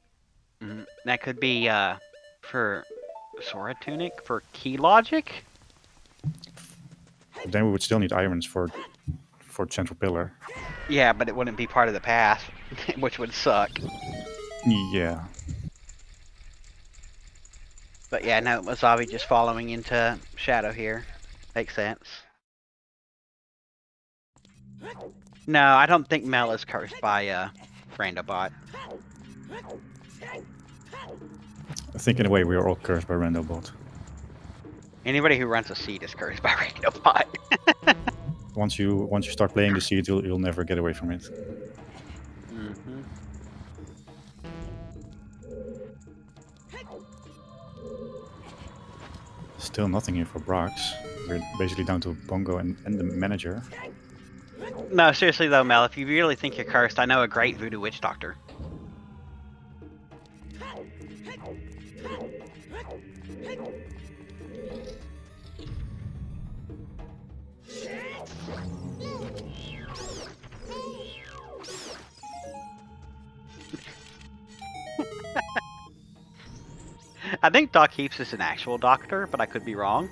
could be for Sora Tunic for key logic. Then we would still need irons for Central Pillar. Yeah, but it wouldn't be part of the path, which would suck. Yeah. But yeah, no, Xavi just following into Shadow here. Makes sense. No, I don't think Mel is cursed by Randobot. I think in a way we are all cursed by Randobot. Anybody who runs a seed is cursed by Randobot. Once you start playing the seed, you'll never get away from it. Mm-hmm. Still nothing here for Braaks. We're basically down to Bongo and the manager. No, seriously though, Mel, if you really think you're cursed, I know a great voodoo witch doctor. I think Doc Heaps is an actual doctor, but I could be wrong.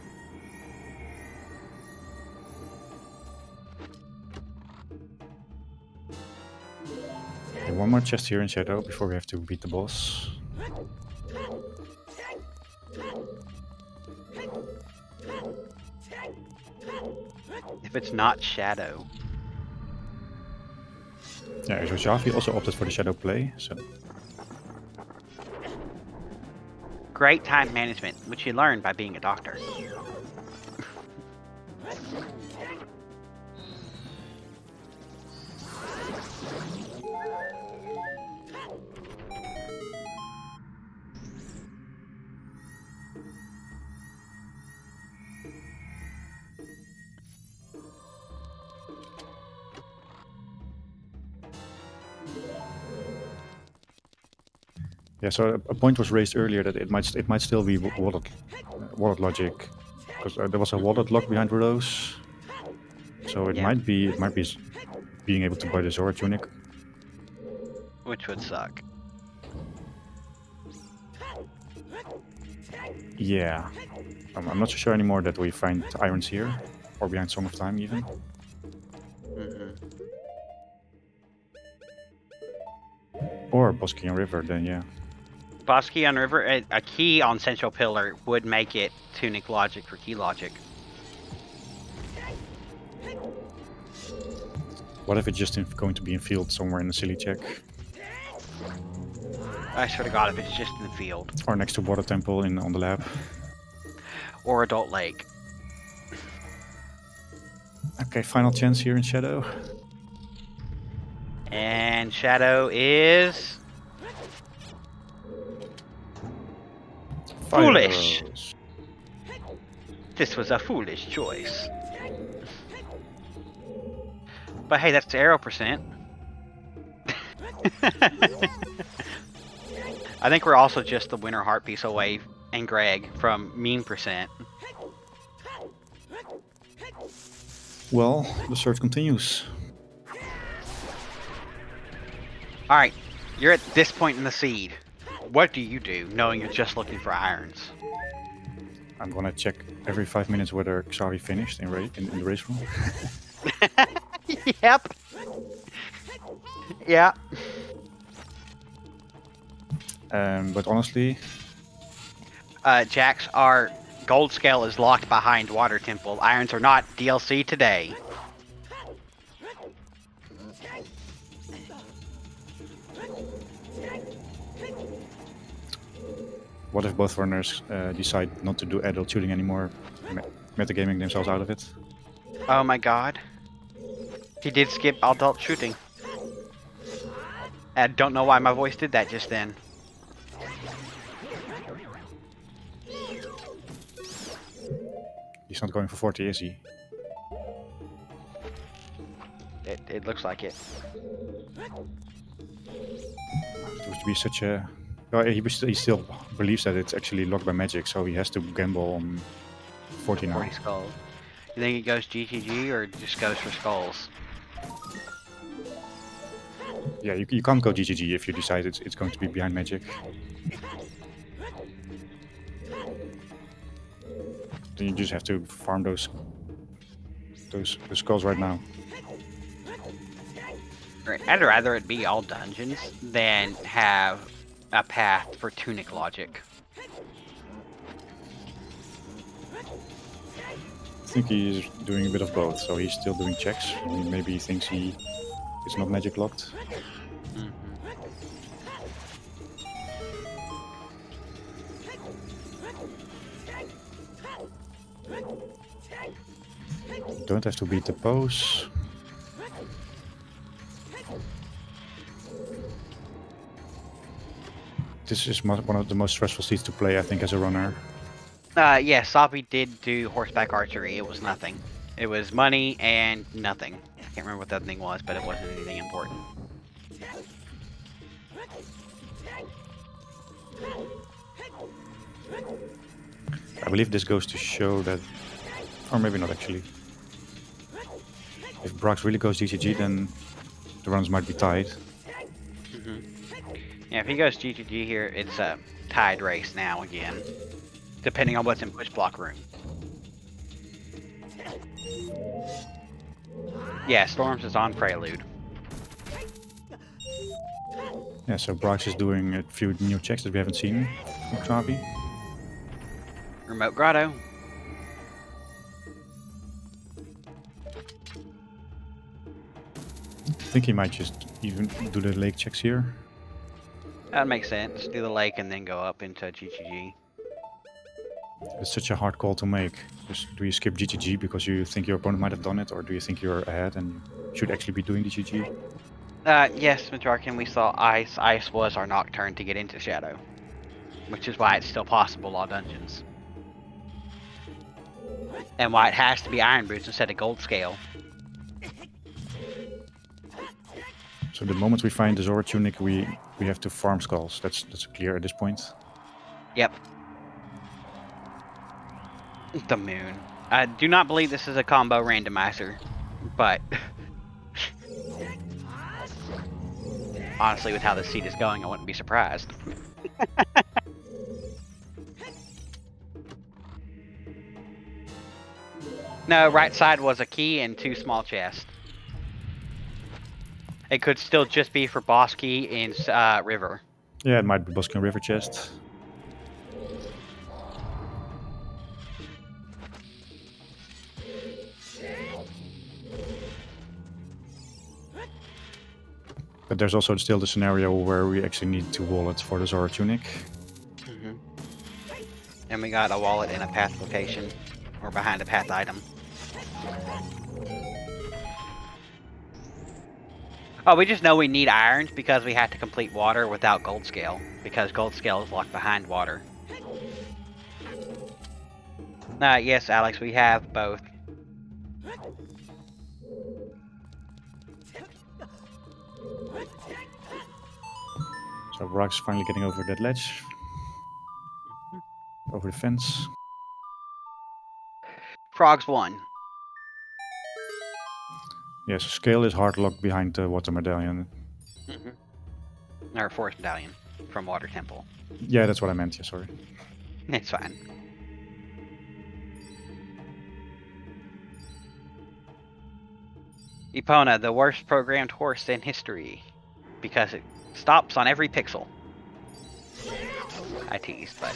Okay, one more chest here in Shadow before we have to beat the boss. If it's not Shadow. Yeah, so Xavi also opted for the Shadow play, so... Great time management, which you learn by being a doctor. Yeah, so a point was raised earlier that it might still be wallet logic, because there was a wallet lock behind Rose, so it might be being able to buy the Zora tunic, Which would suck. Yeah, I'm not so sure anymore that we find irons here or behind Song of Time even. Or Bosquian River, then yeah. Bosquian River, a key on Central Pillar would make it Tunic Logic for Key Logic. What if it's just going to be in field somewhere in the silly check? I swear to God, if it's just in the field. Or next to Water Temple on the lab. Or Adult Lake. Okay, final chance here in Shadow. And Shadow is... foolish. Arrows. This was a foolish choice. But hey, that's arrow percent. I think we're also just the winner heart piece away and Greg from mean percent. Well, the search continues. All right, you're at this point in the seed. What do you do, knowing you're just looking for irons? I'm gonna check every 5 minutes whether Xavi finished in the race room. Yep. Yeah. But honestly, Jax, our gold scale is locked behind Water Temple. Irons are not DLC today. what if both runners decide not to do adult shooting anymore, metagaming themselves out of it? Oh my god. He did skip adult shooting. I don't know why my voice did that just then. He's not going for 40, is he? It looks like it. It would be such a... Well, he still believes that it's actually locked by magic, so he has to gamble on 40 now. 40 skulls. You think it goes GGG or just goes for skulls? Yeah, you can't go GGG if you decide it's going to be behind magic. Then you just have to farm those skulls right now. Right, I'd rather it be all dungeons than have a path for tunic logic. I think he's doing a bit of both, so he's still doing checks. Maybe he thinks it's not magic locked. Don't have to beat the pose. This is one of the most stressful seats to play, I think, as a runner. Yeah, Xavi did do horseback archery. It was nothing. It was money and nothing. I can't remember what that thing was, but it wasn't anything important. I believe this goes to show that, or maybe not actually. If Braaks really goes GGG, then the runs might be tied. Yeah, if he goes GGG here, it's a tied race now again, depending on what's in push block room. Yeah, Storms is on Prelude. Yeah, so Braaks is doing a few new checks that we haven't seen from Xavi. Remote Grotto. I think he might just even do the lake checks here. That makes sense. Do the lake and then go up into GGG. It's such a hard call to make. Just, do you skip GGG because you think your opponent might have done it, or do you think you're ahead and should actually be doing the GG? Yes, Majarkin, we saw Ice. Ice was our Nocturne to get into Shadow, which is why it's still possible all dungeons. And why it has to be Iron Boots instead of Gold Scale. So the moment we find the Zora Tunic, we have to farm skulls. That's clear at this point. Yep. The moon. I do not believe this is a combo randomizer, but honestly, with how the seed is going, I wouldn't be surprised. No, right side was a key and 2 small chests. It could still just be for boss key in river. Yeah, it might be Boskin River chest. But there's also still the scenario where we actually need 2 wallets for the Zora Tunic. And we got a wallet in a path location, or behind a path item. Oh, we just know we need irons because we had to complete water without gold scale, because gold scale is locked behind water. Yes, Alex, we have both. So Braaks finally getting over that ledge. Over the fence. Frogs won. Yes, scale is hard locked behind the water medallion. Or Forest Medallion from Water Temple. Yeah, that's what I meant. Yeah, sorry. It's fine. Epona, the worst programmed horse in history, because it stops on every pixel. I teased, but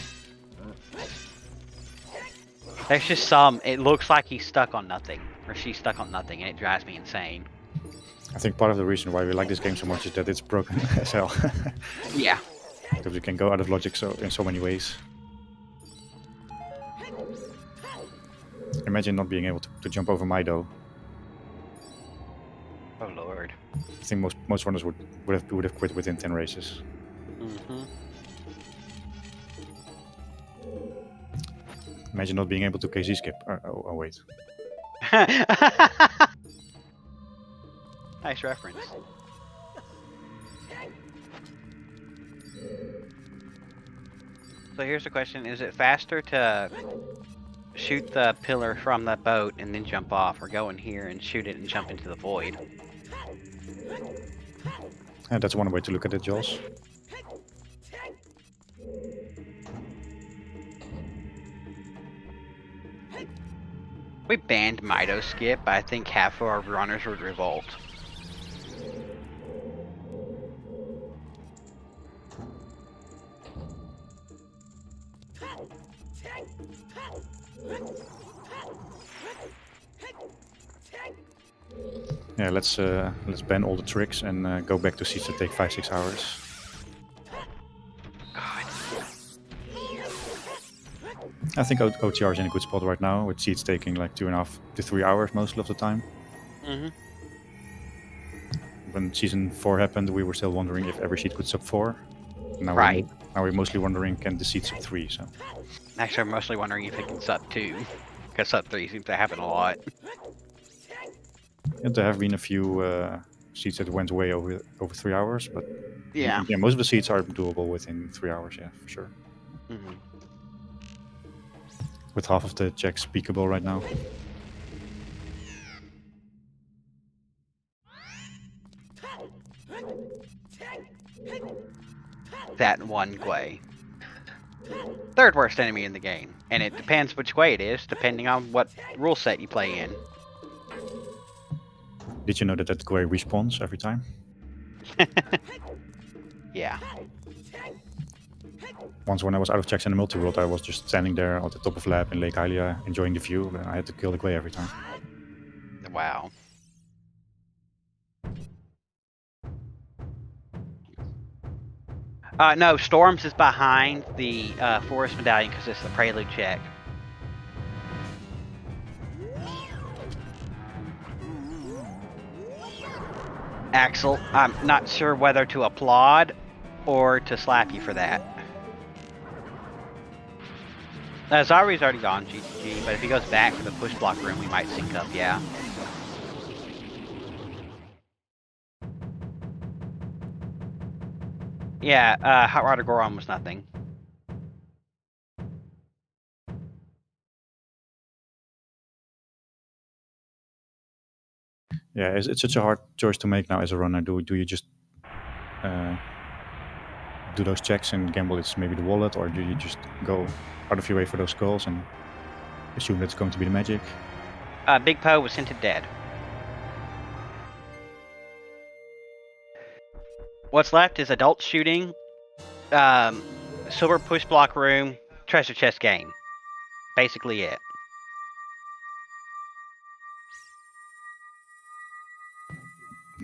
there's just some. It looks like he's stuck on nothing, or she's stuck on nothing, and it drives me insane. I think part of the reason why we like this game so much is that it's broken as hell. Yeah. Because you can go out of logic in so many ways. Imagine not being able to jump over Mido. Oh lord. I think most runners would have quit within 10 races. Imagine not being able to KZ skip. Oh wait. Nice reference. So here's the question: is it faster to shoot the pillar from the boat and then jump off, or go in here and shoot it and jump into the void? That's one way to look at it, Jules. We banned Mido skip, I think half of our runners would revolt. Yeah, let's ban all the tricks and go back to seats that take 5-6 hours. God. I think OTR is in a good spot right now, with seats taking like 2.5 to 3 hours most of the time. When Season 4 happened, we were still wondering if every seat could sub 4. Now Right. Now we're mostly wondering, can the seat sub 3? So. Actually, I'm mostly wondering if it can sub 2, because sub 3 seems to happen a lot. Yeah, there have been a few seats that went way over 3 hours, but Yeah. most of the seats are doable within 3 hours. Yeah, for sure. With half of the checks peakable right now. That one Gwei. Third worst enemy in the game, and it depends which way it is, depending on what rule set you play in. Did you know that Gwei respawns every time? Yeah. Once when I was out of checks in the multi-world, I was just standing there at the top of lab in Lake Hylia, enjoying the view, and I had to kill the Gwei every time. Wow. No, Storms is behind the Forest Medallion because it's the Prelude check. Axel, I'm not sure whether to applaud or to slap you for that. Zari's already gone, GG, but if he goes back for the push block room, we might sync up, yeah. Yeah, Hot Rodder Goron was nothing. Yeah, it's such a hard choice to make now as a runner. Do you just do those checks and gamble it's maybe the wallet, or do you just go out of your way for those skulls and assume that's going to be the magic? Big Poe was hinted dead. What's left is adult shooting, silver push block room, treasure chest game. Basically it.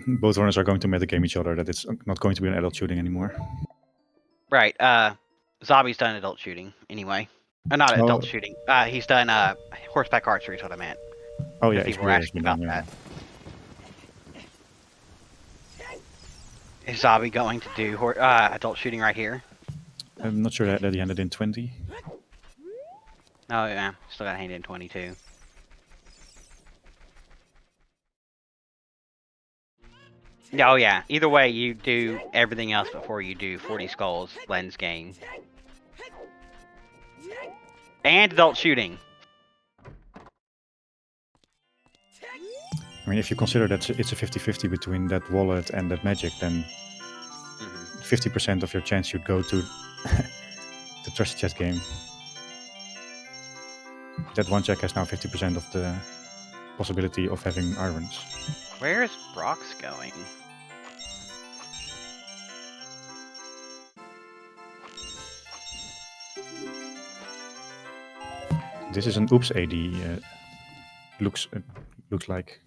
Both runners are going to metagame each other, that it's not going to be an adult shooting anymore. Right, Xavi's done adult shooting, anyway. Not adult shooting. He's done horseback archery is what I meant. Oh yeah, People were asking about that. Is Xavi going to do adult shooting right here? I'm not sure that he ended in 20. Oh yeah, still got handed in 22. Oh yeah, either way you do everything else before you do 40 skulls, lens game. And adult shooting. mean, if you consider that it's a 50-50 between that wallet and that magic, then 50% of your chance should go to the trust chest game. That one check has now 50% of the possibility of having irons. Where is Braaks going? This is an oops AD. Looks like.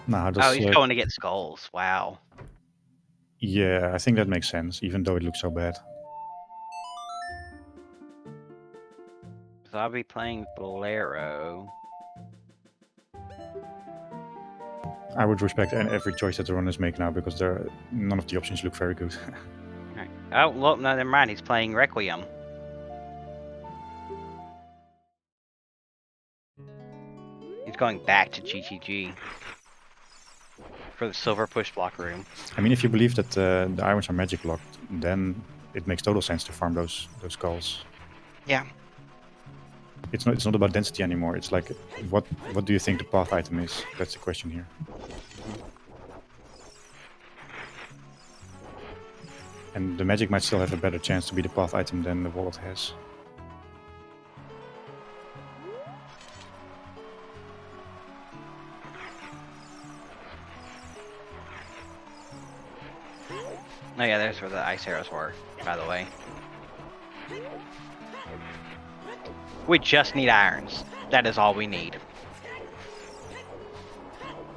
Nah, Oh, he's going to get skulls. Wow. Yeah, I think that makes sense, even though it looks so bad. So I'll be playing Bolero. I would respect every choice that the runners make now, because none of the options look very good. Right. Oh, well, no, never mind. He's playing Requiem. He's going back to GGG for the silver push block room. I mean, if you believe that the irons are magic locked, then it makes total sense to farm those skulls. Yeah. It's not about density anymore. It's like, what do you think the path item is? That's the question here. And the magic might still have a better chance to be the path item than the wallet has. Oh yeah, there's where the ice arrows were, by the way. We just need irons. That is all we need.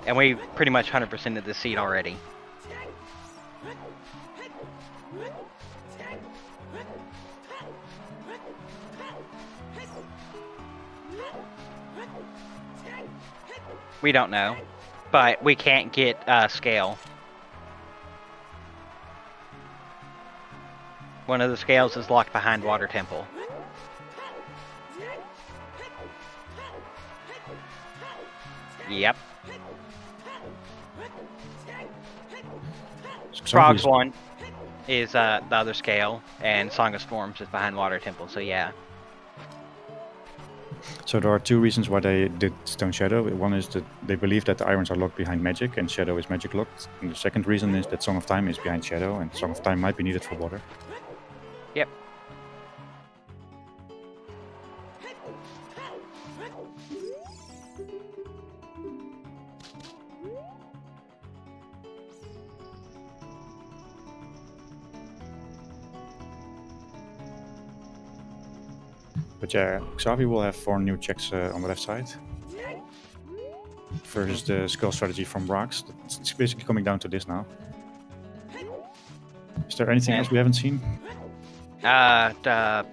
And we pretty much 100%ed the seed already. We don't know, but we can't get scale. One of the scales is locked behind Water Temple. Yep. Frogs 1 is the other scale, and Song of Storms is behind Water Temple, so yeah. So there are two reasons why they did Stone Shadow. One is that they believe that the irons are locked behind magic, and Shadow is magic locked. And the second reason is that Song of Time is behind Shadow, and Song of Time might be needed for water. Yep. But yeah, Xavi will have 4 new checks on the left side. First is the skull strategy from Braaks. It's basically coming down to this now. Is there anything else we haven't seen? Not that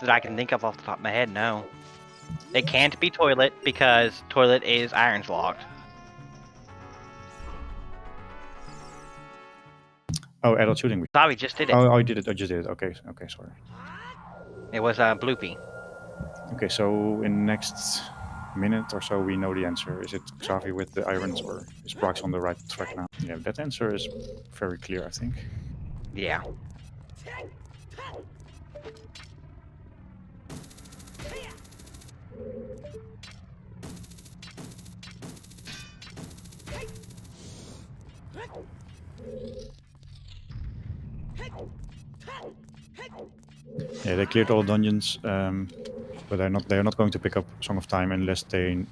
I can think of off the top of my head, no. It can't be Toilet because Toilet is irons locked. Oh, adult shooting. Xavi just did it. Oh, I did it. I just did it. Okay, sorry. It was Bloopy. Okay, so in the next minute or so, we know the answer. Is it Xavi with the irons, or is Braaks on the right track now? Yeah, that answer is very clear, I think. Yeah. Yeah, they cleared all dungeons, but they are not going to pick up Song of Time unless they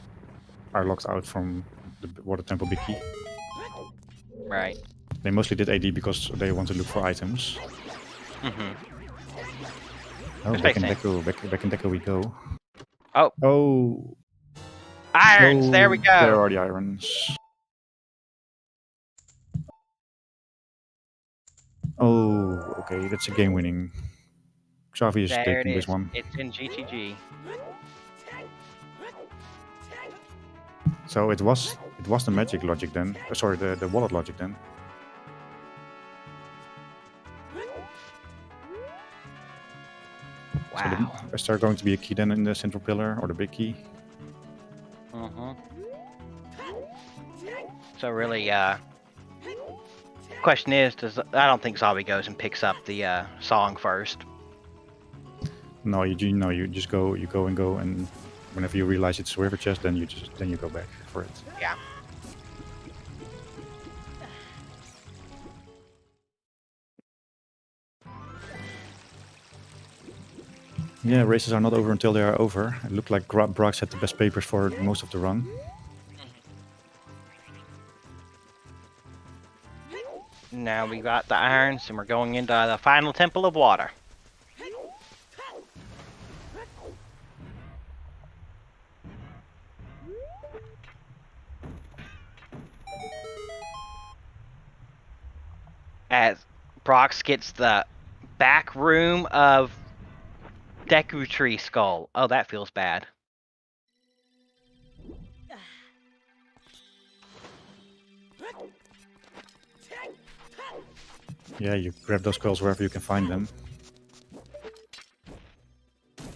are locked out from the Water Temple Big Key. Right. They mostly did AD because they want to look for items. Mm-hmm. Oh, back in Deco we go. Oh. Oh. Irons, there we go. There are the irons. Oh, okay, that's a game winning. Xavi is taking this one. It's in GTG. So it was the magic logic then. Sorry, the wallet logic then. Wow. So is there going to be a key then in the central pillar or the big key? Mm-hmm. So really, question is, I don't think Xavi goes and picks up the song first. No, you just go, and whenever you realize it's a river chest, then you go back for it. Yeah. Yeah, races are not over until they are over. It looked like Braaks had the best papers for most of the run. Now we got the irons, and we're going into the final temple of water. As Braaks gets the back room of Deku Tree Skull. Oh, that feels bad. Yeah, you grab those skulls wherever you can find them. But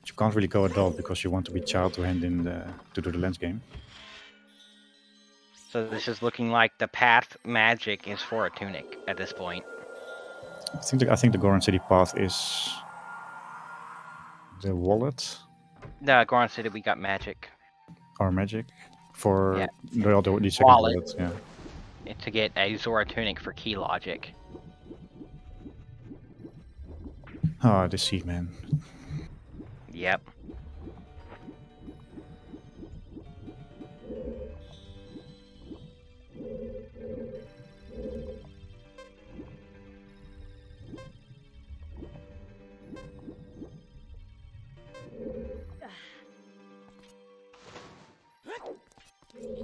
you can't really go adult because you want to be child to hand in to do the lens game. So this is looking like the path magic is for a tunic at this point. I think the Goron City path is the wallet No, Goron City, we got magic. or magic for Yeah. the second Wallet. wallet. Yeah. To get a Zora tunic for key logic. Oh, the sea man. Yep.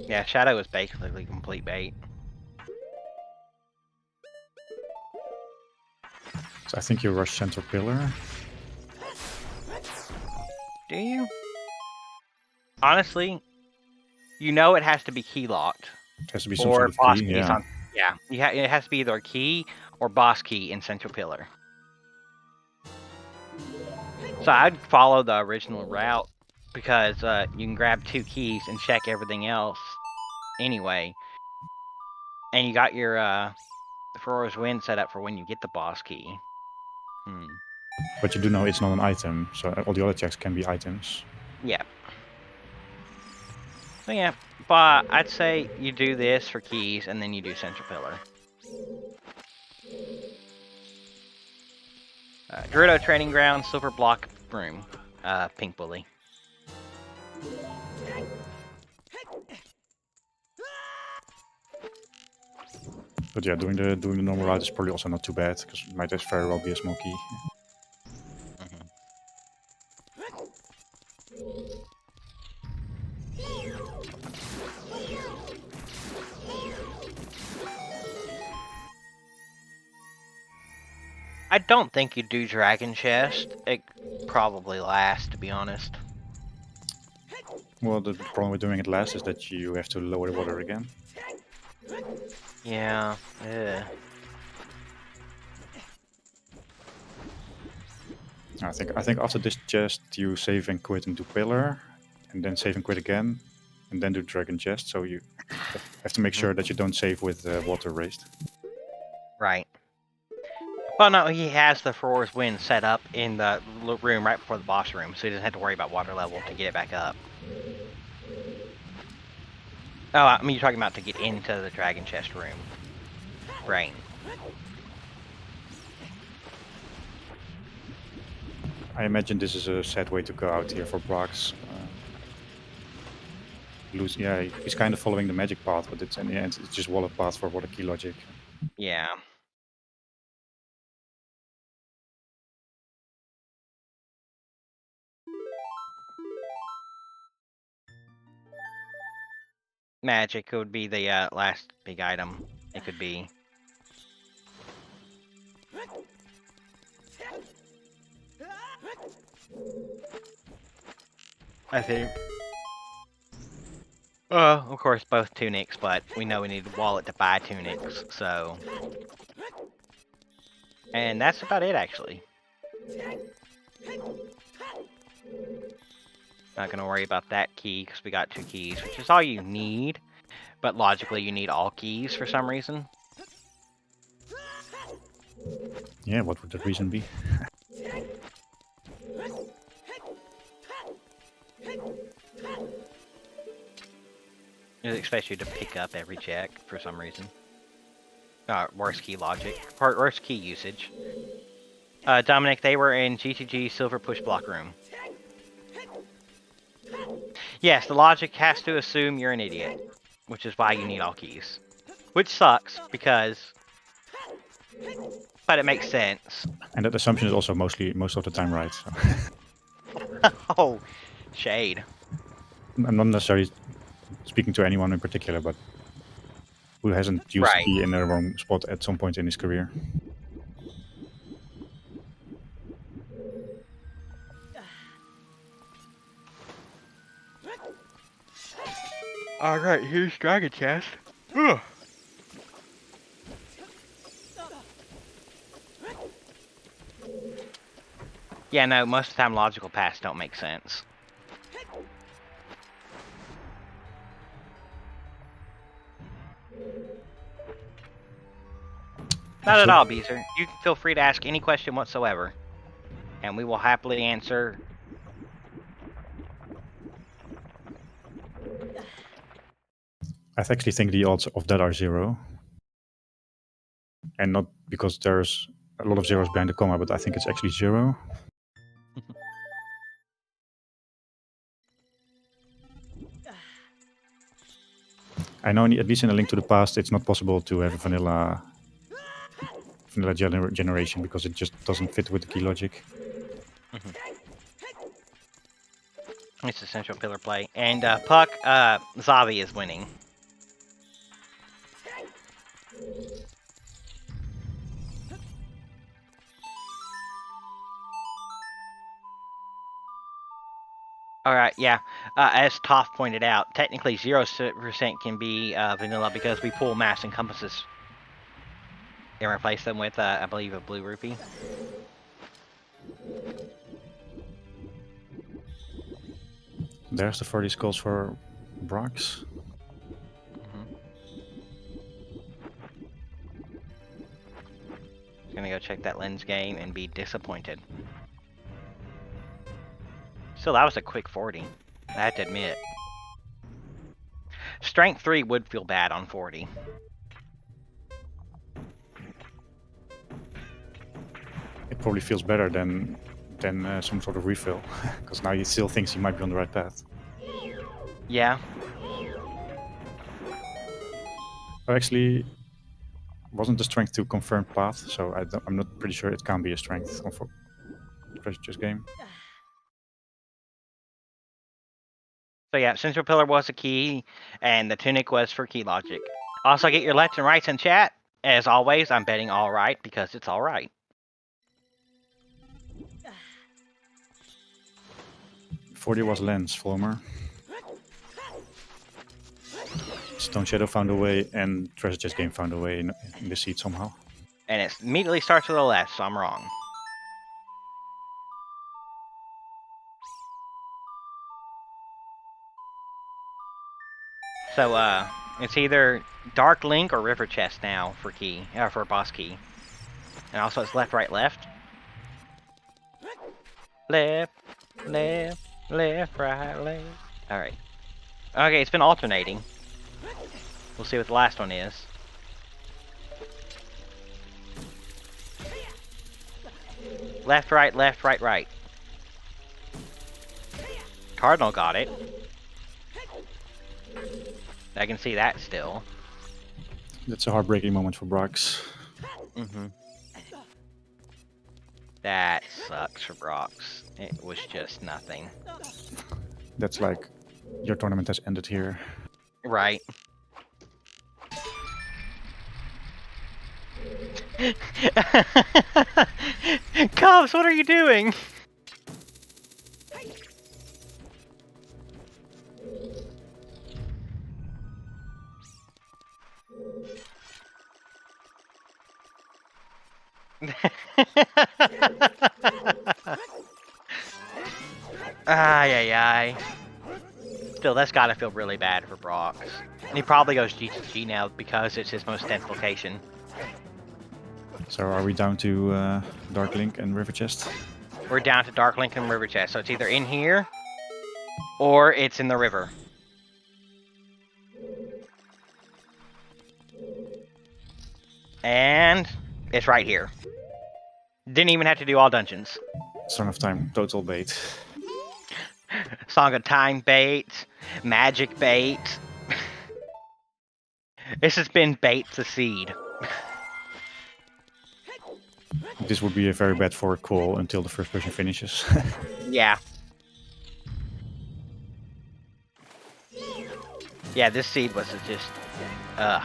Yeah, Shadow is basically complete bait. So I think you rush center pillar. Do you? Honestly, you know it has to be key locked. It has to be some Or sort of boss key. keys Yeah. on. Yeah, it has to be either a key or boss key in Central Pillar. So I'd follow the original route because you can grab 2 keys and check everything else anyway. And you got your Feror's Wind set up for when you get the boss key. But you do know it's not an item, so all the other checks can be items. Yeah. So yeah, but I'd say you do this for keys and then you do Central Pillar. Gerudo Training Ground, Silver Block Room, Pink Bully. But yeah, doing the normal route is probably also not too bad because it might as very well be a small key. I don't think you do Dragon Chest. It probably lasts, to be honest. Well, the problem with doing it last is that you have to lower the water again. Yeah. Ugh. I think after this chest you save and quit and do pillar, and then save and quit again, and then do dragon chest. So you have to make sure that you don't save with water raised. Right. Well, no, he has the Feror's Wind set up in the room right before the boss room, so he doesn't have to worry about water level to get it back up. Oh, I mean, you're talking about to get into the Dragon Chest room. Right. I imagine this is a sad way to go out here for Braaks. Yeah, he's kind of following the magic path, but it's in the end it's just wallet path for water key logic. Yeah. Magic would be the last big item. It could be. I think. Of course, both tunics, but we know we need a wallet to buy tunics, so. And that's about it, actually. Not gonna worry about that key because we got 2 keys, which is all you need. But logically, you need all keys for some reason. Yeah, what would the reason be? It expects you to pick up every check for some reason. Worst key logic. Worst key usage. Dominic, they were in G2G Silver Push Block Room. Yes, the logic has to assume you're an idiot, which is why you need all keys. Which sucks, because... But it makes sense. And that assumption is also most of the time right. So. Oh, shade. I'm not necessarily speaking to anyone in particular, but who hasn't used Right. key in the wrong spot at some point in his career. Alright, here's Dragon Chest. Yeah, no, most of the time logical paths don't make sense. Not at all, Beezer. You can feel free to ask any question whatsoever, and we will happily answer. I actually think the odds of that are 0. And not because there's a lot of zeros behind the comma, but I think it's actually 0. I know, at least in A Link to the Past, it's not possible to have a vanilla generation because it just doesn't fit with the key logic. It's a central pillar play. And Puck, Xavi is winning. Alright, yeah. As Toph pointed out, technically 0% can be vanilla because we pull mass and compasses and replace them with, I believe, a blue rupee. There's the 40 skulls for Braaks. Gonna go check that lens game and be disappointed. Still, that was a quick 40. I have to admit. Strength 3 would feel bad on 40. It probably feels better than some sort of refill, because now he still thinks he might be on the right path. Yeah. Oh, actually, wasn't the strength 2 confirmed path, so I'm not pretty sure it can be a strength on Precious game. So yeah, Central Pillar was a key, and the Tunic was for key logic. Also, get your lefts and rights in chat. As always, I'm betting all right because it's all right. 40 was lens, Flomer. Stone Shadow found a way, and Treasure Chest game found a way in the seat somehow. And it immediately starts with a left, so I'm wrong. So, it's either Dark Link or River Chest now for key, for boss key. And also it's left, right, left. Left, left, left, right, left. Alright. Okay, it's been alternating. We'll see what the last one is. Left, right, right. Cardinal got it. I can see that still. That's a heartbreaking moment for Braaks. That sucks for Braaks. It was just nothing. That's like, your tournament has ended here. Right. Cubs, what are you doing? Ay, ay, ay. Still, that's gotta feel really bad for Braaks. And he probably goes GTG now because it's his most tense location. So are we down to Dark Link and River Chest? We're down to Dark Link and River Chest, so it's either in here or it's in the river. And it's right here. Didn't even have to do all dungeons. Song of Time, total bait. Song of Time bait, magic bait. This has been bait to seed. This would be a very bad forward call until the first person finishes. Yeah. Yeah, this seed was just... Ugh.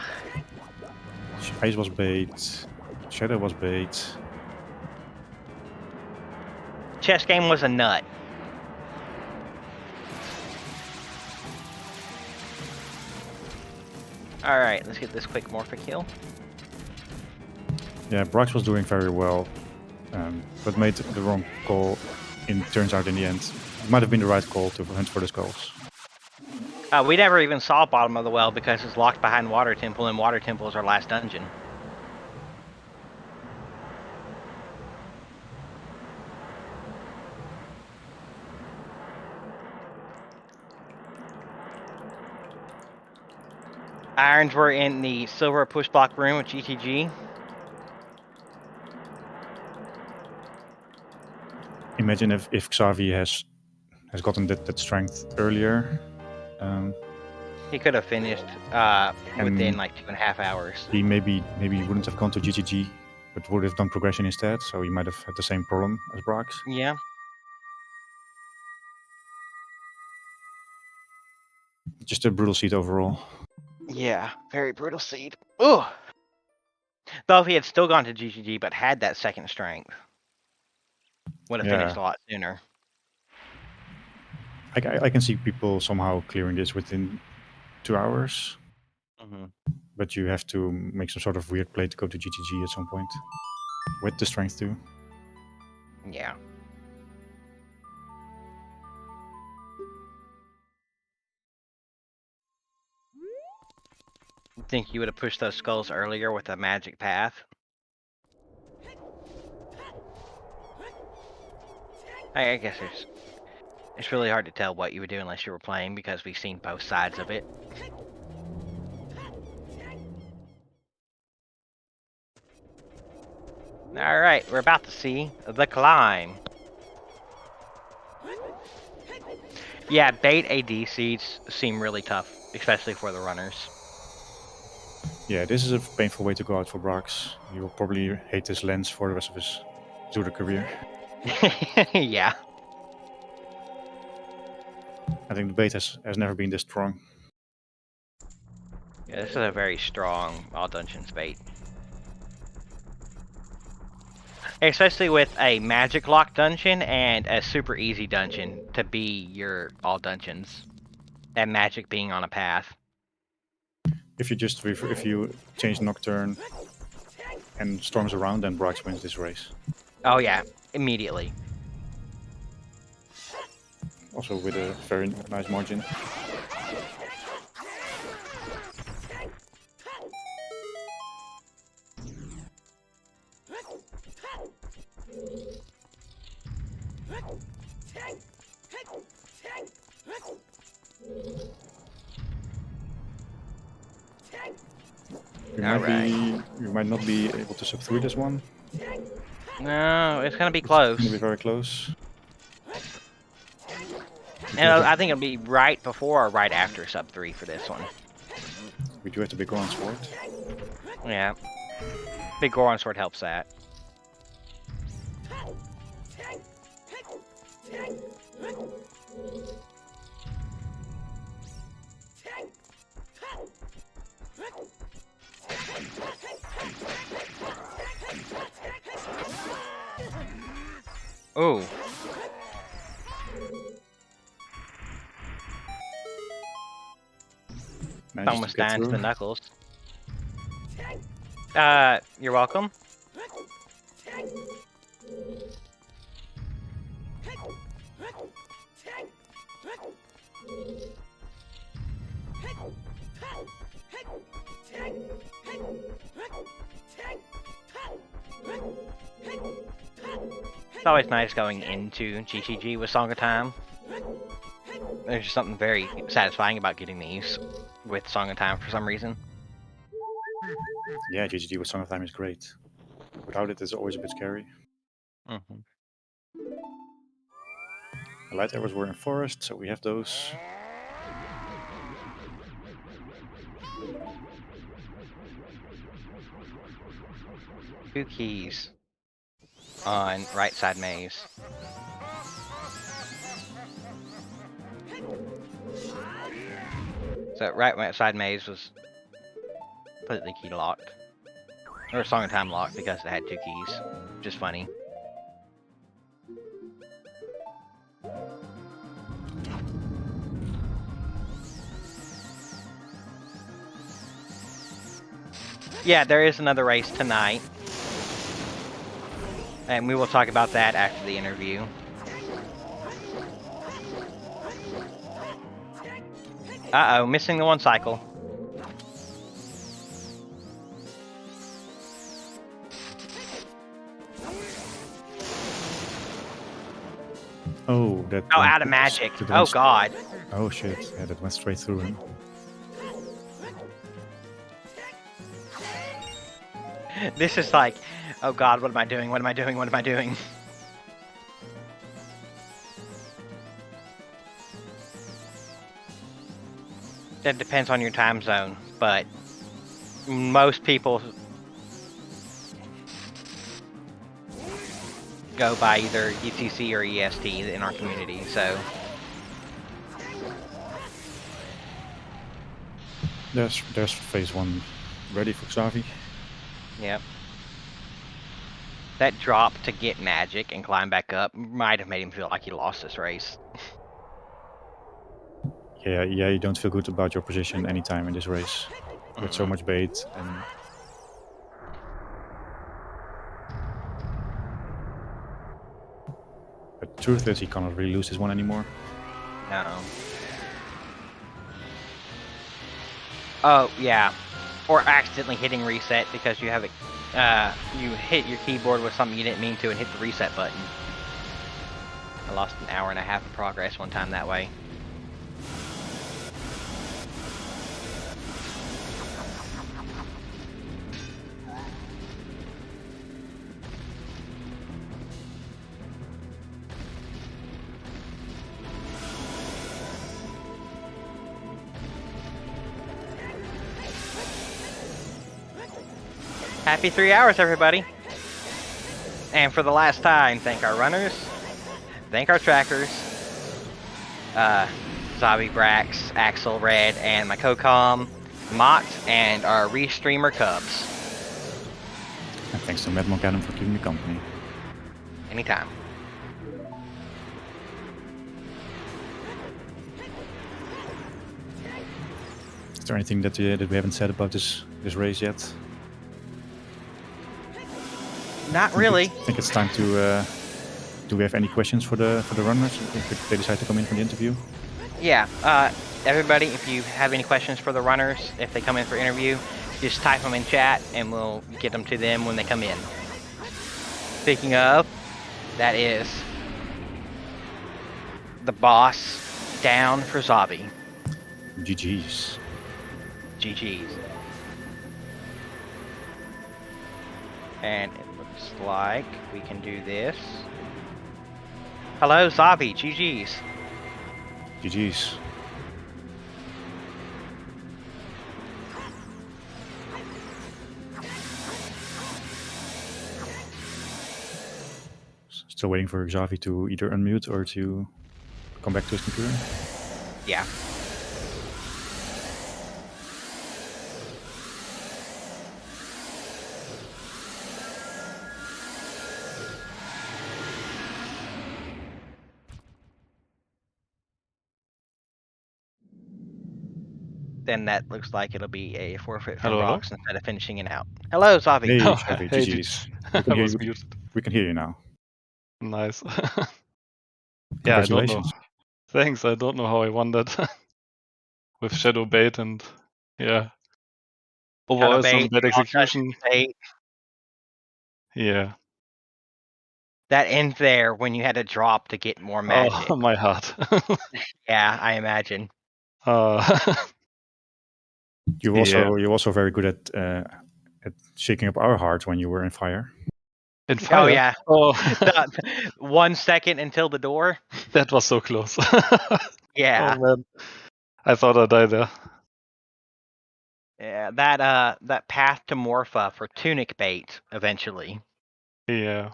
Ice was bait. Shadow was bait. Chess game was a nut. Alright, let's get this quick Morphic heal. Yeah, Braaks was doing very well, but made the wrong call. Turns out in the end, it might have been the right call to hunt for the skulls. We never even saw bottom of the well because it's locked behind Water Temple, and Water Temple is our last dungeon. Irons were in the silver push block room with GTG. Imagine if Xavi has gotten that strength earlier. He could have finished within like 2.5 hours. He maybe wouldn't have gone to GTG, but would have done progression instead. So he might have had the same problem as Braaks. Yeah. Just a brutal seat overall. Yeah, very brutal seed. Ugh. Though if he had still gone to GGG but had that second strength, would have finished a lot sooner. I can see people somehow clearing this within 2 hours. Mm-hmm. But you have to make some sort of weird play to go to GGG at some point. With the strength too. Yeah. Think you would have pushed those skulls earlier with a magic path? I guess it's really hard to tell what you would do unless you were playing because we've seen both sides of it. Alright, we're about to see the climb. Yeah, bait AD seeds seem really tough, especially for the runners. Yeah, this is a painful way to go out for Braaks. He will probably hate this lens for the rest of his Zuda career. Yeah. I think the bait has never been this strong. Yeah, this is a very strong all dungeons bait. Especially with a magic lock dungeon and a super easy dungeon to be your all dungeons. And magic being on a path. If you change Nocturne and storms around, then Braaks wins this race. Oh yeah, immediately. Also with a very nice margin. You might not be able to sub through this one. No, it's gonna be close. It's gonna be very close. And I think it'll be right before or right after sub 3 for this one. We do have the big Goron sword. Yeah. Big Goron sword helps that. Ooh. Almost down to the knuckles. You're welcome. It's always nice going into GGG with Song of Time. There's just something very satisfying about getting these with Song of Time for some reason. Yeah, GGG with Song of Time is great. Without it, it's always a bit scary. Mm-hmm. The light arrows were in forest, so we have those. Two keys on right side maze. So right side maze was completely key locked. Or Song of Time locked because it had two keys. Which is funny. Yeah, there is another race tonight. And we will talk about that after the interview. Uh-oh, missing the one cycle. Oh, that. Oh, went- out of magic. that Oh, went- God. Oh shit! Yeah, that went straight through him. This is like, oh God, what am I doing? What am I doing? What am I doing? It depends on your time zone, but most people go by either UTC or EST in our community, so There's phase 1 ready for Xavi. yep. That drop to get magic and climb back up might have made him feel like he lost this race. Yeah, you don't feel good about your position anytime in this race. With so much bait and but truth is he cannot really lose this one anymore. No. Oh, yeah. Or accidentally hitting reset because you have it. You hit your keyboard with something you didn't mean to and hit the reset button. I lost an hour and a half of progress one time that way. Happy 3 hours, everybody! And for the last time, thank our runners, thank our trackers, Xavi, Braaks, Axel, Red, and my co-com, Mott, and our restreamer Cubs. And thanks to Mad Monk Adam for keeping me company. Anytime. Is there anything that we haven't said about this race yet? Not really. I think it's time to. Do we have any questions for the runners if they decide to come in for the interview? Yeah, everybody, if you have any questions for the runners, if they come in for interview, just type them in chat and we'll get them to them when they come in. Speaking of, that is the boss down for Xavi. GG's. GG's. And it looks like we can do this. Hello, Xavi. GG's. GG's. Still waiting for Xavi to either unmute or to come back to his computer. Yeah. Then that looks like it'll be a forfeit from Hello, hello? Braaks instead of finishing it out. Hello, Xavi. Hey, Oh, Xavi, hey, GG's. I We can, hear was you, muted. we can hear you now. Nice. Yeah, I don't know. Congratulations. Thanks. I don't know how I won that with Shadow Bait and yeah. Overall, some Bait, bad all execution. bait. Yeah. That end there when you had to drop to get more magic. Oh, my heart. Yeah, I imagine. You're also very good at shaking up our hearts when you were in fire. In fire? Oh yeah. Oh, 1 second until the door. that was so close. Yeah. Oh man, I thought I'd die there. Yeah, that path to Morpha for tunic bait eventually. Yeah,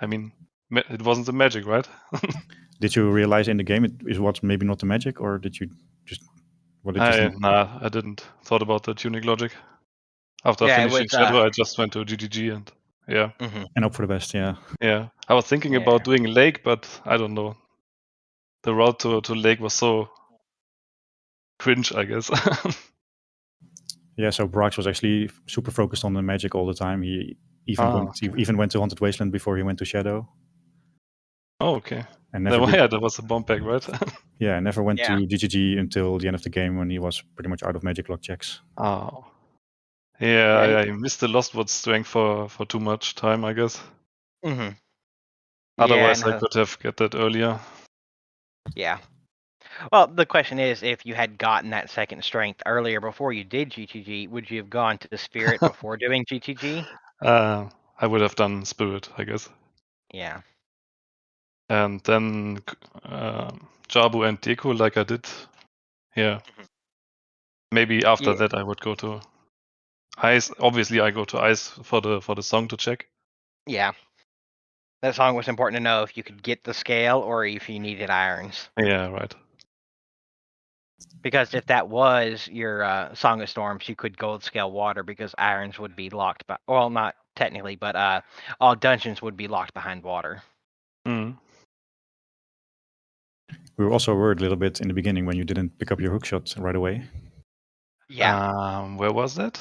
I mean, it wasn't the magic, right? Did you realize in the game it was maybe not the magic, or did you just what did you think? Nah, I didn't thought about the tunic logic. After Yeah, it finishing was, Shadow, I just went to GGG and yeah. And hope for the best, yeah. Yeah, I was thinking about doing Lake, but I don't know. The route to Lake was so cringe, I guess. Yeah, so Braaks was actually super focused on the magic all the time. He even went to Haunted Wasteland before he went to Shadow. Oh, okay. And There was a bomb pack, right? Yeah, never went to GGG until the end of the game when he was pretty much out of magic lock checks. Oh. Yeah, I missed the Lost Word strength for too much time, I guess. Mm-hmm. Otherwise, I could have get that earlier. Yeah. Well, the question is, if you had gotten that second strength earlier before you did GTG, would you have gone to the Spirit before doing GTG? I would have done Spirit, I guess. Yeah. And then Jabu and Deku, like I did. Yeah. Maybe after that, I would go to Ice. Obviously, I go to Ice for the song to check. Yeah. That song was important to know if you could get the scale or if you needed irons. Yeah, right. Because if that was your Song of Storms, you could gold scale water because irons would be locked by, well, not technically, but all dungeons would be locked behind water. Mm. We were also worried a little bit in the beginning when you didn't pick up your hookshot right away. Yeah. Where was that?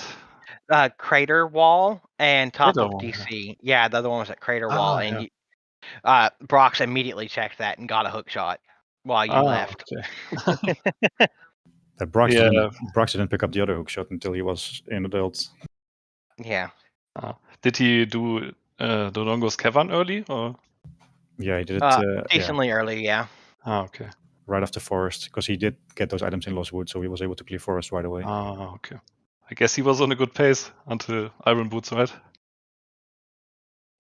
Crater Wall and top Crater of Wall, DC. Yeah, the other one was at Crater Ah, Wall, yeah. and Brox immediately checked that and got a hook shot while you left. Okay. Braaks didn't pick up the other hookshot until he was in adult. Yeah. Did he do Dodongo's Cavern early, or? Yeah, he did it decently early, yeah. Okay. Right after Forest, because he did get those items in Lost Wood, so he was able to clear Forest right away. Okay. I guess he was on a good pace until Iron Boots, right?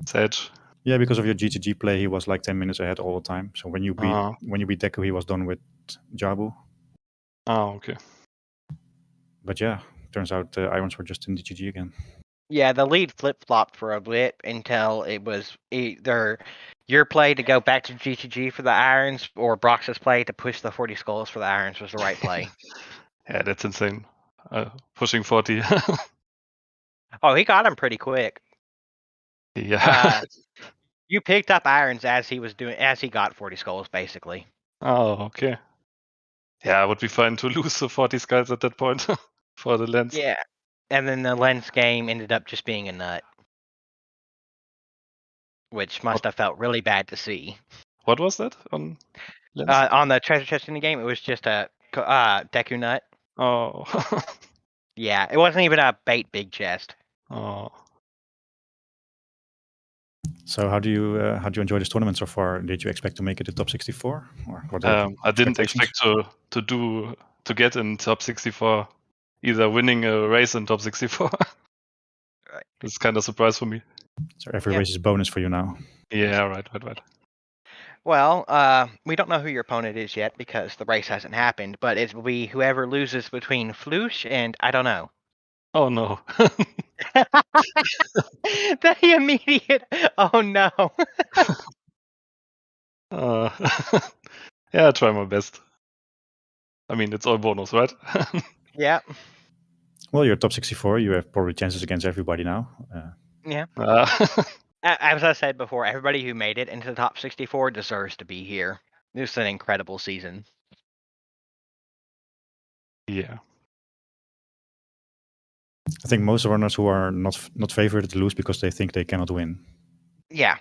Sage. Yeah, because of your GTG play, he was like 10 minutes ahead all the time. So when you beat Deku, he was done with Jabu. Okay. But yeah, turns out the Irons were just in GTG again. Yeah, the lead flip-flopped for a bit until it was either your play to go back to GTG for the irons or Brox's play to push the 40 skulls for the irons was the right play. Yeah, that's insane. Pushing 40. Oh, he got him pretty quick. Yeah. You picked up irons as he got 40 skulls, basically. Oh, okay. Yeah, it would be fine to lose the 40 skulls at that point for the lens. Yeah. And then the lens game ended up just being a nut. Which must have felt really bad to see. What was that on lens? On the treasure chest in the game, it was just a Deku nut. Oh. Yeah, it wasn't even a bait big chest. Oh. So how do you enjoy this tournament so far? Did you expect to make it to top 64? Or what I didn't expect to get in top 64, either winning a race in top 64. Right. It's kind of a surprise for me. So every race is bonus for you now. Yeah, right. Well, we don't know who your opponent is yet because the race hasn't happened, but it will be whoever loses between Floosh and I don't know. Oh no. The immediate oh no. Yeah, I try my best. I mean, it's all bonus, right? Yeah. Well, you're top 64. You have probably chances against everybody now. Yeah. As I said before, everybody who made it into the top 64 deserves to be here. This is an incredible season. Yeah. I think most runners who are not favored lose because they think they cannot win. Yeah.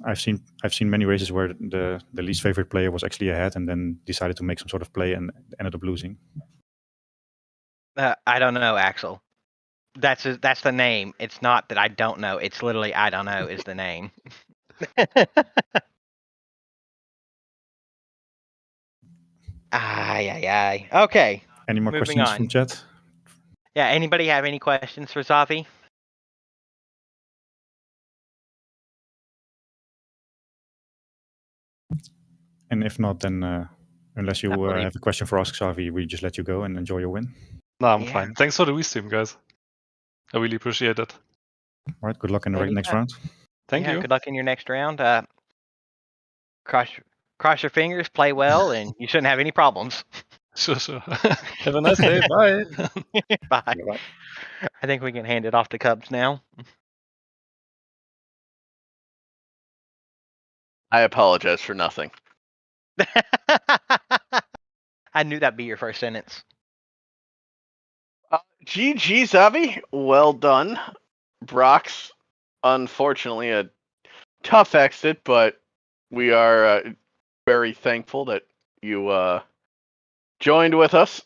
I've seen many races where the least favorite player was actually ahead and then decided to make some sort of play and ended up losing. I don't know, Axel. That's the name. It's not that I don't know. It's literally I don't know is the name. Aye. Okay. Any more Moving questions on. from chat? Yeah. Anybody have any questions for Xavi? And if not, then unless you have a question for us, Xavi, we just let you go and enjoy your win. No, I'm fine. Thanks for the restream, guys. I really appreciate it. All right, good luck in the next round. Thank you. Good luck in your next round. Cross your fingers, play well, and you shouldn't have any problems. Sure. Have a nice day. Bye. Bye. I think we can hand it off to Cubs now. I apologize for nothing. I knew that'd be your first sentence. GG, Xavi. Well done. Braaks, unfortunately, a tough exit, but we are very thankful that you joined with us.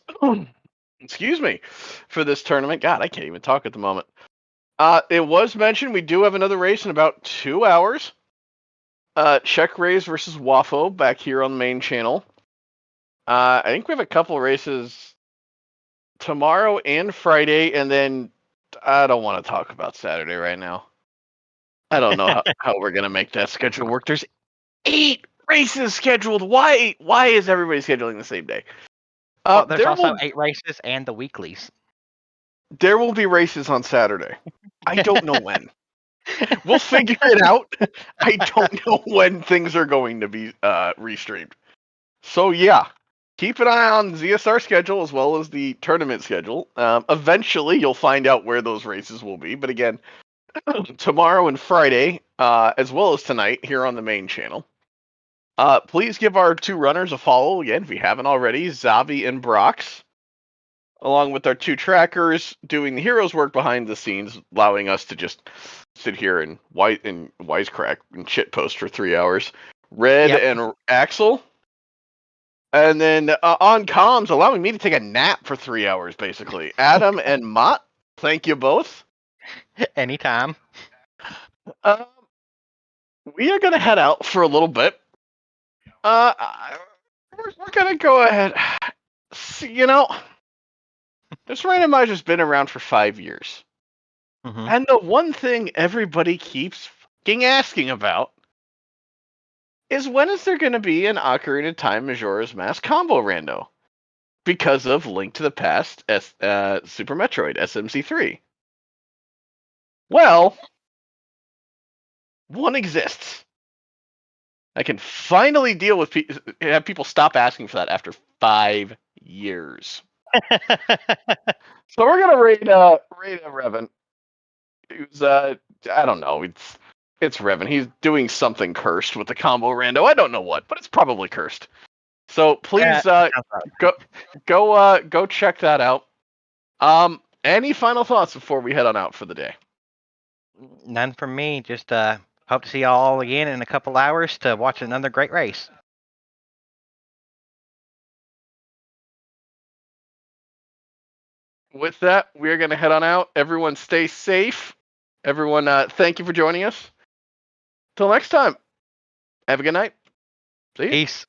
Excuse me, for this tournament. God, I can't even talk at the moment. It was mentioned we do have another race in about 2 hours. Check Rays versus Wafo back here on the main channel. I think we have a couple races tomorrow and Friday, and then I don't want to talk about Saturday right now. I don't know how we're gonna make that schedule work. There's 8 races scheduled. Why is everybody scheduling the same day? Well, there's also 8 races and the weeklies. There will be races on Saturday. I don't know when. We'll figure it out. I don't know when things are going to be restreamed. So yeah, keep an eye on the ZSR schedule as well as the tournament schedule. Eventually, you'll find out where those races will be. But again, tomorrow and Friday, as well as tonight here on the main channel. Please give our 2 runners a follow again if you haven't already, Xavi and Braaks, along with our 2 trackers doing the heroes' work behind the scenes, allowing us to just sit here and wisecrack and shitpost for 3 hours. Red and Axel. And then on comms, allowing me to take a nap for 3 hours, basically. Adam and Mott, thank you both. Anytime. We are going to head out for a little bit. We're going to go ahead. See, this randomizer's been around for 5 years. Mm-hmm. And the one thing everybody keeps fucking asking about is when is there going to be an Ocarina of Time Majora's Mask combo rando? Because of Link to the Past, Super Metroid, SMC3. Well, one exists. I can finally deal with have people stop asking for that after 5 years. So we're gonna raid Revan. Who's I don't know. It's Revan. He's doing something cursed with the combo rando. I don't know what, but it's probably cursed. So please go check that out. Any final thoughts before we head on out for the day? None from me. Just hope to see y'all all again in a couple hours to watch another great race. With that, we're going to head on out. Everyone stay safe. Everyone, thank you for joining us. Till next time. Have a good night. See you. Peace.